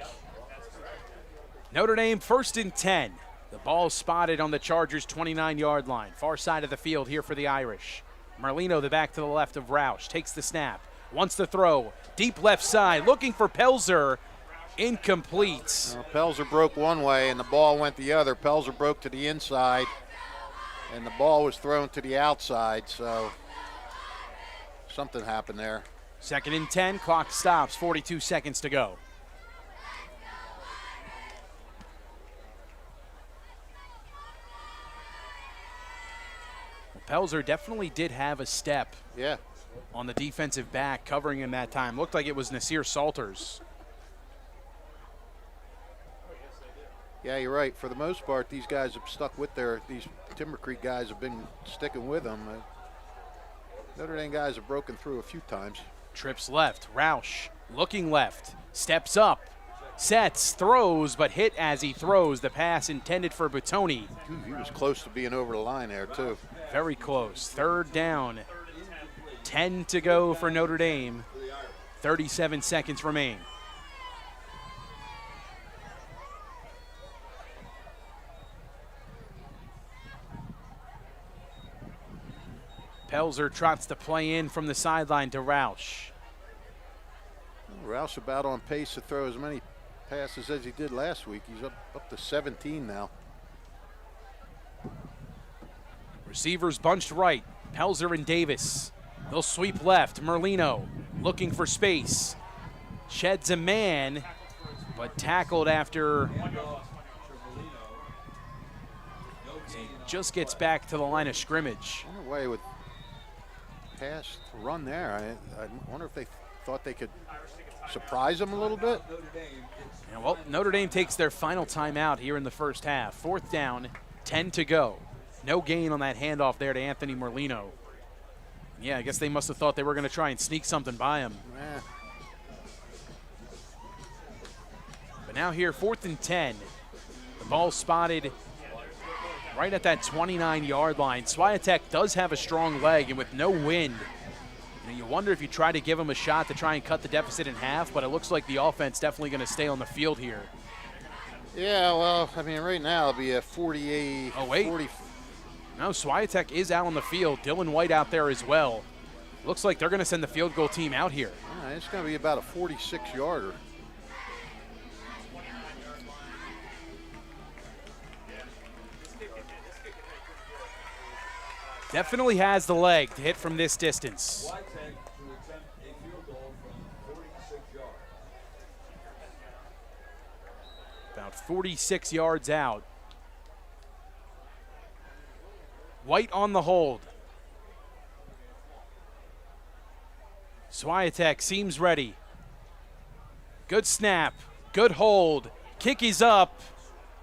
Notre Dame 1st and 10. The ball spotted on the Chargers' 29-yard line. Far side of the field here for the Irish. Merlino, the back to the left of Roush, takes the snap, wants to throw. Deep left side, looking for Pelzer. Incomplete. Pelzer broke one way and the ball went the other. Pelzer broke to the inside and the ball was thrown to the outside, so something happened there. 2nd and 10, clock stops, 42 seconds to go. Pelzer definitely did have a step on the defensive back covering him that time. Looked like it was Nasir Salters. Yeah, you're right. For the most part, these guys have stuck with these Timber Creek guys have been sticking with them. Notre Dame guys have broken through a few times. Trips left, Roush looking left, steps up, sets, throws, but hit as he throws. The pass intended for Bottoni. He was close to being over the line there, too. Very close. 3rd down. 10 to go for Notre Dame. 37 seconds remain. Pelzer trots the play in from the sideline to Roush. Roush about on pace to throw as many passes as he did last week. He's up to 17 now. Receivers bunched right. Pelzer and Davis. They'll sweep left. Merlino looking for space. Sheds a man, but tackled after just gets back to the line of scrimmage. I wonder why he would pass, run there. I wonder if they thought they could surprise him a little bit. Yeah, well, Notre Dame takes their final timeout here in the first half. 4th down, 10 to go. No gain on that handoff there to Anthony Merlino. Yeah, I guess they must have thought they were going to try and sneak something by him. But now here, 4th and 10. The ball spotted right at that 29-yard line. Swiatek does have a strong leg, and with no wind, you wonder if you try to give him a shot to try and cut the deficit in half, but it looks like the offense definitely going to stay on the field here. Yeah, well, I mean, right now it'll be a 48. Oh, wait. 40. No, Swiatek is out on the field. Dylan White out there as well. Looks like they're going to send the field goal team out here. It's going to be about a 46-yarder. Definitely has the leg to hit from this distance. Swiatek to attempt a field goal from 46 yards. About 46 yards out. White on the hold. Swiatek seems ready. Good snap, good hold. Kick is up,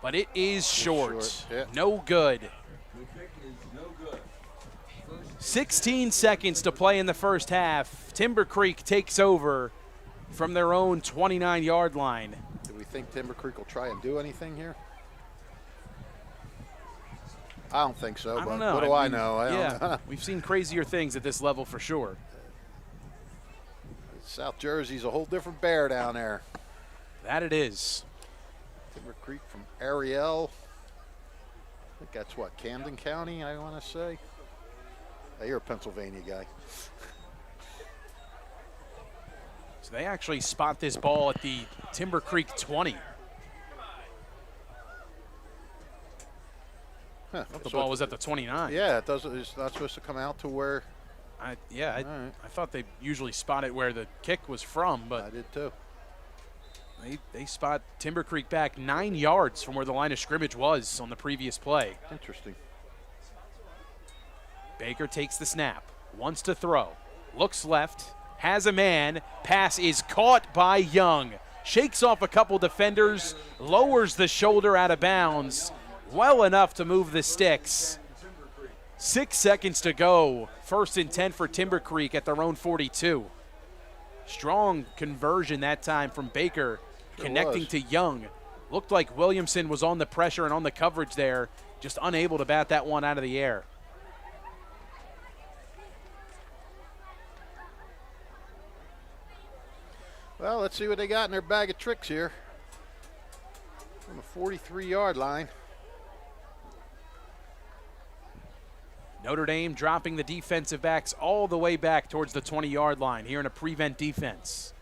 but it is short. Yeah. No good. The kick is no good. 16 seconds to play in the first half. Timber Creek takes over from their own 29-yard line. Do we think Timber Creek will try and do anything here? I don't think so. I but don't know. What do I know? I yeah, don't know. we've seen crazier things at this level for sure. South Jersey's a whole different bear down there. That it is. Timber Creek from Ariel. I think that's what, Camden County, I want to say. Hey, you're a Pennsylvania guy. So they actually spot this ball at the Timber Creek 20. Huh. I thought the ball was at the 29. Yeah, it's not supposed to come out to where I right. thought they usually spot it where the kick was from, I but did too. they spot Timber Creek back 9 yards from where the line of scrimmage was on the previous play. Interesting. Baker takes the snap, wants to throw, looks left, has a man, pass is caught by Young. Shakes off a couple defenders, lowers the shoulder out of bounds, well enough to move the sticks. 6 seconds to go. 1st and 10 for Timber Creek at their own 42. Strong conversion that time from Baker, connecting to Young. Looked like Williamson was on the pressure and on the coverage there, just unable to bat that one out of the air. Well, let's see what they got in their bag of tricks here. On the 43-yard line. Notre Dame dropping the defensive backs all the way back towards the 20-yard line here in a prevent defense.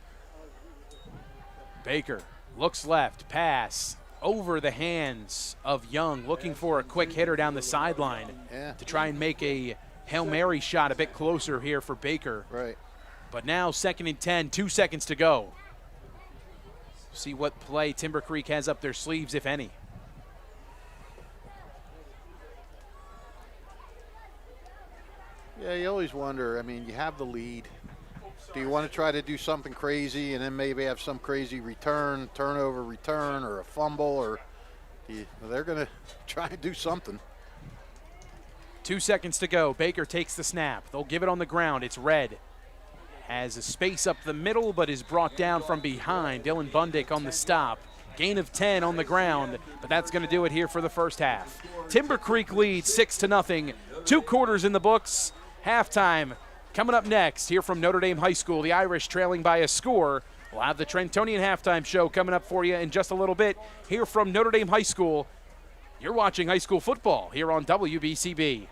Baker looks left, pass over the hands of Young, looking for a quick hitter down the sideline to try and make a Hail Mary shot a bit closer here for Baker. Right. But now 2nd and 10, 2 seconds to go. See what play Timber Creek has up their sleeves, if any. Yeah, you always wonder. I mean, you have the lead. Do you want to try to do something crazy and then maybe have some crazy turnover return, or a fumble, or they're going to try and do something. 2 seconds to go. Baker takes the snap. They'll give it on the ground. It's Red. Has a space up the middle, but is brought down from behind. Dylan Bundick on the stop. Gain of 10 on the ground, but that's going to do it here for the first half. Timber Creek leads 6-0. 2 quarters in the books. Halftime coming up next here from Notre Dame High School. The Irish trailing by a score. We'll have the Trentonian halftime show coming up for you in just a little bit here from Notre Dame High School. You're watching high school football here on WBCB.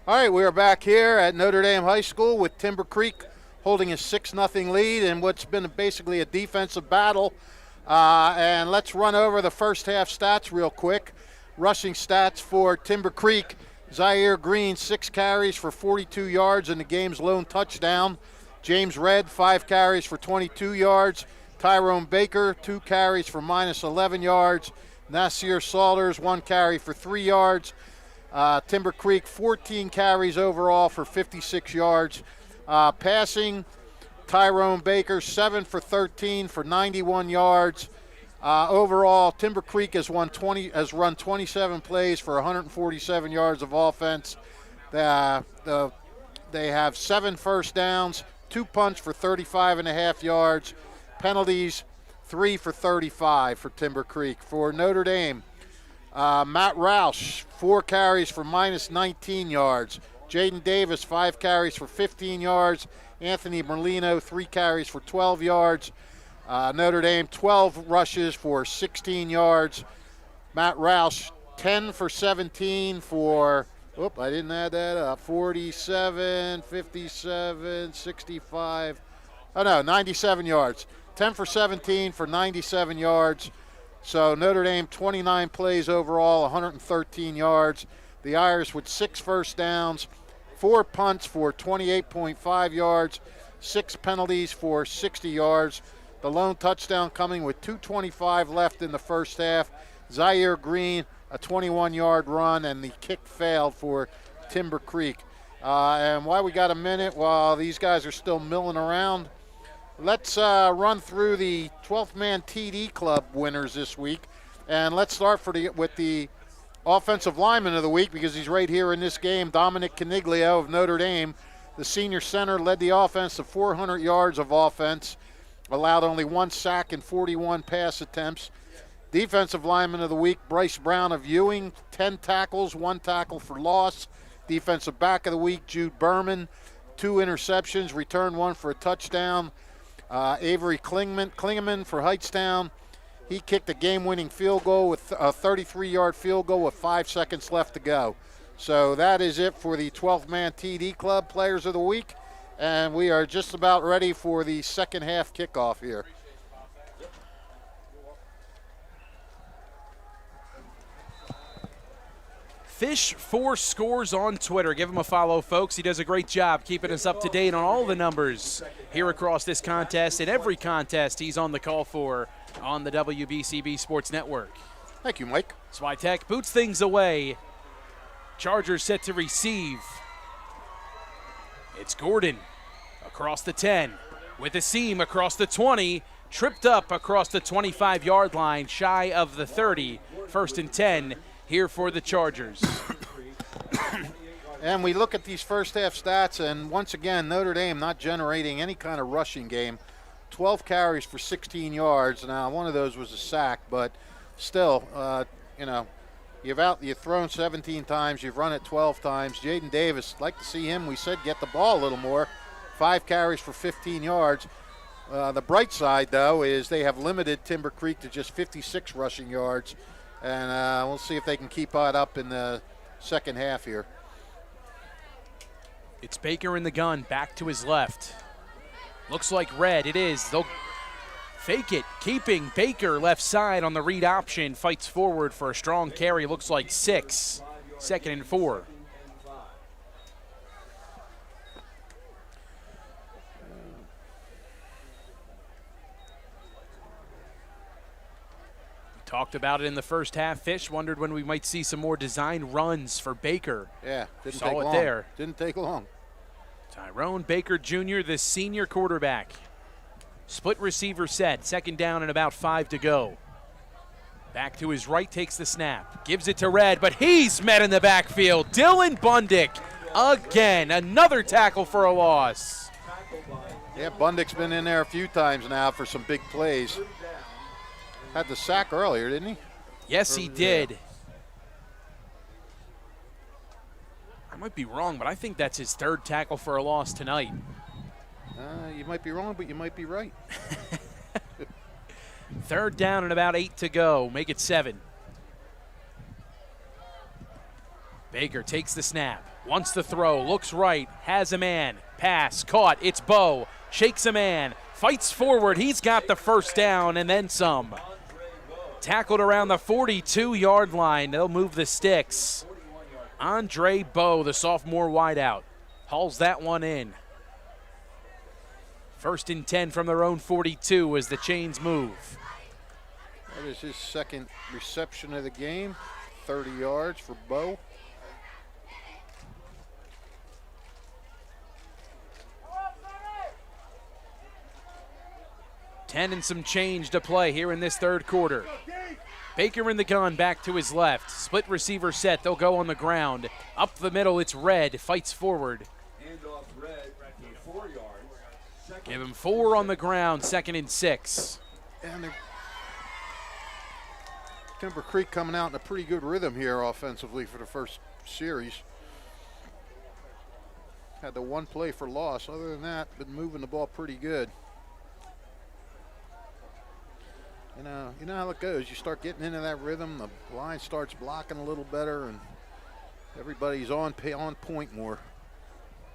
All right, we are back here at Notre Dame High School with Timber Creek holding a 6-0 lead in what's been basically a defensive battle. And let's run over the first half stats real quick. Rushing stats for Timber Creek. Zaire Green, 6 carries for 42 yards and the game's lone touchdown. James Redd, 5 carries for 22 yards. Tyrone Baker, 2 carries for -11 yards. Nasir Salters, 1 carry for 3 yards. Timber Creek, 14 carries overall for 56 yards. Passing, Tyrone Baker, 7 for 13 for 91 yards. Overall, Timber Creek has run 27 plays for 147 yards of offense. They have 7 first downs, 2 punts for 35.5 yards. Penalties, 3 for 35 for Timber Creek. For Notre Dame, Matt Roush, 4 carries for -19 yards. Jaden Davis, 5 carries for 15 yards. Anthony Merlino, 3 carries for 12 yards. Notre Dame, 12 rushes for 16 yards. Matt Roush, 10 for 17 for, I didn't add that up, 47, 57, 65, 97 yards. 10 for 17 for 97 yards. So Notre Dame, 29 plays overall, 113 yards. The Irish with 6 first downs, 4 punts for 28.5 yards, 6 penalties for 60 yards. The lone touchdown coming with 2:25 left in the first half. Zaire Green, a 21-yard run, and the kick failed for Timber Creek. And while we got a minute, while these guys are still milling around, let's run through the 12th Man TD Club winners this week. And let's start with the Offensive Lineman of the Week, because he's right here in this game, Dominic Caniglio of Notre Dame. The senior center led the offense to 400 yards of offense, allowed only 1 sack and 41 pass attempts. Defensive Lineman of the Week, Bryce Brown of Ewing, 10 tackles, 1 tackle for loss. Defensive Back of the Week, Jude Berman, 2 interceptions, returned 1 for a touchdown. Avery Klingeman for Heightstown. He kicked a game-winning field goal with a 33-yard field goal with 5 seconds left to go. So that is it for the 12th Man TD Club Players of the Week. And we are just about ready for the second half kickoff here. Fish 4 scores on Twitter. Give him a follow, folks. He does a great job keeping us up to date on all the numbers here across this contest and every contest he's on the call for on the WBCB Sports Network. Thank you, Mike. Switek boots things away. Chargers set to receive. It's Gordon across the 10 with a seam across the 20, tripped up across the 25-yard line, shy of the 30. 1st and 10 here for the Chargers. And we look at these first half stats, and once again, Notre Dame not generating any kind of rushing game. 12 carries for 16 yards. Now, one of those was a sack, but still, you've thrown 17 times, you've run it 12 times. Jaden Davis, like to see him, we said, get the ball a little more. 5 carries for 15 yards. The bright side, though, is they have limited Timber Creek to just 56 rushing yards. And we'll see if they can keep that up in the second half here. It's Baker in the gun, back to his left. Looks like red. It is. They'll fake it, keeping Baker left side on the read option. Fights forward for a strong carry. Looks like 6. 2nd and 4. Talked about it in the first half. Fish wondered when we might see some more design runs for Baker. Yeah, didn't Saw take it long. there. Didn't take long. Tyrone Baker Jr., the senior quarterback. Split receiver set. 2nd down and about 5 to go. Back to his right, takes the snap. Gives it to Red, but he's met in the backfield. Dylan Bundick again. Another tackle for a loss. Yeah, Bundick's been in there a few times now for some big plays. Had the sack earlier, didn't he? Yes, he did. I might be wrong, but I think that's his 3rd tackle for a loss tonight. You might be wrong, but you might be right. 3rd down and about 8 to go. Make it 7. Baker takes the snap. Wants to throw, looks right, has a man. Pass, caught, it's Bo. Shakes a man, fights forward. He's got the first down and then some. Tackled around the 42-yard line. They'll move the sticks. Andre Bo, the sophomore wideout, hauls that one in. 1st and 10 from their own 42 as the chains move. That is his second reception of the game. 30 yards for Bo. Ten and some change to play here in this third quarter. Baker in the gun, back to his left. Split receiver set, they'll go on the ground. Up the middle, it's Red, fights forward. Handoff Red for 4 yards. Give him 4 on the ground, 2nd and 6. And Timber Creek coming out in a pretty good rhythm here offensively for the first series. Had the one play for loss. Other than that, been moving the ball pretty good. You know how it goes. You start getting into that rhythm, the line starts blocking a little better, and everybody's on point more.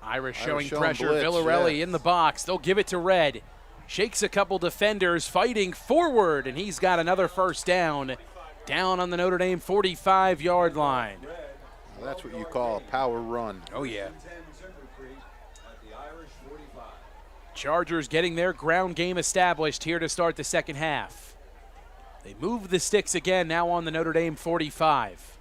Irish showing pressure. Blitz, Villarelli in the box. They'll give it to Red. Shakes a couple defenders, fighting forward, and he's got another first down. Down on the Notre Dame 45-yard line. Well, that's what you call a power run. Oh, yeah. Chargers getting their ground game established here to start the second half. They move the sticks again, now on the Notre Dame 45.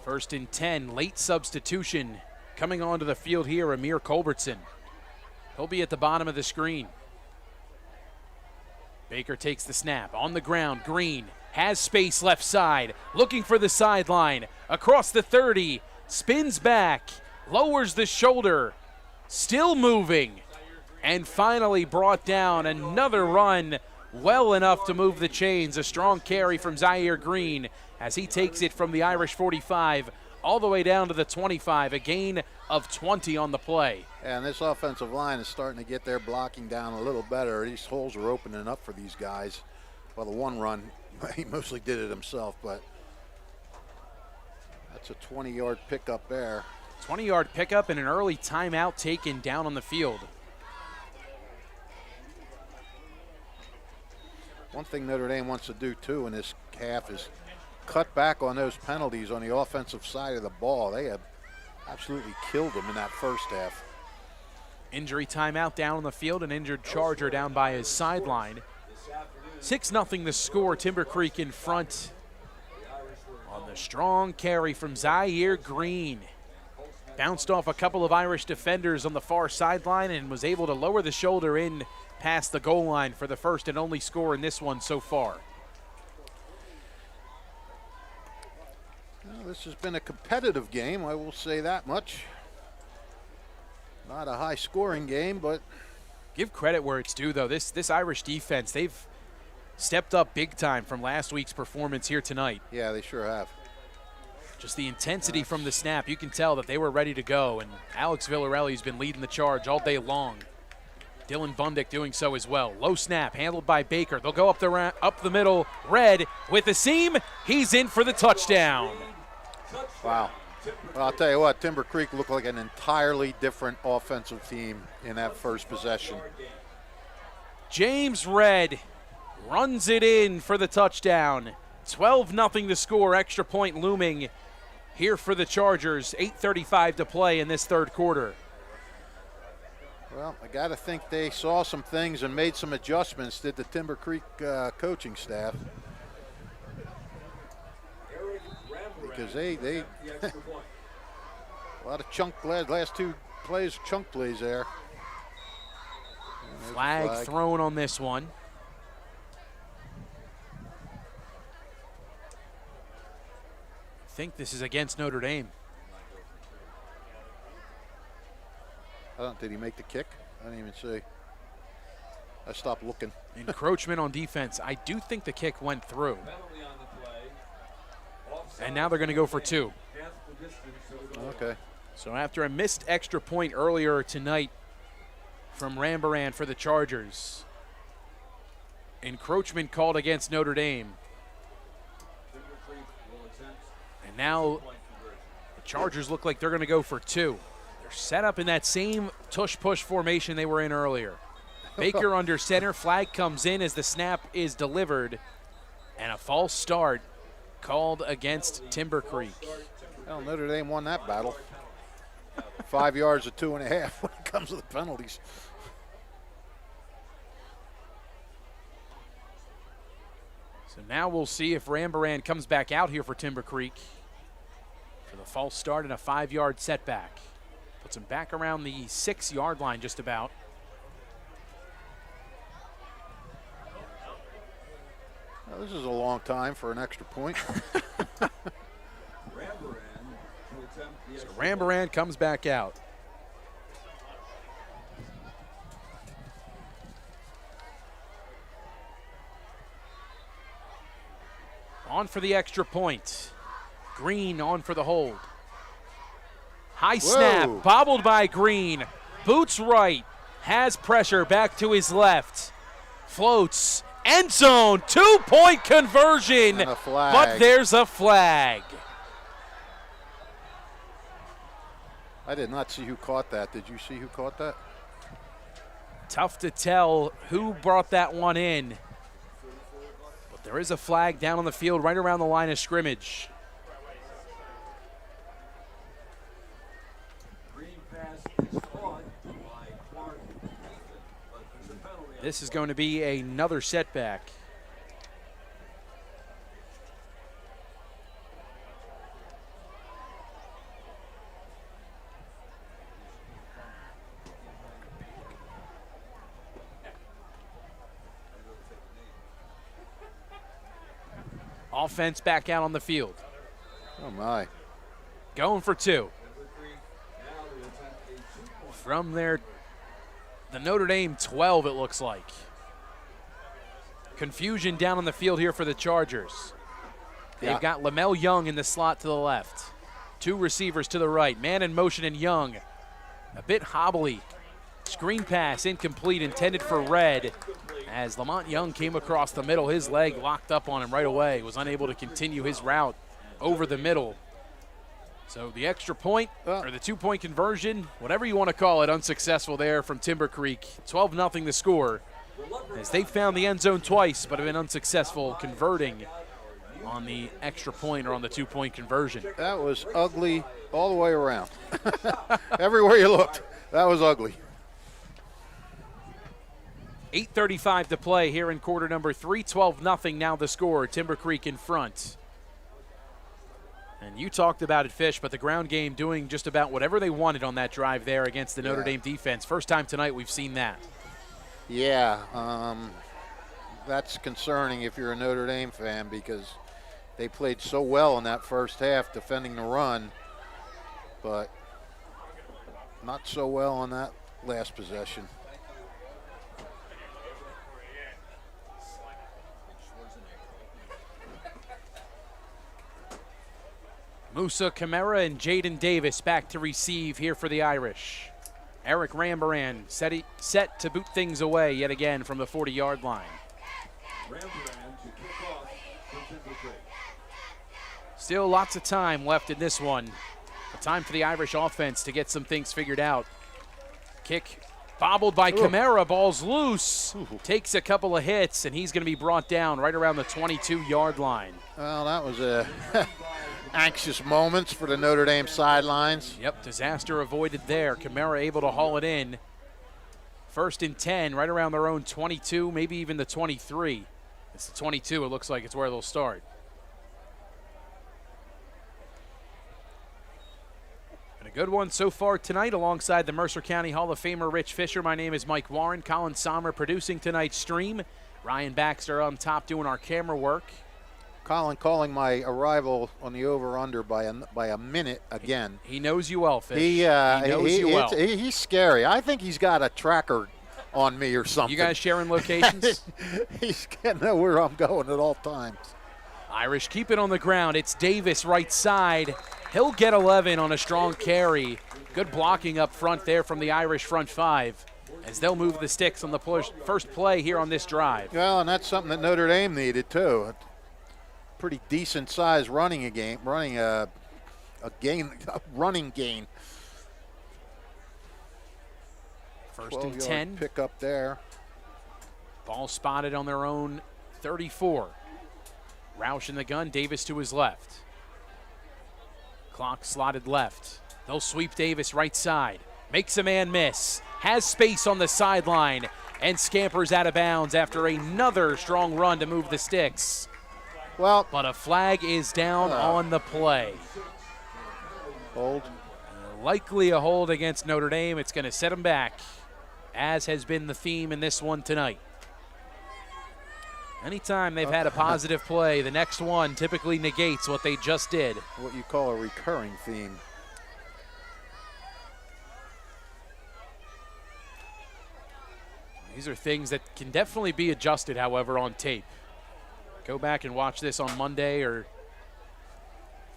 First and 10, late substitution. Coming onto the field here, Amir Culbertson. He'll be at the bottom of the screen. Baker takes the snap. On the ground, Green has space left side. Looking for the sideline. Across the 30, spins back. Lowers the shoulder, still moving, and finally brought down. Another run well enough to move the chains. A strong carry from Zaire Green as he takes it from the Irish 45 all the way down to the 25, a gain of 20 on the play. And this offensive line is starting to get their blocking down a little better. These holes are opening up for these guys. Well, the one run, he mostly did it himself, but that's a 20-yard pickup there. 20-yard pickup and an early timeout taken down on the field. One thing Notre Dame wants to do, too, in this half is cut back on those penalties on the offensive side of the ball. They have absolutely killed them in that first half. Injury timeout down on the field, an injured Charger down by his sideline. 6-0 the score, Timber Creek in front on the strong carry from Zaire Green. Bounced off a couple of Irish defenders on the far sideline and was able to lower the shoulder in past the goal line for the first and only score in this one so far. Well, this has been a competitive game, I will say that much. Not a high-scoring game, but give credit where it's due, though. This Irish defense, they've stepped up big time from last week's performance here tonight. Yeah, they sure have. Just the intensity from the snap, you can tell that they were ready to go, and Alex Villarelli's been leading the charge all day long. Dylan Bundick doing so as well. Low snap, handled by Baker. They'll go up the middle. Red with the seam. He's in for the touchdown. Wow. Well, I'll tell you what, Timber Creek looked like an entirely different offensive team in that first possession. James Red runs it in for the touchdown. 12-0 the score, extra point looming here for the Chargers. 8:35 to play in this third quarter. Well, I got to think they saw some things and made some adjustments, did the Timber Creek coaching staff. Because they a lot of chunk plays, last two plays, chunk plays there. Flag thrown on this one. I think this is against Notre Dame. Did he make the kick? I didn't even see. I stopped looking. Encroachment on defense. I do think the kick went through. And now they're going to go for two. Okay. So after a missed extra point earlier tonight from Rambaran for the Chargers, encroachment called against Notre Dame. And now the Chargers look like they're going to go for 2. They're set up in that same tush-push formation they were in earlier. Baker under center. Flag comes in as the snap is delivered. And a false start called against Timber Creek. Well, Notre Dame won that battle. 5 yards to 2.5 when it comes to the penalties. So now we'll see if Rambaran comes back out here for Timber Creek for the false start and a 5-yard setback. Puts him back around the 6-yard line just about. Well, this is a long time for an extra point. So Rambaran comes back out. On for the extra point. Green on for the hold. High snap, bobbled by Green. Boots right, has pressure back to his left. Floats, end zone, 2-point conversion. And a flag. But there's a flag. I did not see who caught that. Did you see who caught that? Tough to tell who brought that one in. But there is a flag down on the field right around the line of scrimmage. This is going to be another setback. Offense back out on the field. Oh, my. Going for 2. From there, the Notre Dame 12, it looks like. Confusion down on the field here for the Chargers. They've got Lamel Young in the slot to the left. 2 receivers to the right. Man in motion and Young. A bit hobbly. Screen pass incomplete, intended for Red. As Lamont Young came across the middle, his leg locked up on him right away. Was unable to continue his route over the middle. So the extra point, or the 2-point conversion, whatever you want to call it, unsuccessful there from Timber Creek. 12-0 the score, as they found the end zone twice, but have been unsuccessful converting on the extra point or on the 2-point conversion. That was ugly all the way around. Everywhere you looked, that was ugly. 8:35 to play here in quarter number 3. 12-0 now the score. Timber Creek in front. And you talked about it, Fish, but the ground game doing just about whatever they wanted on that drive there against the Notre Dame defense. First time tonight we've seen that. Yeah, that's concerning if you're a Notre Dame fan, because they played so well in that first half defending the run, but not so well on that last possession. Musa Kamara and Jaden Davis back to receive here for the Irish. Eric Rambaran set to boot things away yet again from the 40-yard line. Still lots of time left in this one. A time for the Irish offense to get some things figured out. Kick bobbled by Kamara, ball's loose. Takes a couple of hits, and he's going to be brought down right around the 22-yard line. Well, that was a anxious moments for the Notre Dame sidelines. Yep, disaster avoided there. Kamara able to haul it in. 1st and 10, right around their own 22, maybe even the 23. It's the 22, it looks like it's where they'll start. And a good one so far tonight alongside the Mercer County Hall of Famer Rich Fisher. My name is Mike Warren. Colin Sommer producing tonight's stream. Ryan Baxter on top doing our camera work. Colin calling my arrival on the over-under by a minute again. He knows you well, Fish. He knows you well. He's scary. I think he's got a tracker on me or something. You guys sharing locations? He's got to know where I'm going at all times. Irish keep it on the ground. It's Davis right side. He'll get 11 on a strong carry. Good blocking up front there from the Irish front 5. as they'll move the sticks on the first play here on this drive. Well, and that's something that Notre Dame needed too. A pretty decent size running gain. First and 10. Pick up there. Ball spotted on their own 34. Roush in the gun, Davis to his left. Clock slotted left. They'll sweep Davis right side. Makes a man miss. Has space on the sideline and scampers out of bounds after another strong run to move the sticks. Well, but a flag is down on the play. Hold. Likely a hold against Notre Dame. It's going to set them back, as has been the theme in this one tonight. Anytime they've had a positive play, the next one typically negates what they just did. What you call a recurring theme. These are things that can definitely be adjusted, however, on tape. Go back and watch this on Monday, or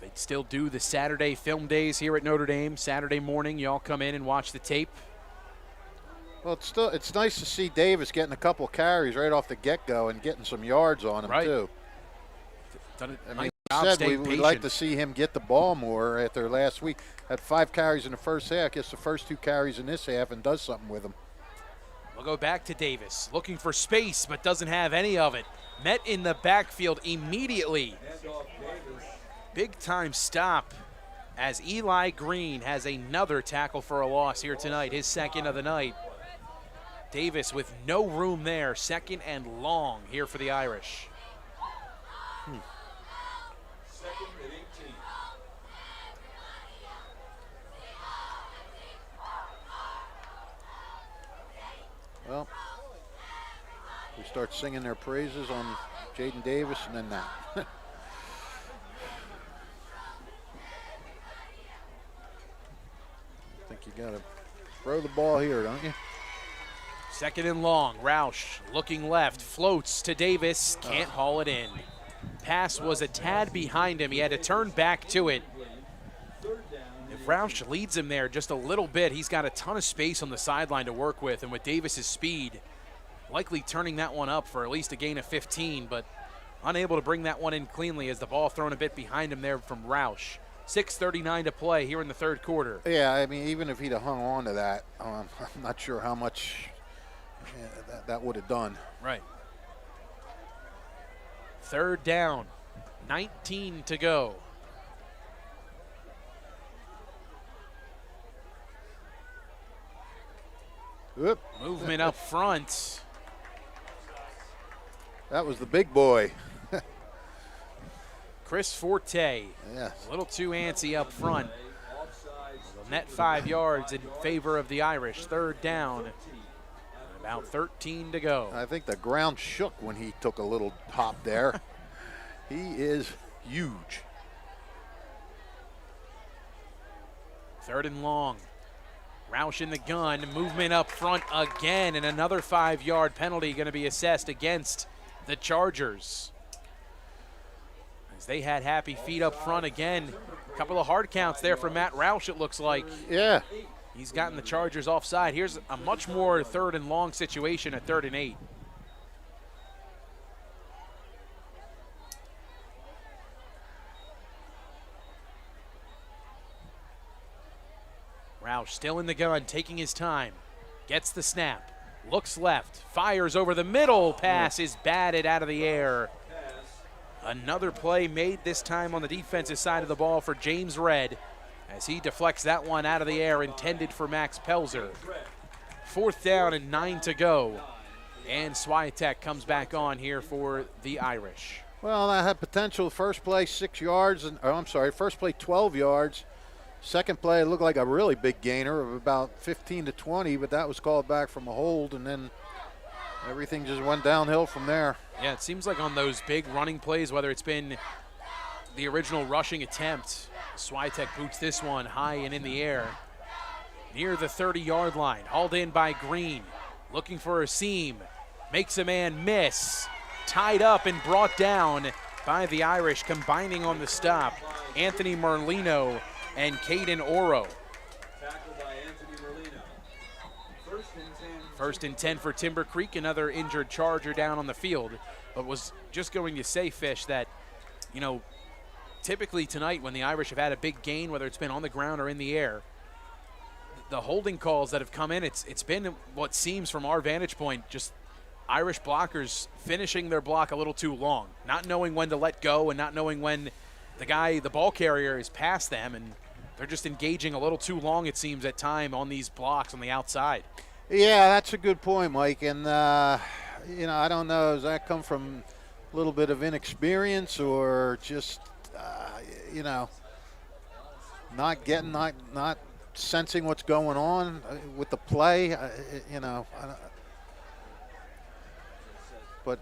they'd still do the Saturday film days here at Notre Dame. Saturday morning, y'all come in and watch the tape. Well, it's nice to see Davis getting a couple carries right off the get-go and getting some yards on him, too. We'd like to see him get the ball more after last week. Had 5 carries in the first half, gets the first 2 carries in this half and does something with them. We'll go back to Davis, looking for space but doesn't have any of it. Met in the backfield immediately. Big time stop as Eli Green has another tackle for a loss here tonight, his second of the night. Davis with no room there, second and long here for the Irish. Second and 18. Well, we start singing their praises on Jaden Davis and then that. I think you got to throw the ball here, don't you? Second and long, Roush looking left, floats to Davis, can't haul it in. Pass was a tad behind him, he had to turn back to it. If Roush leads him there just a little bit, he's got a ton of space on the sideline to work with, and with Davis's speed, likely turning that one up for at least a gain of 15, but unable to bring that one in cleanly as the ball thrown a bit behind him there from Roush. 6:39 to play here in the third quarter. Yeah, I mean, even if he'd have hung on to that, I'm not sure how much that would have done. Right. Third down, 19 to go. Oop. Movement up front. That was the big boy. Chris Forte. Yes. A little too antsy up front. Net 5 yards in favor of the Irish. Third down. About 13 to go. I think the ground shook when he took a little hop there. He is huge. Third and long. Roush in the gun, movement up front again, and another 5-yard penalty going to be assessed against the Chargers. As they had happy feet up front again. A couple of hard counts there for Matt Roush, it looks like. Yeah. He's gotten the Chargers offside. Here's a much more third and long situation at 3rd and 8. Roush still in the gun, taking his time. Gets the snap, looks left, fires over the middle. Pass is batted out of the air. Another play made this time on the defensive side of the ball for James Redd as he deflects that one out of the air, intended for Max Pelzer. 4th down and 9 to go. And Swiatek comes back on here for the Irish. Well, that had potential. First play 6 yards, first play 12 yards. Second play looked like a really big gainer of about 15 to 20, but that was called back from a hold, and then everything just went downhill from there. Yeah, it seems like on those big running plays, whether it's been the original rushing attempt, Swiatek boots this one high and in the air. Near the 30-yard line, hauled in by Green, looking for a seam, makes a man miss, tied up and brought down by the Irish, combining on the stop. Anthony Merlino and Caden Oro. Tackled by Anthony Merlino. First and 10 First and 10 for Timber Creek, another injured Charger down on the field. But was just going to say, Fish, that, you know, typically tonight when the Irish have had a big gain, whether it's been on the ground or in the air, the holding calls that have come in, it's been what seems from our vantage point just Irish blockers finishing their block a little too long, not knowing when to let go and not knowing when the ball carrier is past them, and they're just engaging a little too long, it seems, at time on these blocks on the outside. Yeah, that's a good point, Mike. And, you know, I don't know, does that come from a little bit of inexperience or just, you know, not sensing what's going on with the play, you know. But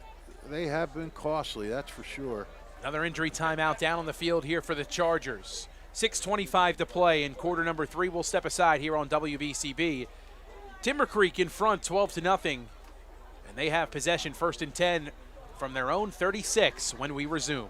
they have been costly, that's for sure. Another injury timeout down on the field here for the Chargers. 6:25 to play in quarter number 3. We'll step aside here on WBCB. Timber Creek in front, 12-0, and they have possession, first and 10 from their own 36 when we resume.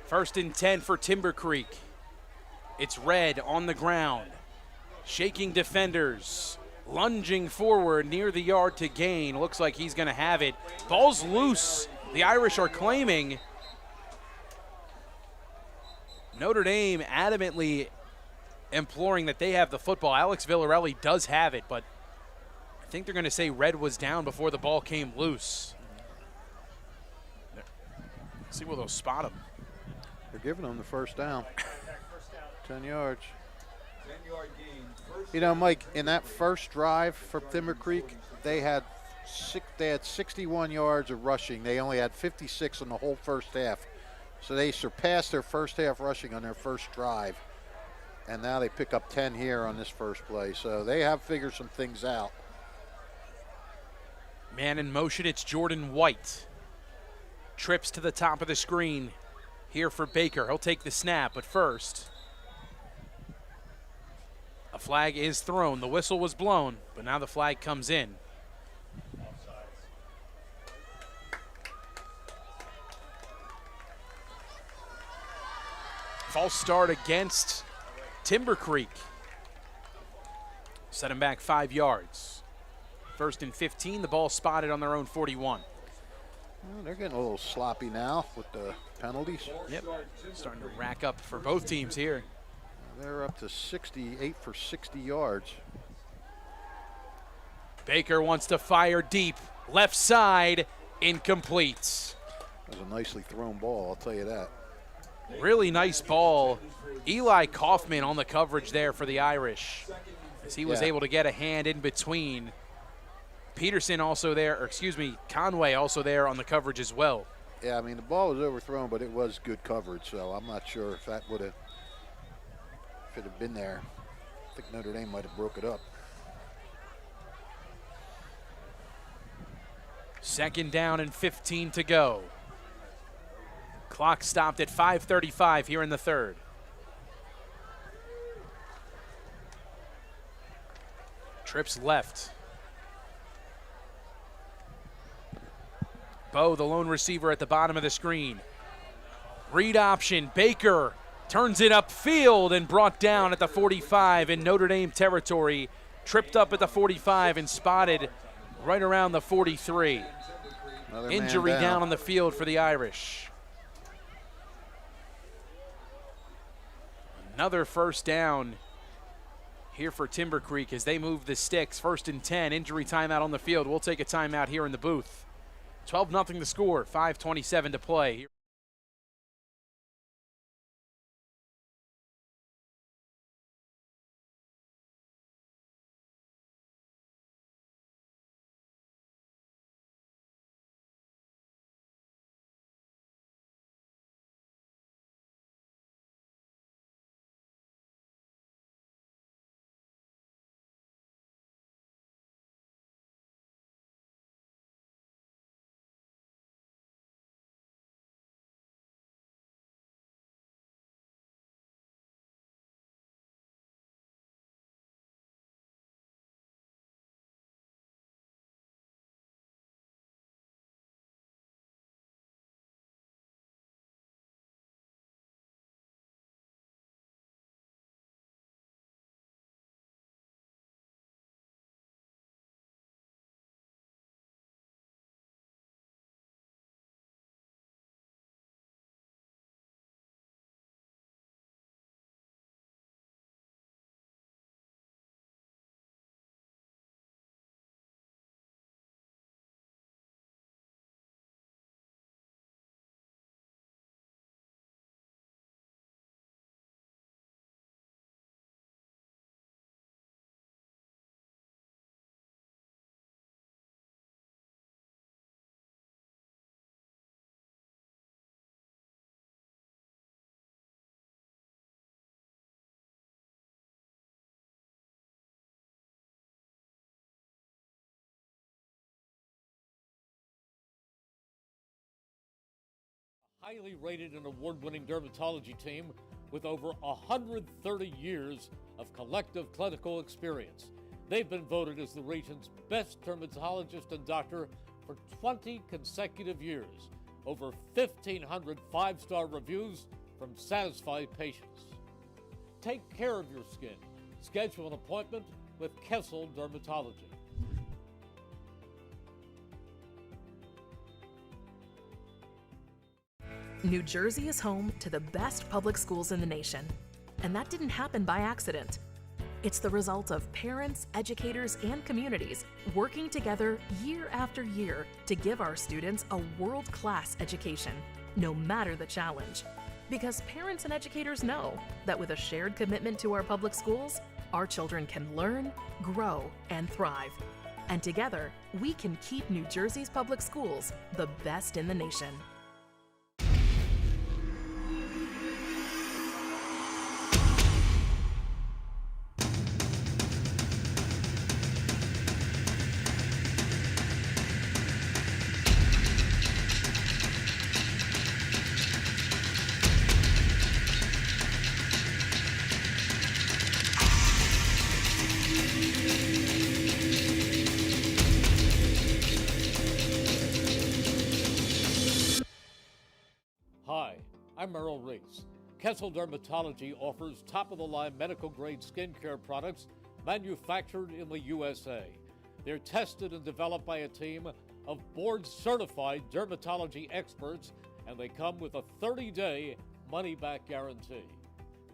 First and 10 for Timber Creek. It's Red on the ground, shaking defenders, lunging forward near the yard to gain. Looks like he's going to have it. Ball's loose. The Irish are claiming. Notre Dame adamantly imploring that they have the football. Alex Villarelli does have it, but I think they're going to say Red was down before the ball came loose. Let's see where they'll spot him. They're giving them the first down. 10 yards. 10-yard gain. You know, Mike, in that first drive for Timber Creek, they had 61 yards of rushing. They only had 56 in the whole first half. So they surpassed their first half rushing on their first drive. And now they pick up 10 here on this first play. So they have figured some things out. Man in motion, it's Jordan White. Trips to the top of the screen here for Baker. He'll take the snap, but first, a flag is thrown. The whistle was blown, but now the flag comes in. False start against Timber Creek. Set him back 5 yards. First and 15, the ball spotted on their own 41. Well, they're getting a little sloppy now with the penalties. Yep, starting to rack up for both teams here. They're up to 68 for 60 yards. Baker wants to fire deep. Left side, incomplete. That was a nicely thrown ball, I'll tell you that. Really nice ball. Eli Kaufman on the coverage there for the Irish, as he was able to get a hand in between. Peterson also there, or excuse me, Conway also there on the coverage as well. Yeah, I mean, the ball was overthrown, but it was good coverage, so I'm not sure if that would have, if it had been there. I think Notre Dame might have broke it up. Second down and 15 to go. Clock stopped at 5:35 here in the third. Trips left. Bo, the lone receiver at the bottom of the screen. Read option, Baker turns it upfield and brought down at the 45 in Notre Dame territory. Tripped up at the 45 and spotted right around the 43. Injury down on the field for the Irish. Another first down here for Timber Creek as they move the sticks. 1st and 10, injury timeout on the field. We'll take a timeout here in the booth. 12-0 the score, 5:27 to play. Highly rated and award-winning dermatology team with over 130 years of collective clinical experience. They've been voted as the region's best dermatologist and doctor for 20 consecutive years. Over 1,500 five-star reviews from satisfied patients. Take care of your skin. Schedule an appointment with Kessel Dermatology. New Jersey is home to the best public schools in the nation. And that didn't happen by accident. It's the result of parents, educators, and communities working together year after year to give our students a world-class education, no matter the challenge. Because parents and educators know that with a shared commitment to our public schools, our children can learn, grow, and thrive. And together, we can keep New Jersey's public schools the best in the nation. I'm Merrill Reese. Kessel Dermatology offers top-of-the-line medical-grade skincare products manufactured in the USA. They're tested and developed by a team of board-certified dermatology experts, and they come with a 30-day money-back guarantee.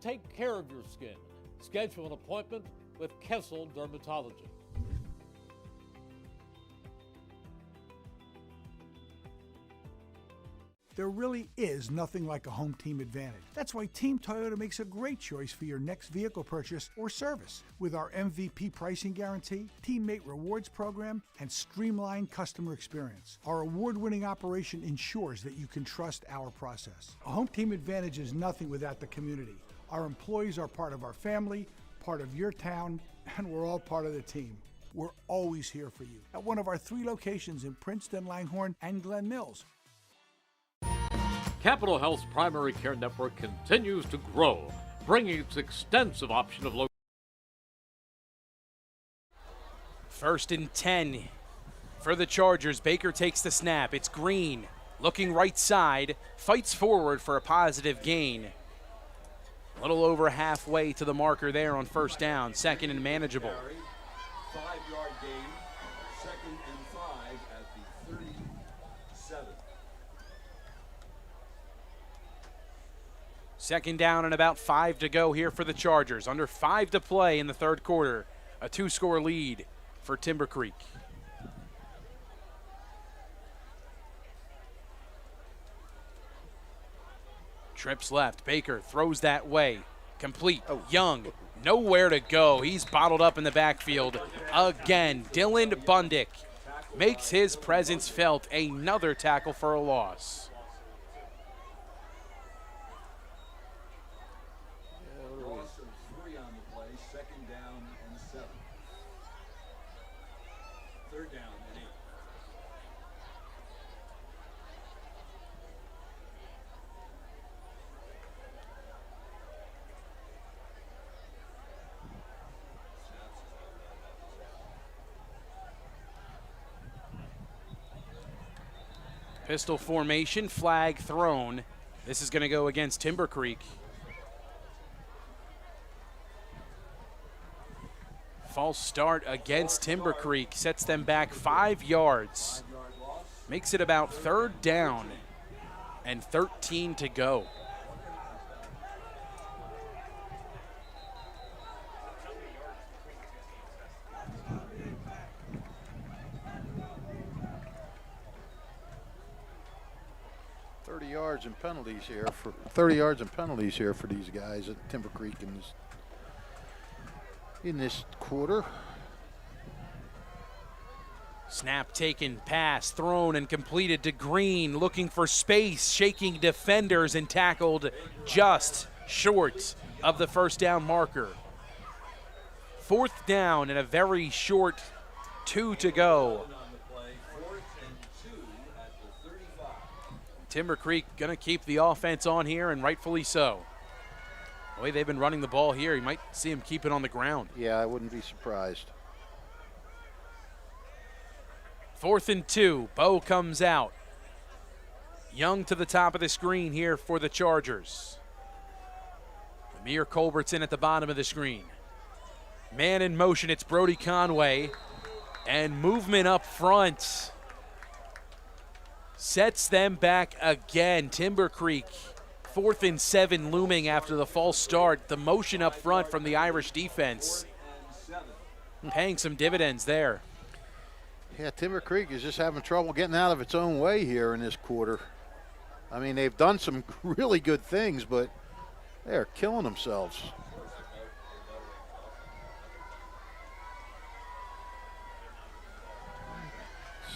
Take care of your skin. Schedule an appointment with Kessel Dermatology. There really is nothing like a home team advantage. That's why Team Toyota makes a great choice for your next vehicle purchase or service. With our MVP pricing guarantee, teammate rewards program, and streamlined customer experience, our award-winning operation ensures that you can trust our process. A home team advantage is nothing without the community. Our employees are part of our family, part of your town, and we're all part of the team. We're always here for you at one of our 3 locations in Princeton, Langhorne, and Glen Mills. Capital Health's primary care network continues to grow, bringing its extensive option of locations. 1st and 10 for the Chargers. Baker takes the snap. It's Green looking right side, fights forward for a positive gain. A little over halfway to the marker there on 1st down, 2nd and manageable. 5-yard gain, 2nd and 5 at the 37. 2nd down and about 5 to go here for the Chargers. Under 5 to play in the 3rd quarter. A 2-score lead for Timber Creek. Trips left. Baker throws that way. Complete. Young. Nowhere to go. He's bottled up in the backfield again. Dylan Bundick makes his presence felt. Another tackle for a loss. Loss of 3 on the play, 2nd down and 7. 3rd down and 8. Pistol formation, flag thrown. This is going to go against Timber Creek. False start against Timber Creek, sets them back 5 yards. Makes it about 3rd down and 13 to go. Yards and penalties here for 30 yards and penalties here for these guys at Timber Creek in this quarter. Snap taken, pass thrown and completed to Green, looking for space, shaking defenders and tackled just short of the 1st down marker. 4th down and a very short 2 to go. Timber Creek going to keep the offense on here, and rightfully so. The way they've been running the ball here, you might see him keep it on the ground. Yeah, I wouldn't be surprised. 4th and 2. Bo comes out. Young to the top of the screen here for the Chargers. Amir Culbertson at the bottom of the screen. Man in motion, it's Brody Conway. And movement up front sets them back again. Timber Creek, 4th and 7 looming after the false start. The motion up front from the Irish defense paying some dividends there. Yeah, Timber Creek is just having trouble getting out of its own way here in this quarter. I mean, they've done some really good things, but they're killing themselves.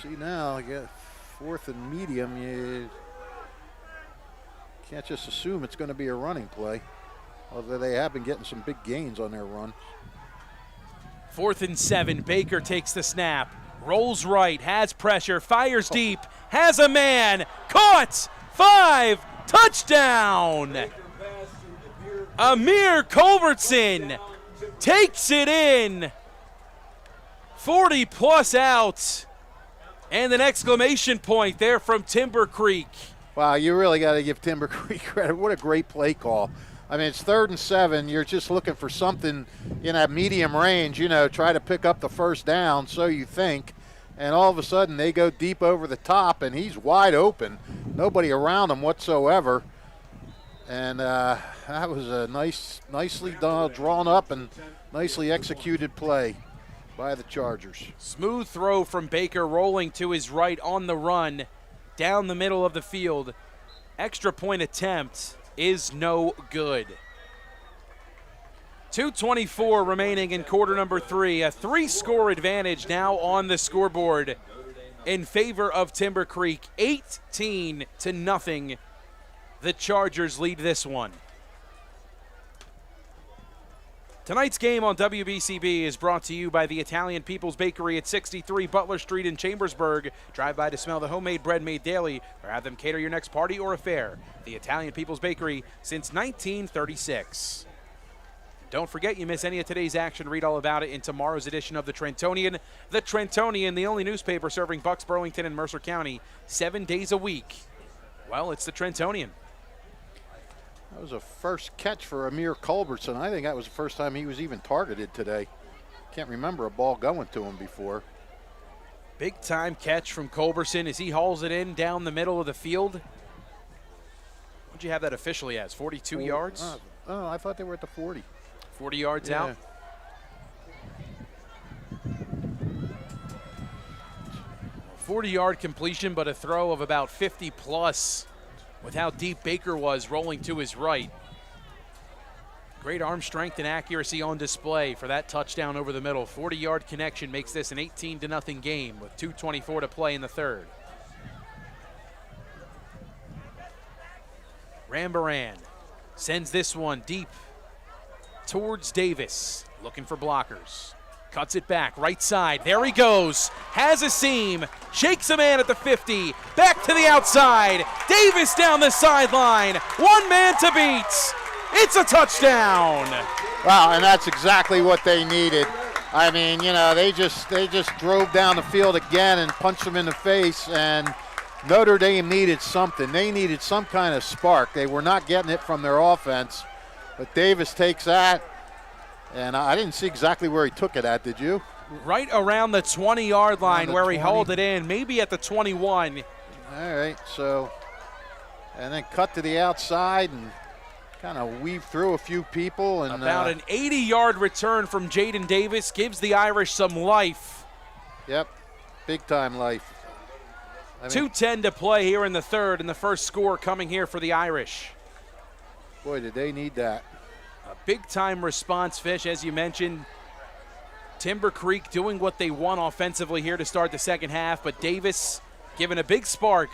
See now, I guess 4th and medium, you can't just assume it's going to be a running play, although they have been getting some big gains on their run. 4th and 7, Baker takes the snap, rolls right, has pressure, fires deep, has a man, caught, 5, touchdown! Amir Culbertson takes it in, 40-plus out. And an exclamation point there from Timber Creek. Wow, you really got to give Timber Creek credit. What a great play call. I mean, it's 3rd and 7. You're just looking for something in that medium range, you know, try to pick up the 1st down, so you think. And all of a sudden, they go deep over the top, and he's wide open. Nobody around him whatsoever. And that was a nicely drawn up and nicely executed play by the Chargers. Smooth throw from Baker, rolling to his right on the run, down the middle of the field. Extra point attempt is no good. 2:24 remaining in quarter number 3. A 3-score advantage now on the scoreboard in favor of Timber Creek. 18-0. The Chargers lead this one. Tonight's game on WBCB is brought to you by the Italian People's Bakery at 63 Butler Street in Chambersburg. Drive by to smell the homemade bread made daily or have them cater your next party or affair. The Italian People's Bakery since 1936. Don't forget, you miss any of today's action, read all about it in tomorrow's edition of the Trentonian. The Trentonian, the only newspaper serving Bucks, Burlington, and Mercer County 7 days a week. Well, it's the Trentonian. That was a first catch for Amir Culbertson. I think that was the first time he was even targeted today. Can't remember a ball going to him before. Big time catch from Culbertson as he hauls it in down the middle of the field. What'd you have that officially as, 42 yards? Oh, I thought they were at the 40. 40 yards out? 40-yard completion, but a throw of about 50 plus with how deep Baker was rolling to his right. Great arm strength and accuracy on display for that touchdown over the middle. 40-yard connection makes this an 18-0 game with 2:24 to play in the third. Rambaran sends this one deep towards Davis, looking for blockers. Cuts it back, right side, there he goes, has a seam, shakes a man at the 50, back to the outside, Davis down the sideline, one man to beat, it's a touchdown. Wow, and that's exactly what they needed. I mean, you know, they just drove down the field again and punched them in the face, and Notre Dame needed something. They needed some kind of spark. They were not getting it from their offense, but Davis takes that. And I didn't see exactly where he took it at, did you? Right around the 20-yard line where he hauled it in, maybe at the 21. All right, so, and then cut to the outside and kind of weave through a few people. And about an 80-yard return from Jaden Davis gives the Irish some life. Yep, big-time life. 2:10 to play here in the third, and the first score coming here for the Irish. Boy, did they need that. A big-time response, Fish, as you mentioned. Timber Creek doing what they want offensively here to start the second half, but Davis giving a big spark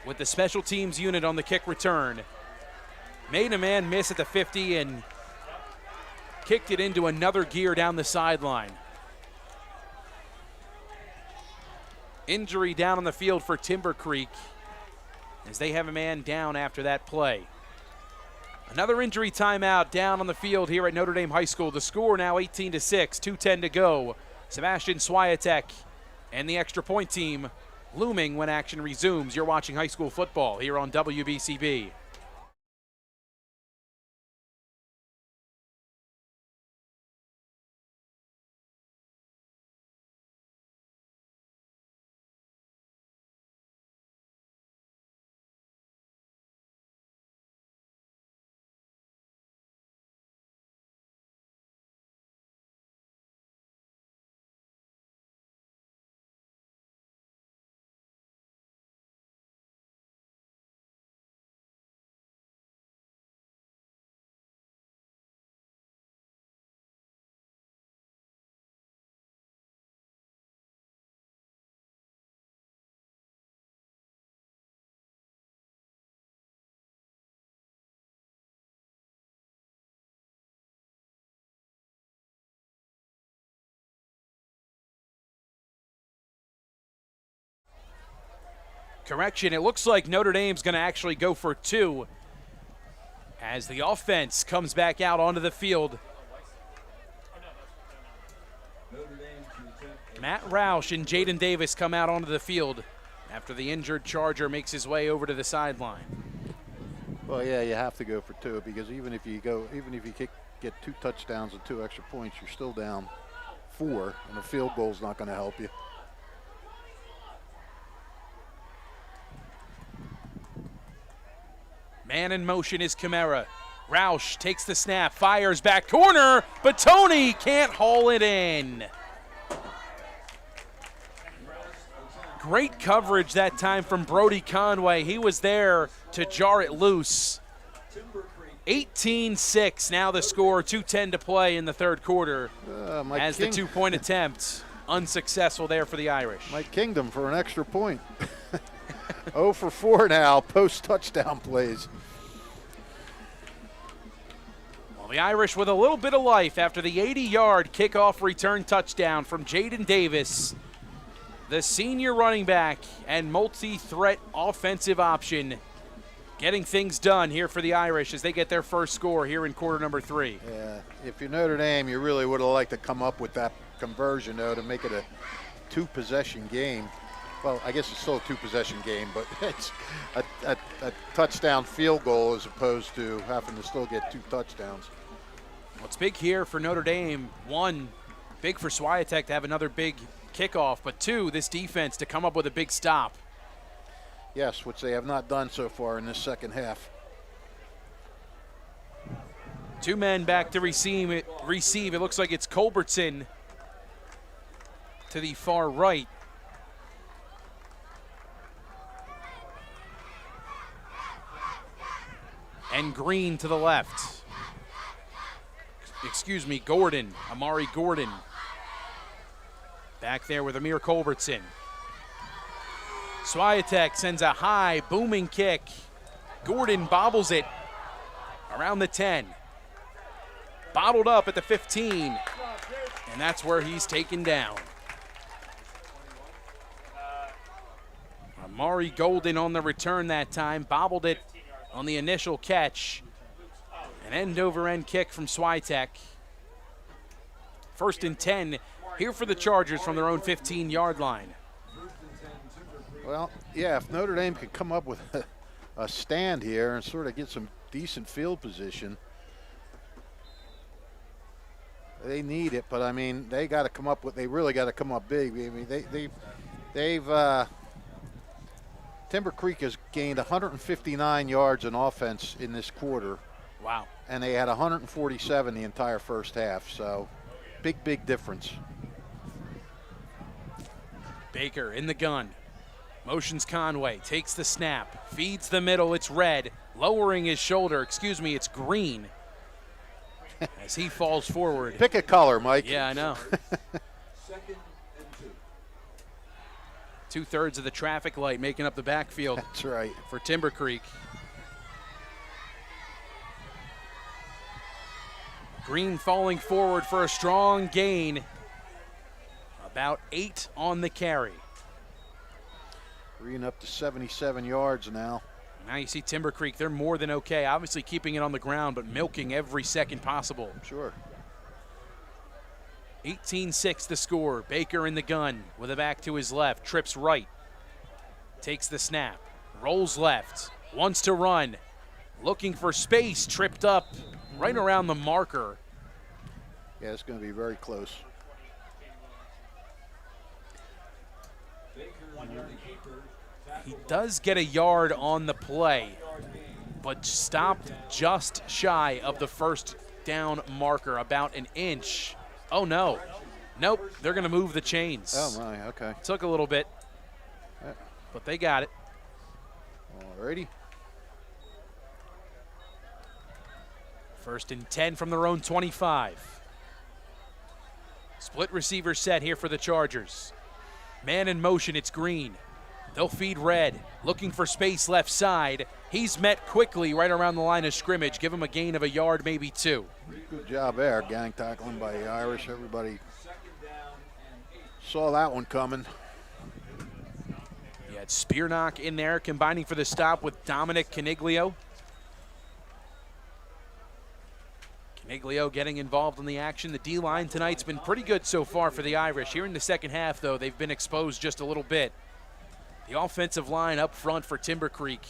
with the special teams unit on the kick return. Made a man miss at the 50 and kicked it into another gear down the sideline. Injury down on the field for Timber Creek as they have a man down after that play. Another injury timeout down on the field here at Notre Dame High School. The score now 18-6, 2:10 to go. Sebastian Swiatek and the extra point team looming when action resumes. You're watching high school football here on WBCB. Correction, it looks like Notre Dame's going to actually go for two as the offense comes back out onto the field. Matt Roush and Jaden Davis come out onto the field after the injured Charger makes his way over to the sideline. Well, yeah, you have to go for two because even if you get 2 touchdowns and 2 extra points, you're still down 4, and a field goal's not going to help you. Man in motion is Camara. Roush takes the snap, fires back corner, but Tony can't haul it in. Great coverage that time from Brody Conway. He was there to jar it loose. 18-6 now the score, 2:10 to play in the third quarter as the 2-point attempt unsuccessful there for the Irish. Mike Kingdom for an extra point. 0 for 4 now, post-touchdown plays. Well, the Irish with a little bit of life after the 80-yard kickoff return touchdown from Jaden Davis, the senior running back and multi-threat offensive option, getting things done here for the Irish as they get their first score here in quarter number 3. Yeah, if you're Notre Dame, you really would have liked to come up with that conversion, though, to make it a 2-possession game. Well, I guess it's still a 2-possession game, but it's a touchdown field goal as opposed to having to still get 2 touchdowns. Well, it's big here for Notre Dame. 1, big for Swiatek to have another big kickoff, but 2, this defense to come up with a big stop. Yes, which they have not done so far in this second half. 2 men back to receive. It looks like it's Culbertson to the far right. And Green to the left. Excuse me, Gordon, Amari Gordon. Back there with Amir Culbertson. Swiatek sends a high, booming kick. Gordon bobbles it around the 10. Bottled up at the 15. And that's where he's taken down. Amari Golden on the return that time, bobbled it on the initial catch. An end-over-end kick from Swiatek. 1st and 10 here for the Chargers from their own 15-yard line. Well, yeah, if Notre Dame could come up with a stand here and sort of get some decent field position, they need it. But I mean, they got to come up with. They really got to come up big. I mean, they've Timber Creek has gained 159 yards in offense in this quarter. Wow. And they had 147 the entire first half. So, big difference. Baker in the gun. Motions Conway, takes the snap, feeds the middle, it's Red, lowering his shoulder, excuse me, it's Green, as he falls forward. Pick a color, Mike. Yeah, I know. 2nd and 2. 2/3 of the traffic light making up the backfield. That's right. For Timber Creek. Green falling forward for a strong gain. About 8 on the carry. Green up to 77 yards now. Now you see Timber Creek, they're more than okay. Obviously keeping it on the ground, but milking every second possible. Sure. 18-6 the score. Baker in the gun with a back to his left. Trips right. Takes the snap. Rolls left. Wants to run. Looking for space. Tripped up right around the marker. Yeah, it's going to be very close. He does get a yard on the play, but stopped just shy of the first down marker, about an inch. Oh, no. Nope, they're going to move the chains. Oh, my, okay. Took a little bit, but they got it. Alrighty. 1st and 10 from their own 25. Split receiver set here for the Chargers. Man in motion, it's Green. They'll feed Red, looking for space left side. He's met quickly right around the line of scrimmage. Give him a gain of a yard, maybe 2. Good job there, gang tackling by the Irish. Everybody saw that one coming. You had Spearnock in there, combining for the stop with Dominic Caniglio. Caniglio getting involved in the action. The D-line tonight's been pretty good so far for the Irish. Here in the second half, though, they've been exposed just a little bit. The offensive line up front for Timber Creek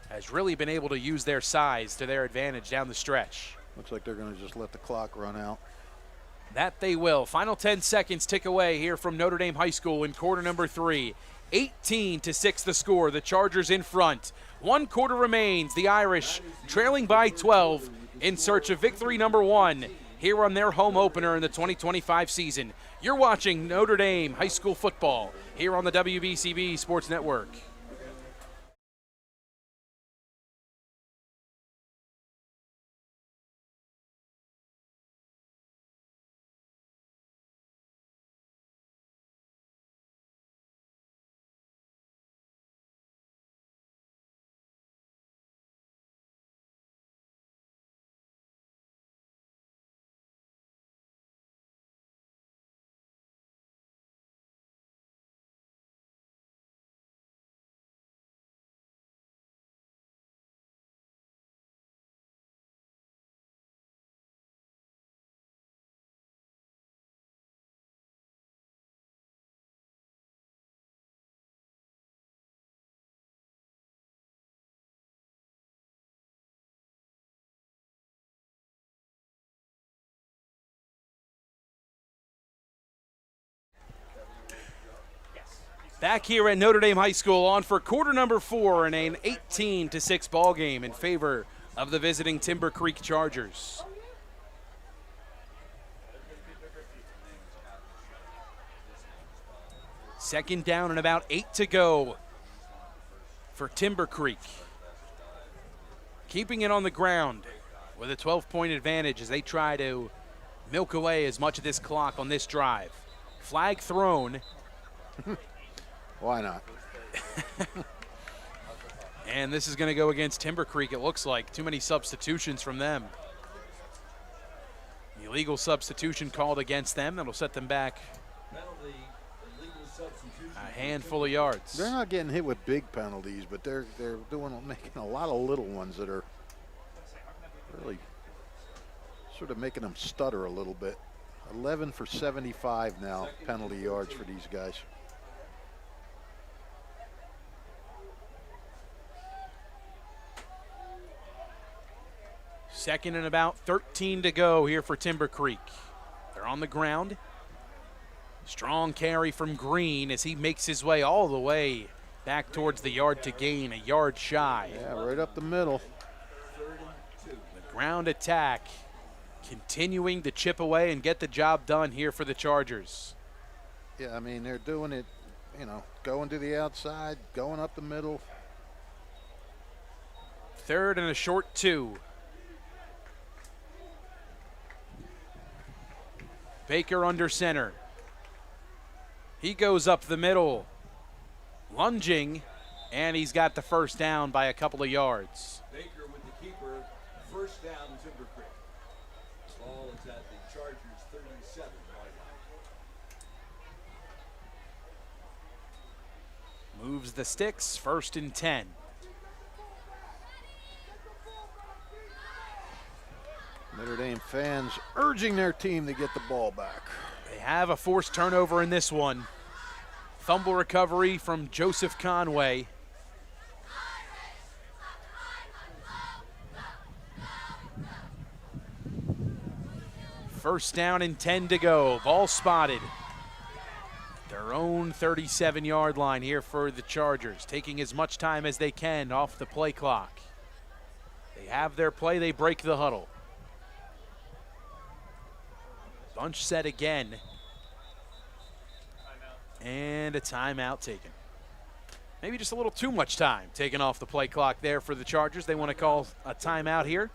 has really been able to use their size to their advantage down the stretch. Looks like they're going to just let the clock run out. That they will. Final 10 seconds tick away here from Notre Dame High School in quarter number 3. 18-6 the score. The Chargers in front. 1 quarter remains. The Irish trailing by 12 in search of victory number 1 here on their home opener in the 2025 season. You're watching Notre Dame High School football here on the WBCB Sports Network. Back here at Notre Dame High School on for quarter number 4 in an 18-6 ball game in favor of the visiting Timber Creek Chargers. Second down and about 8 to go for Timber Creek. Keeping it on the ground with a 12-point advantage as they try to milk away as much of this clock on this drive. Flag thrown. Why not? And this is going to go against Timber Creek, it looks like. Too many substitutions from them. Illegal substitution called against them. That'll set them back a handful of yards. They're not getting hit with big penalties, but they're making a lot of little ones that are really sort of making them stutter a little bit. 11 for 75 now penalty yards for these guys. Second and about 13 to go here for Timber Creek. They're on the ground. Strong carry from Green as he makes his way all the way back towards the yard to gain, a yard shy. Yeah, right up the middle. The ground attack continuing to chip away and get the job done here for the Chargers. Yeah, I mean, they're doing it, you know, going to the outside, going up the middle. Third and a short 2. Baker under center. He goes up the middle, lunging, and he's got the first down by a couple of yards. Baker with the keeper, first down Timber Creek. Ball is at the Chargers 37-yard line. Moves the sticks, 1st and 10. Notre Dame fans urging their team to get the ball back. They have a forced turnover in this one. Fumble recovery from Joseph Conway. First down and 10 to go. Ball spotted. Their own 37-yard line here for the Chargers, taking as much time as they can off the play clock. They have their play, they break the huddle. Bunch set again. And a timeout taken. Maybe just a little too much time taken off the play clock there for the Chargers. They want to call a timeout here.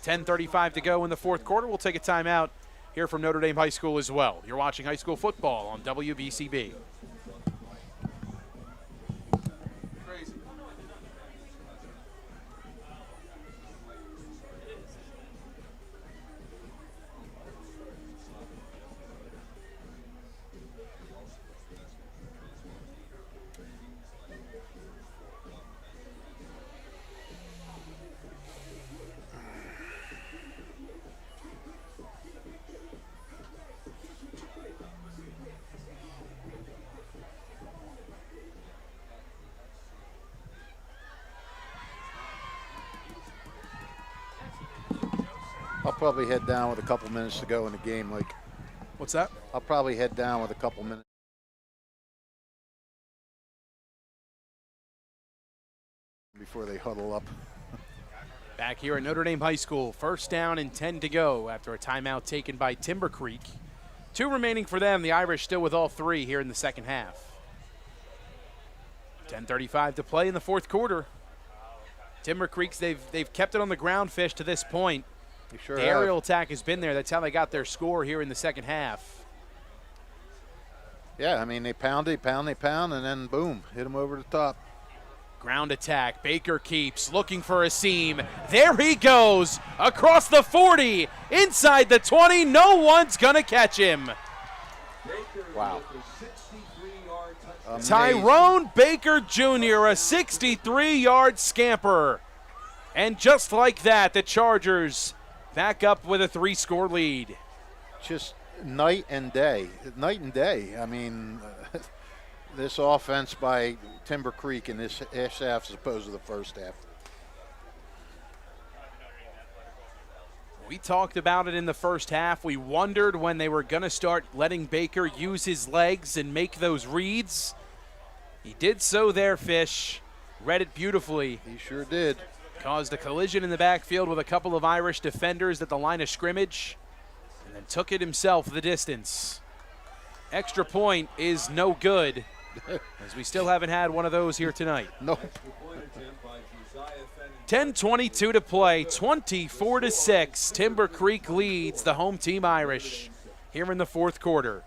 10:35 to go in the 4th quarter. We'll take a timeout here from Notre Dame High School as well. You're watching high school football on WBCB. I'll probably head down with a couple minutes to go in the game, Mike. What's that? I'll probably head down with a couple minutes before they huddle up. Back here at Notre Dame High School, first down and 10 to go after a timeout taken by Timber Creek. 2 remaining for them. The Irish still with all 3 here in the second half. 10:35 to play in the 4th quarter. Timber Creeks, they've kept it on the ground fish to this point. You sure the have. aerial attack has been there. That's how they got their score here in the second half. Yeah, I mean, they pound, and then boom, hit them over the top. Ground attack. Baker keeps looking for a seam. There he goes across the 40, inside the 20. No one's going to catch him. Wow. Tyrone Baker Jr., a 63-yard scamper. And just like that, the Chargers back up with a 3-score lead. Just night and day. Night and day. I mean, this offense by Timber Creek in this half as opposed to the first half. We talked about it in the first half. We wondered when they were going to start letting Baker use his legs and make those reads. He did so there, Fish. Read it beautifully. He sure did. Caused a collision in the backfield with a couple of Irish defenders at the line of scrimmage, and then took it himself the distance. Extra point is no good, as we still haven't had one of those here tonight. Nope. 10:22 to play, 24-6. Timber Creek leads the home team Irish here in the fourth quarter.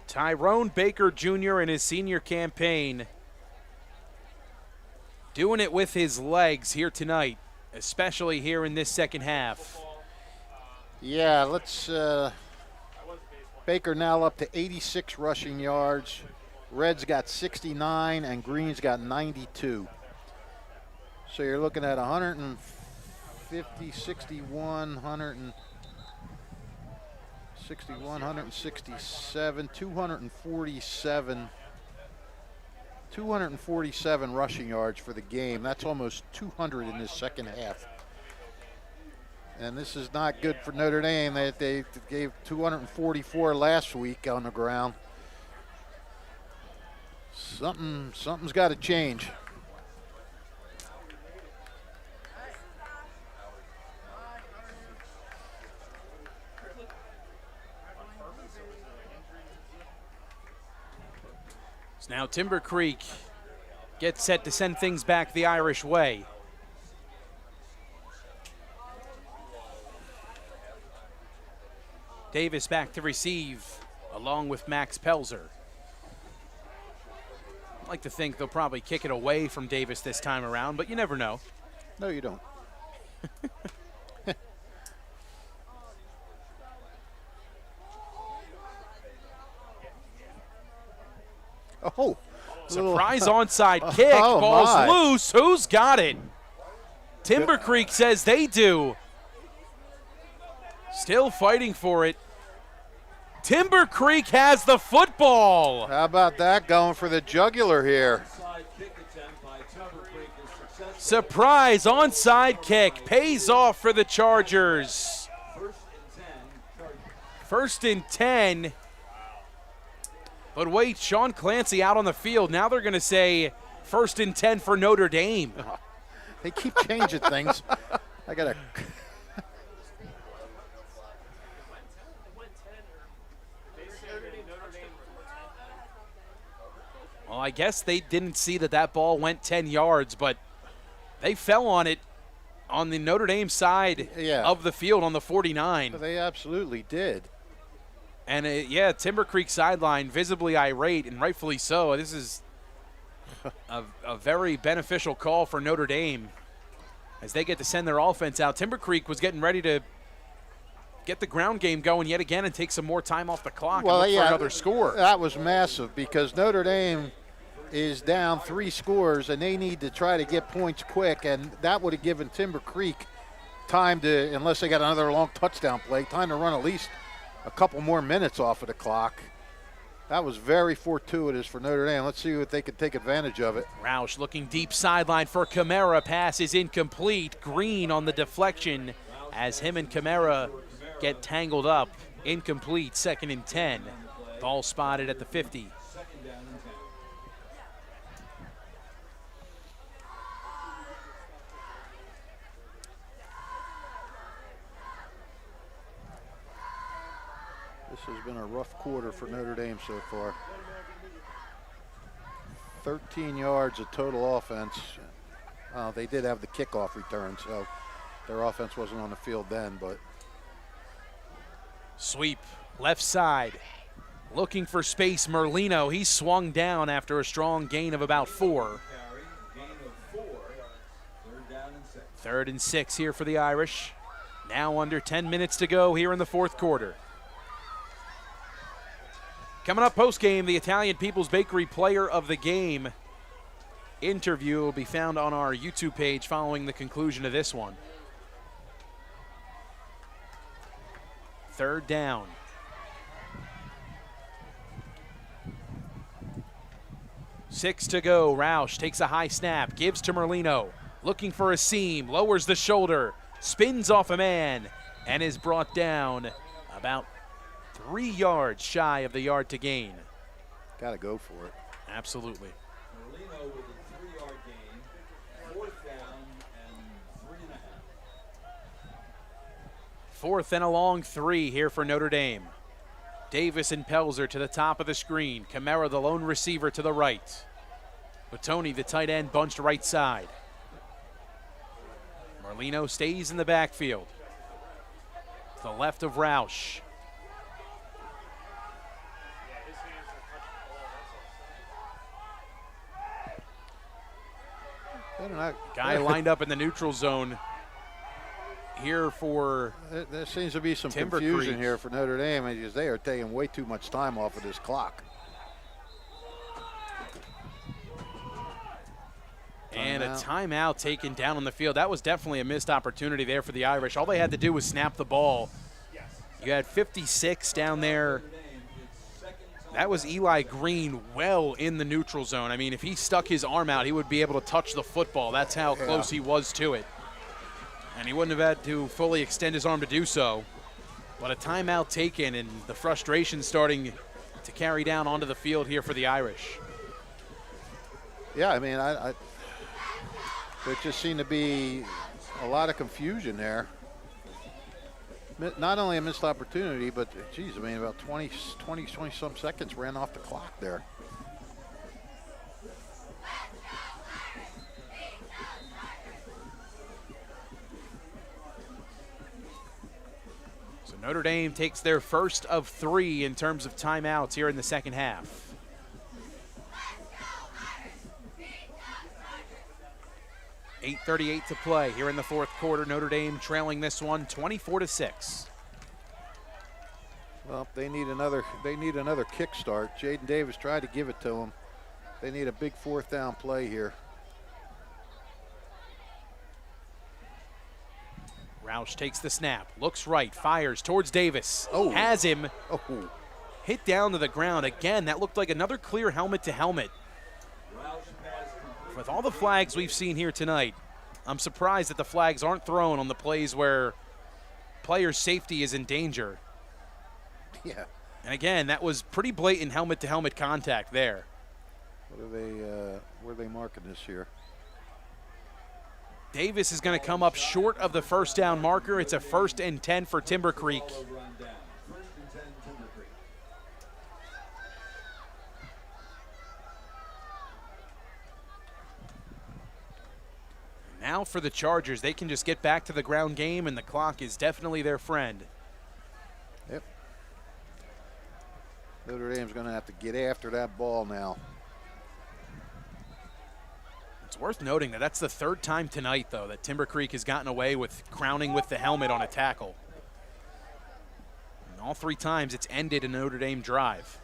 Tyrone Baker Jr. in his senior campaign doing it with his legs here tonight, especially here in this second half. Yeah, let's Baker now up to 86 rushing yards. Reds got 69 and Greens got 92. So you're looking at 150, 61, 167, 247 rushing yards for the game. That's almost 200 in this second half. And this is not good for Notre Dame. They gave 244 last week on the ground. Something's got to change. So now Timber Creek gets set to send things back the Irish way. Davis back to receive, along with Max Pelzer. I'd like to think they'll probably kick it away from Davis this time around, but you never know. No, you don't. Oh. Surprise onside kick. Oh, Ball's my. loose. Who's got it? Timber Creek says they do. Still fighting for it. Timber Creek has the football. How about that, going for the jugular here? Surprise onside kick pays off for the Chargers. First and 10. But wait, Sean Clancy out on the field. Now they're going to say first and 10 for Notre Dame. They keep changing things. I got to. Well, I guess they didn't see that ball went 10 yards, but they fell on it on the Notre Dame side of the field on the 49. They absolutely did. And, Timber Creek sideline visibly irate, and rightfully so. This is a very beneficial call for Notre Dame as they get to send their offense out. Timber Creek was getting ready to get the ground game going yet again and take some more time off the clock and look for another score. That was massive because Notre Dame is down 3 scores, and they need to try to get points quick, and that would have given Timber Creek time to, unless they got another long touchdown play, time to run at least a couple more minutes off of the clock. That was very fortuitous for Notre Dame. Let's see if they can take advantage of it. Roush looking deep sideline for Camara. Pass is incomplete. Green on the deflection as him and Camara get tangled up. Incomplete, 2nd and 10. Ball spotted at the 50. This has been a rough quarter for Notre Dame so far. 13 yards of total offense. They did have the kickoff return, so their offense wasn't on the field then, but. Sweep, left side. Looking for space, Merlino. He swung down after a strong gain of about 4. 3rd and 6 here for the Irish. Now under 10 minutes to go here in the fourth quarter. Coming up post-game, the Italian People's Bakery Player of the Game interview will be found on our YouTube page following the conclusion of this one. 3rd down. Six to go. Roush takes a high snap, gives to Merlino. Looking for a seam, lowers the shoulder, spins off a man, and is brought down About 3 yards shy of the yard to gain. Got to go for it. Absolutely. Merlino with a 3-yard gain, 4th down and 3.5. 4th and a long 3 here for Notre Dame. Davis and Pelzer to the top of the screen. Camara, the lone receiver, to the right. Tony, the tight end, bunched right side. Merlino stays in the backfield. To the left of Roush. Guy lined up in the neutral zone here for There seems to be some Timber confusion Creek here for Notre Dame because they are taking way too much time off of this clock. And a timeout taken down on the field. That was definitely a missed opportunity there for the Irish. All they had to do was snap the ball. You had 56 down there. That was Eli Green well in the neutral zone. I mean, if he stuck his arm out, he would be able to touch the football. That's how close he was to it. And he wouldn't have had to fully extend his arm to do so. But a timeout taken and the frustration starting to carry down onto the field here for the Irish. Yeah, I mean, there just seemed to be a lot of confusion there. Not only a missed opportunity, but, geez, I mean, about 20-some seconds ran off the clock there. So Notre Dame takes their first of 3 in terms of timeouts here in the second half. .38 to play here in the fourth quarter. Notre Dame trailing this one 24-6. Well, they need another kickstart. Jaden Davis tried to give it to them. They need a big 4th down play here. Roush takes the snap, looks right, fires towards Davis. Oh. Has him. Oh. Hit down to the ground. Again, that looked like another clear helmet to helmet. With all the flags we've seen here tonight, I'm surprised that the flags aren't thrown on the plays where players' safety is in danger. Yeah. And again, that was pretty blatant helmet-to-helmet contact there. Where are they marking this here? Davis is going to come up short of the first down marker. It's a 1st and 10 for Timber Creek. Now for the Chargers, they can just get back to the ground game, and the clock is definitely their friend. Yep. Notre Dame's going to have to get after that ball now. It's worth noting that that's the 3rd time tonight, though, that Timber Creek has gotten away with crowning with the helmet on a tackle. And all 3 times it's ended a Notre Dame drive.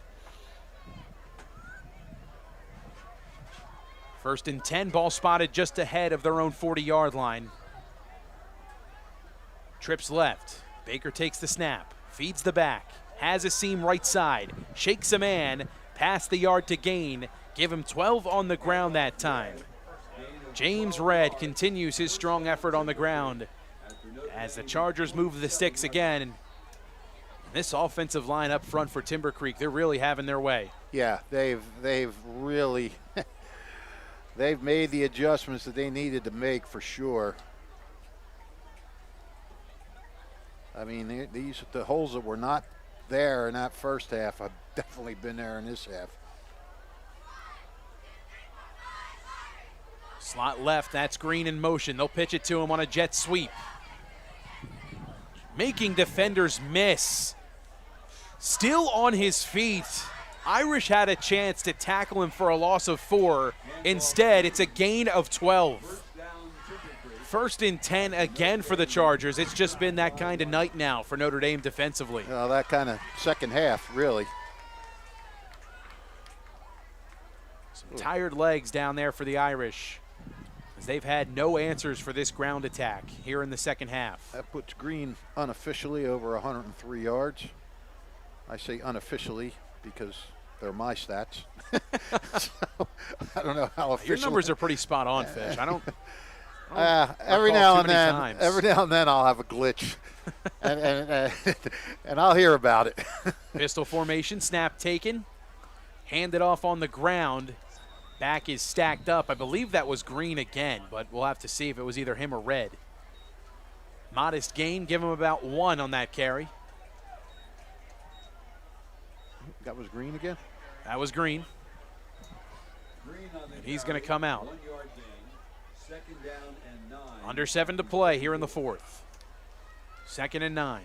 1st and 10, ball spotted just ahead of their own 40-yard line. Trips left. Baker takes the snap, feeds the back, has a seam right side, shakes a man, past the yard to gain. Give him 12 on the ground that time. James Redd continues his strong effort on the ground as the Chargers move the sticks again. This offensive line up front for Timber Creek, they're really having their way. Yeah, they've really they've made the adjustments that they needed to make for sure. I mean, the holes that were not there in that first half have definitely been there in this half. Slot left, that's Green in motion. They'll pitch it to him on a jet sweep. Making defenders miss. Still on his feet. Irish had a chance to tackle him for a loss of 4. Instead, it's a gain of 12. 1st and 10 again for the Chargers. It's just been that kind of night now for Notre Dame defensively. That kind of second half, really. Some tired legs down there for the Irish, as they've had no answers for this ground attack here in the second half. That puts Green unofficially over 103 yards. I say unofficially because they're my stats. So, I don't know how official. Your numbers are pretty spot on, Fish. Every now and then I'll have a glitch, and I'll hear about it. Pistol formation, snap taken, handed off on the ground. Back is stacked up. I believe that was Green again, but we'll have to see if it was either him or Red. Modest gain, give him about 1 on that carry. That was Green again? That was Green. And he's going to come out. 1 yard gain, 2nd down and 9. Under 7 to play here in the 4th. 2nd and 9.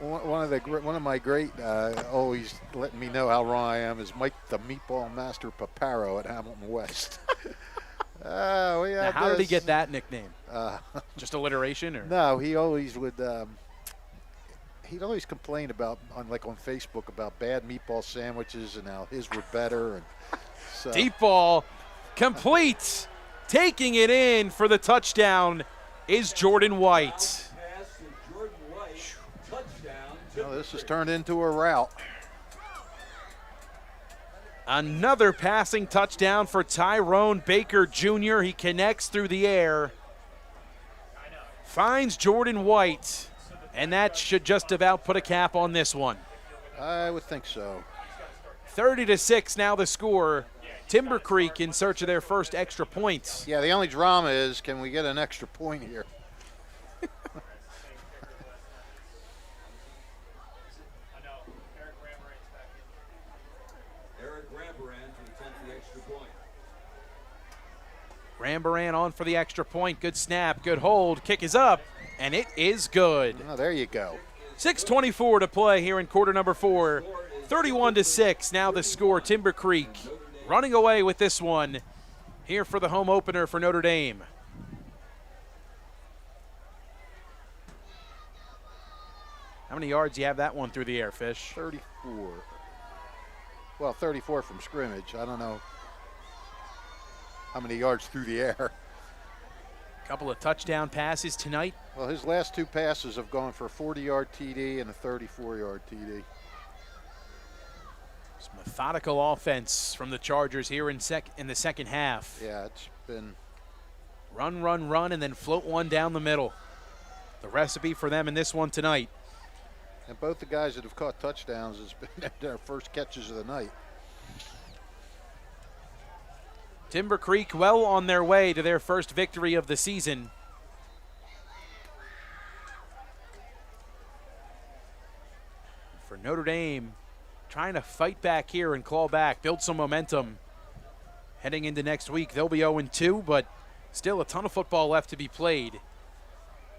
One of my great, always letting me know how wrong I am is Mike the Meatball Master Paparo at Hamilton West. Now, how did he get that nickname? Just alliteration, or no? He always would. He'd always complain about on Facebook about bad meatball sandwiches and how his were better. And so. Deep ball, complete, taking it in for the touchdown is Jordan White. Well, this has turned into a rout. Another passing touchdown for Tyrone Baker Jr. He connects through the air, finds Jordan White, and that should just about put a cap on this one. I would think so. 30-6 now the score. Timber Creek in search of their first extra points. Yeah, the only drama is, can we get an extra point here? Rambaran on for the extra point. Good snap, good hold. Kick is up, and it is good. Oh, there you go. 6:24 to play here in quarter number 4. 31-6 now the score. Timber Creek running away with this one here for the home opener for Notre Dame. How many yards do you have that one through the air, Fish? 34. Well, 34 from scrimmage. I don't know how many yards through the air. Couple of touchdown passes tonight. Well, his last 2 passes have gone for a 40-yard TD and a 34-yard TD. Some methodical offense from the Chargers here in the second half. Yeah, it's been run, and then float one down the middle. The recipe for them in this one tonight. And both the guys that have caught touchdowns has been their first catches of the night. Timber Creek well on their way to their first victory of the season. For Notre Dame, trying to fight back here and claw back, build some momentum. Heading into next week, they'll be 0-2, but still a ton of football left to be played.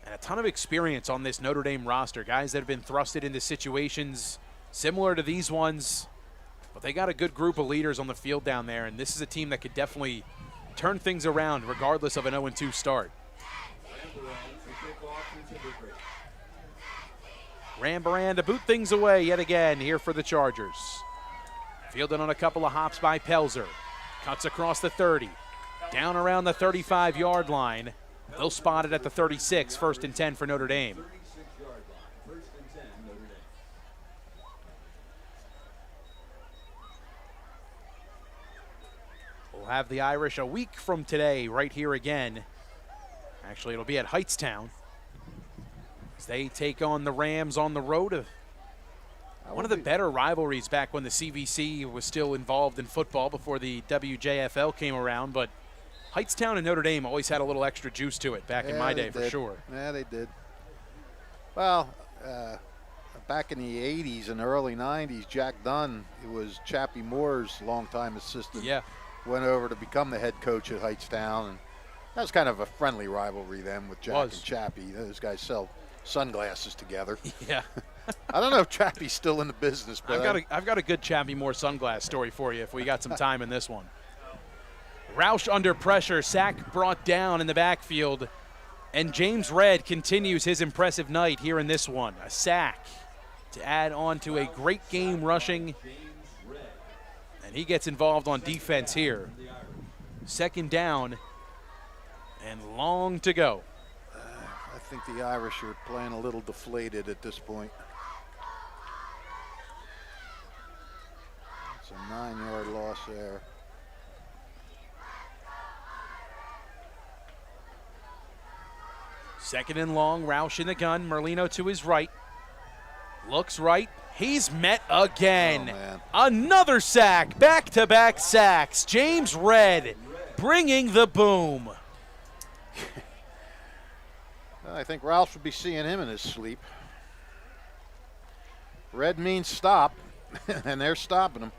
And a ton of experience on this Notre Dame roster. Guys that have been thrusted into situations similar to these ones. But they got a good group of leaders on the field down there, and this is a team that could definitely turn things around regardless of an 0-2 start. Rambaran to boot things away yet again here for the Chargers. Fielded on a couple of hops by Pelzer. Cuts across the 30. Down around the 35-yard line. They'll spot it at the 36, 1st and 10 for Notre Dame. We'll have the Irish a week from today right here again. Actually, it'll be at Hightstown as they take on the Rams on the road. One of the better rivalries back when the CVC was still involved in football before the WJFL came around, but Hightstown and Notre Dame always had a little extra juice to it back in my day, for sure. Yeah, they did. Well, back in the 80s and early 90s, Jack Dunn, who was Chappie Moore's longtime assistant, went over to become the head coach at Hightstown. And that was kind of a friendly rivalry then with Jack and Chappie. Those guys sell sunglasses together. Yeah. I don't know if Chappie's still in the business, but I've got a good Chappie Moore sunglass story for you if we got some time in this one. Roush under pressure, sack brought down in the backfield, and James Redd continues his impressive night here in this one. A sack to add on to a great game rushing, and he gets involved on defense here. 2nd down and long to go. I think the Irish are playing a little deflated at this point. It's a 9-yard loss there. Second and long, Roush in the gun, Merlino to his right. Looks right, he's met again. Oh, man. Another sack, back-to-back sacks. James Redd bringing the boom. I think Ralph would be seeing him in his sleep. Red means stop, and they're stopping him.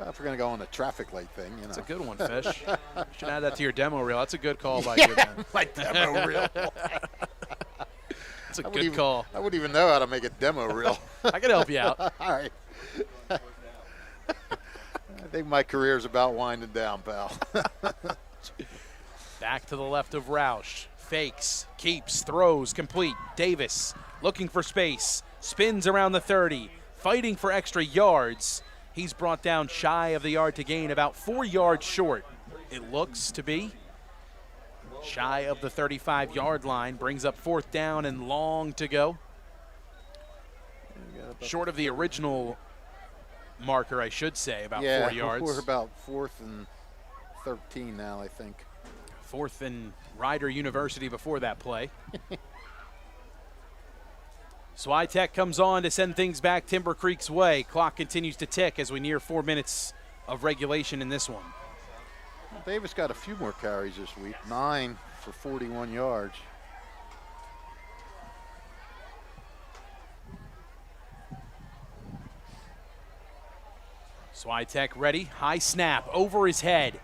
If we're going to go on the traffic light thing, you know. That's a good one, Fish. You should add that to your demo reel. That's a good call by you, man. My demo reel. That's a good call. I wouldn't even know how to make a demo reel. I can help you out. All right. I think my career's about winding down, pal. Back to the left of Roush. Fakes, keeps, throws, complete. Davis looking for space. Spins around the 30. Fighting for extra yards. He's brought down shy of the yard to gain, about 4 yards short. It looks to be. Shy of the 35-yard line. Brings up 4th down and long to go. Short of the original marker, I should say, about 4 yards. We're about 4th and 13 now, I think. 4th and Rider University before that play. Switek comes on to send things back Timber Creek's way. Clock continues to tick as we near 4 minutes of regulation in this one. Davis got a few more carries this week, 9 for 41 yards. Switek ready, high snap over his head.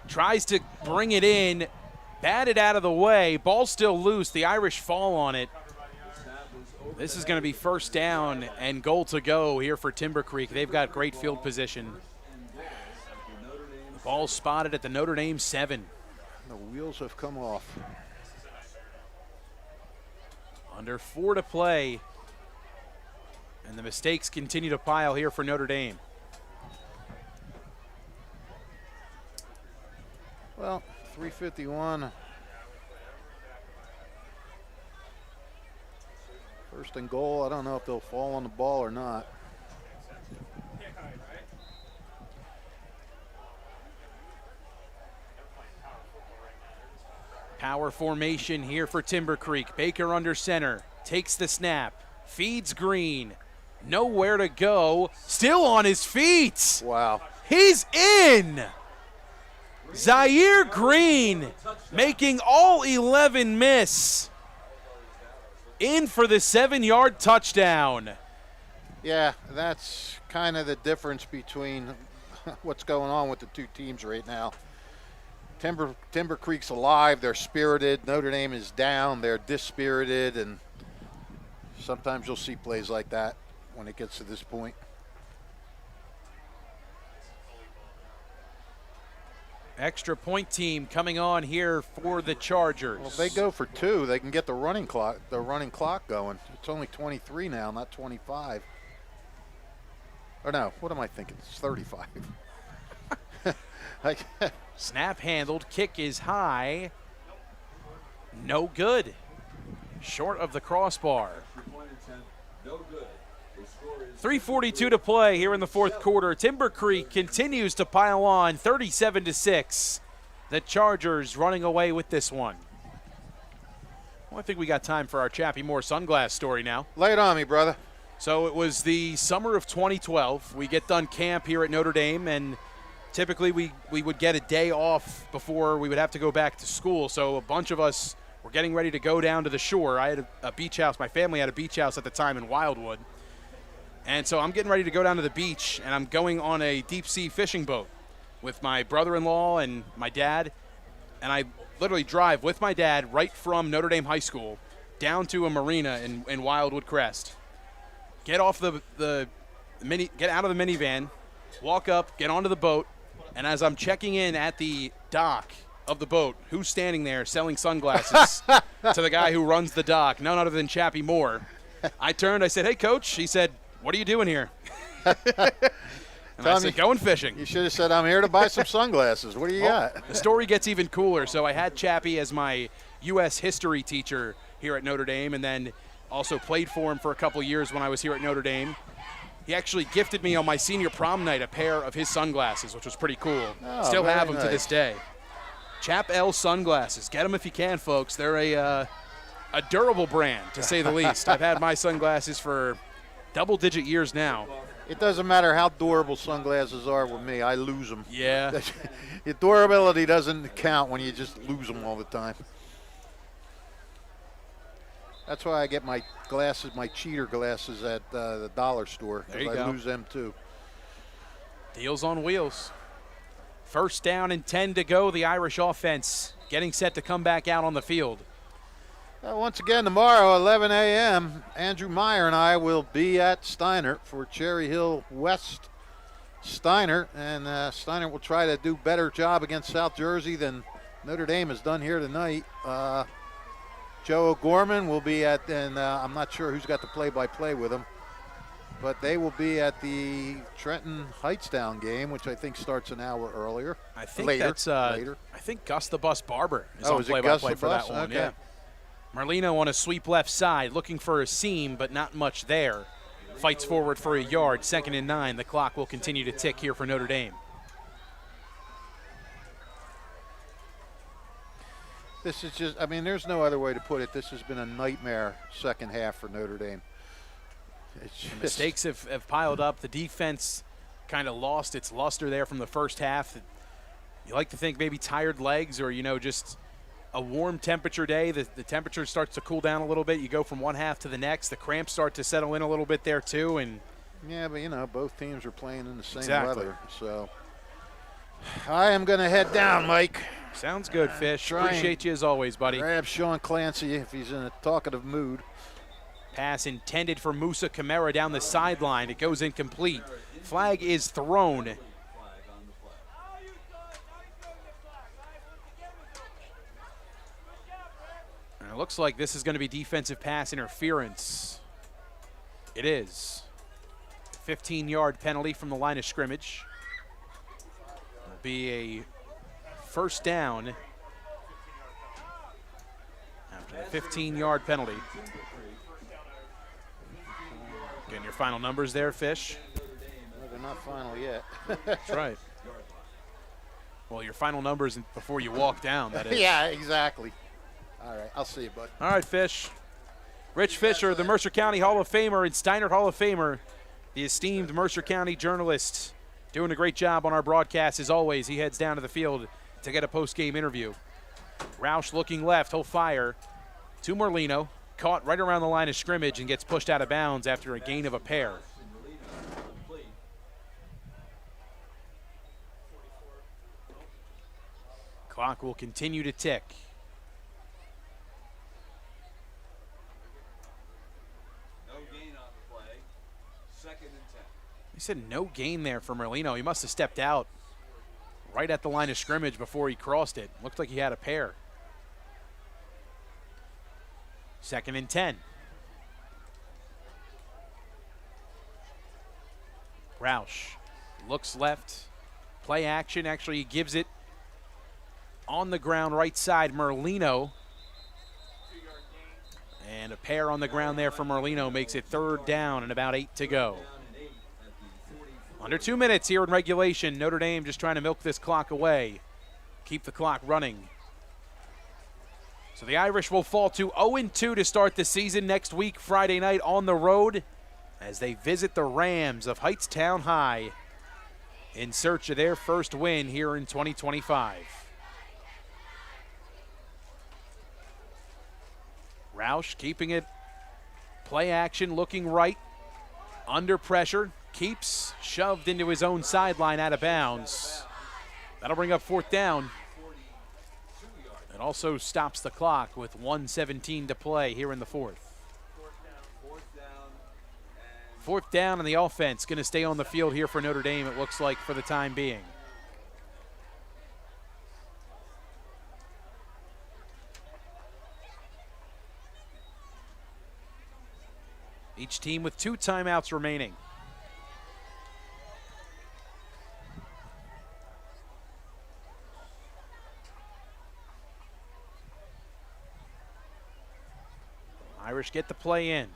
Tries to bring it in, batted out of the way, ball still loose, the Irish fall on it. This is going to be 1st down and goal to go here for Timber Creek. They've got great field position. The ball spotted at the Notre Dame 7. The wheels have come off. Under 4 to play. And the mistakes continue to pile here for Notre Dame. Well, 3:51. 1st and goal. I don't know if they'll fall on the ball or not. Power formation here for Timber Creek. Baker under center. Takes the snap. Feeds Green. Nowhere to go. Still on his feet. Wow. He's in. Zaire Green making all 11 miss. In for the 7-yard touchdown. Yeah, that's kind of the difference between what's going on with the two teams right now. Timber Creek's alive, they're spirited. Notre Dame is down, they're dispirited, and sometimes you'll see plays like that when it gets to this point. Extra point team coming on here for the Chargers. Well, if they go for 2, they can get the running clock going. It's only 23 now, not 25. Or no, what am I thinking? It's 35. Snap handled, kick is high. No good. Short of the crossbar. 3:42 to play here in the 4th quarter. Timber Creek continues to pile on, 37-6. The Chargers running away with this one. Well, I think we got time for our Chappie Moore sunglass story now. Lay it on me, brother. So it was the summer of 2012. We get done camp here at Notre Dame, and typically we would get a day off before we would have to go back to school. So a bunch of us were getting ready to go down to the shore. I had a beach house. My family had a beach house at the time in Wildwood. And so I'm getting ready to go down to the beach, and I'm going on a deep-sea fishing boat with my brother-in-law and my dad. And I literally drive with my dad right from Notre Dame High School down to a marina in Wildwood Crest. Get off get out of the minivan, walk up, get onto the boat, and as I'm checking in at the dock of the boat, who's standing there selling sunglasses to the guy who runs the dock, none other than Chappie Moore. I turned, I said, "Hey, Coach." He said, "What are you doing here?" And I said, "Going fishing." You should have said, "I'm here to buy some sunglasses." What do you got? The story gets even cooler. So I had Chappie as my U.S. history teacher here at Notre Dame, and then also played for him for a couple years when I was here at Notre Dame. He actually gifted me on my senior prom night a pair of his sunglasses, which was pretty cool. Oh, Still have them very to this day. Chappell sunglasses. Get them if you can, folks. They're a durable brand, to say the least. I've had my sunglasses for double-digit years now. It doesn't matter how durable sunglasses are with me. I lose them. Yeah. The durability doesn't count when you just lose them all the time. That's why I get my glasses, my cheater glasses at the dollar store, because I lose them too. Deals on wheels. First down and 10 to go. The Irish offense getting set to come back out on the field. Once again, tomorrow, 11 a.m., Andrew Meyer and I will be at Steiner for Cherry Hill West Steiner. And Steiner will try to do a better job against South Jersey than Notre Dame has done here tonight. Joe O'Gorman will be at, and I'm not sure who's got the play-by-play with him, but they will be at the Trenton Heightstown game, which I think starts an hour earlier. I think later. I think Gus the Bus Barber is Oh, on is it play-by-play Gus for the that Bus? one. Okay. Yeah. Marlino on a sweep left side, looking for a seam, but not much there. Fights forward for a yard, 2nd and 9. The clock will continue to tick here for Notre Dame. This is just, I mean, there's no other way to put it. This has been a nightmare second half for Notre Dame. It's just, Mistakes have piled up. The defense kind of lost its luster there from the first half. You like to think maybe tired legs or, just a warm temperature day. The temperature starts to cool down a little bit. You go from one half to the next. The cramps start to settle in a little bit there too. And yeah, but both teams are playing in the same Exactly. weather. So I am going to head down, Mike. Sounds good, Fish. trying. Appreciate you as always, buddy. Grab Sean Clancy if he's in a talkative mood. Pass intended for Musa Kamara down the sideline. It goes incomplete. Flag is thrown. And it looks like this is going to be defensive pass interference. It is. 15-yard penalty from the line of scrimmage. It'll be a first down after the 15-yard penalty. Getting your final numbers there, Fish. Well, they're not final yet. That's right. Well, your final numbers before you walk down, that is. Yeah, exactly. All right, I'll see you, bud. All right, Fish. Rich Fisher, the Mercer County Hall of Famer and Steiner Hall of Famer, the esteemed Mercer County journalist, doing a great job on our broadcast as always. He heads down to the field to get a post-game interview. Roush looking left, he'll fire to Merlino, caught right around the line of scrimmage and gets pushed out of bounds after a gain of a pair. Clock will continue to tick. No gain on the play. 2nd and 10. He said no gain there for Merlino. He must have stepped out right at the line of scrimmage before he crossed it. Looked like he had a pair. 2nd and 10. Roush looks left. Play action. Actually, he gives it on the ground right side. Merlino. And a pair on the ground there for Merlino makes it 3rd down and about 8 to go. Under 2 minutes here in regulation. Notre Dame just trying to milk this clock away. Keep the clock running. So the Irish will fall to 0-2 to start the season next week, Friday night on the road, as they visit the Rams of Heightstown High in search of their first win here in 2025. Roush keeping it play action, looking right, under pressure, keeps shoved into his own sideline out of bounds. That'll bring up 4th down. It also stops the clock with 1:17 to play here in the 4th. 4th down, and the offense going to stay on the field here for Notre Dame, it looks like, for the time being. Each team with 2 timeouts remaining. Irish get the play in.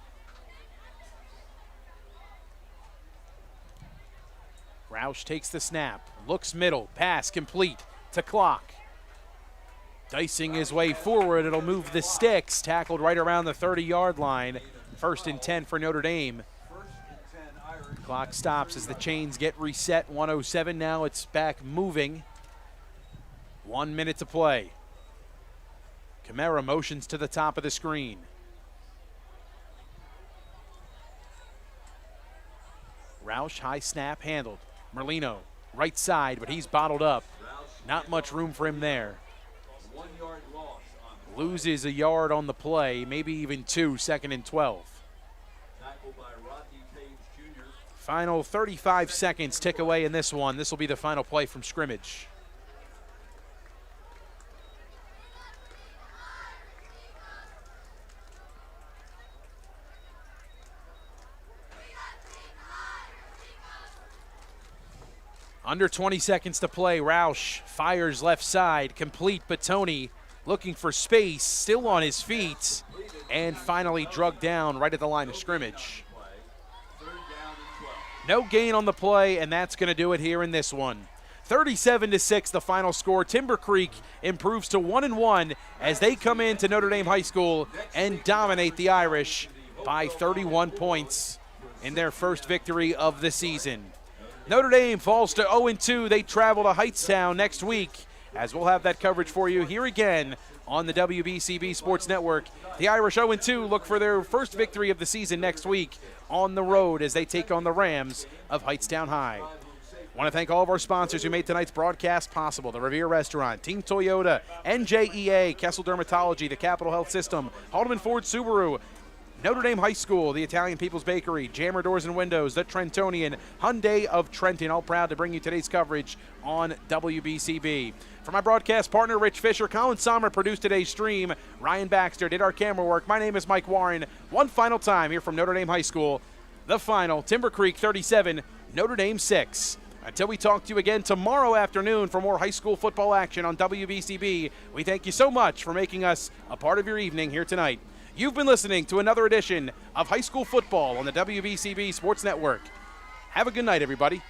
Roush takes the snap, looks middle, pass complete to Clock. Dicing his way forward, it'll move the sticks, tackled right around the 30-yard line. 1st and 10 for Notre Dame. Clock stops as the chains get reset. 1:07 now, it's back moving. 1 minute to play. Kamara motions to the top of the screen. Roush, high snap, handled. Merlino, right side, but he's bottled up. Not much room for him there. Loses a yard on the play, maybe even 2, 2nd and 12. Final 35 seconds tick away in this one. This will be the final play from scrimmage. Under 20 seconds to play. Roush fires left side, complete, but Tony looking for space, still on his feet, and finally drugged down right at the line of scrimmage. No gain on the play, and that's going to do it here in this one. 37-6, the final score. Timber Creek improves to 1-1 as they come into Notre Dame High School and dominate the Irish by 31 points in their first victory of the season. Notre Dame falls to 0-2. They travel to Hightstown next week, as we'll have that coverage for you here again on the WBCB Sports Network. The Irish 0-2 look for their first victory of the season next week on the road as they take on the Rams of Hightstown High. I want to thank all of our sponsors who made tonight's broadcast possible. The Revere Restaurant, Team Toyota, NJEA, Kessel Dermatology, the Capital Health System, Haldeman Ford Subaru, Notre Dame High School, the Italian People's Bakery, Jammer Doors and Windows, the Trentonian, Hyundai of Trenton, all proud to bring you today's coverage on WBCB. For my broadcast partner, Rich Fisher, Colin Sommer produced today's stream, Ryan Baxter did our camera work. My name is Mike Warren. One final time here from Notre Dame High School. The final, Timber Creek 37, Notre Dame 6. Until we talk to you again tomorrow afternoon for more high school football action on WBCB, we thank you so much for making us a part of your evening here tonight. You've been listening to another edition of High School Football on the WBCB Sports Network. Have a good night, everybody.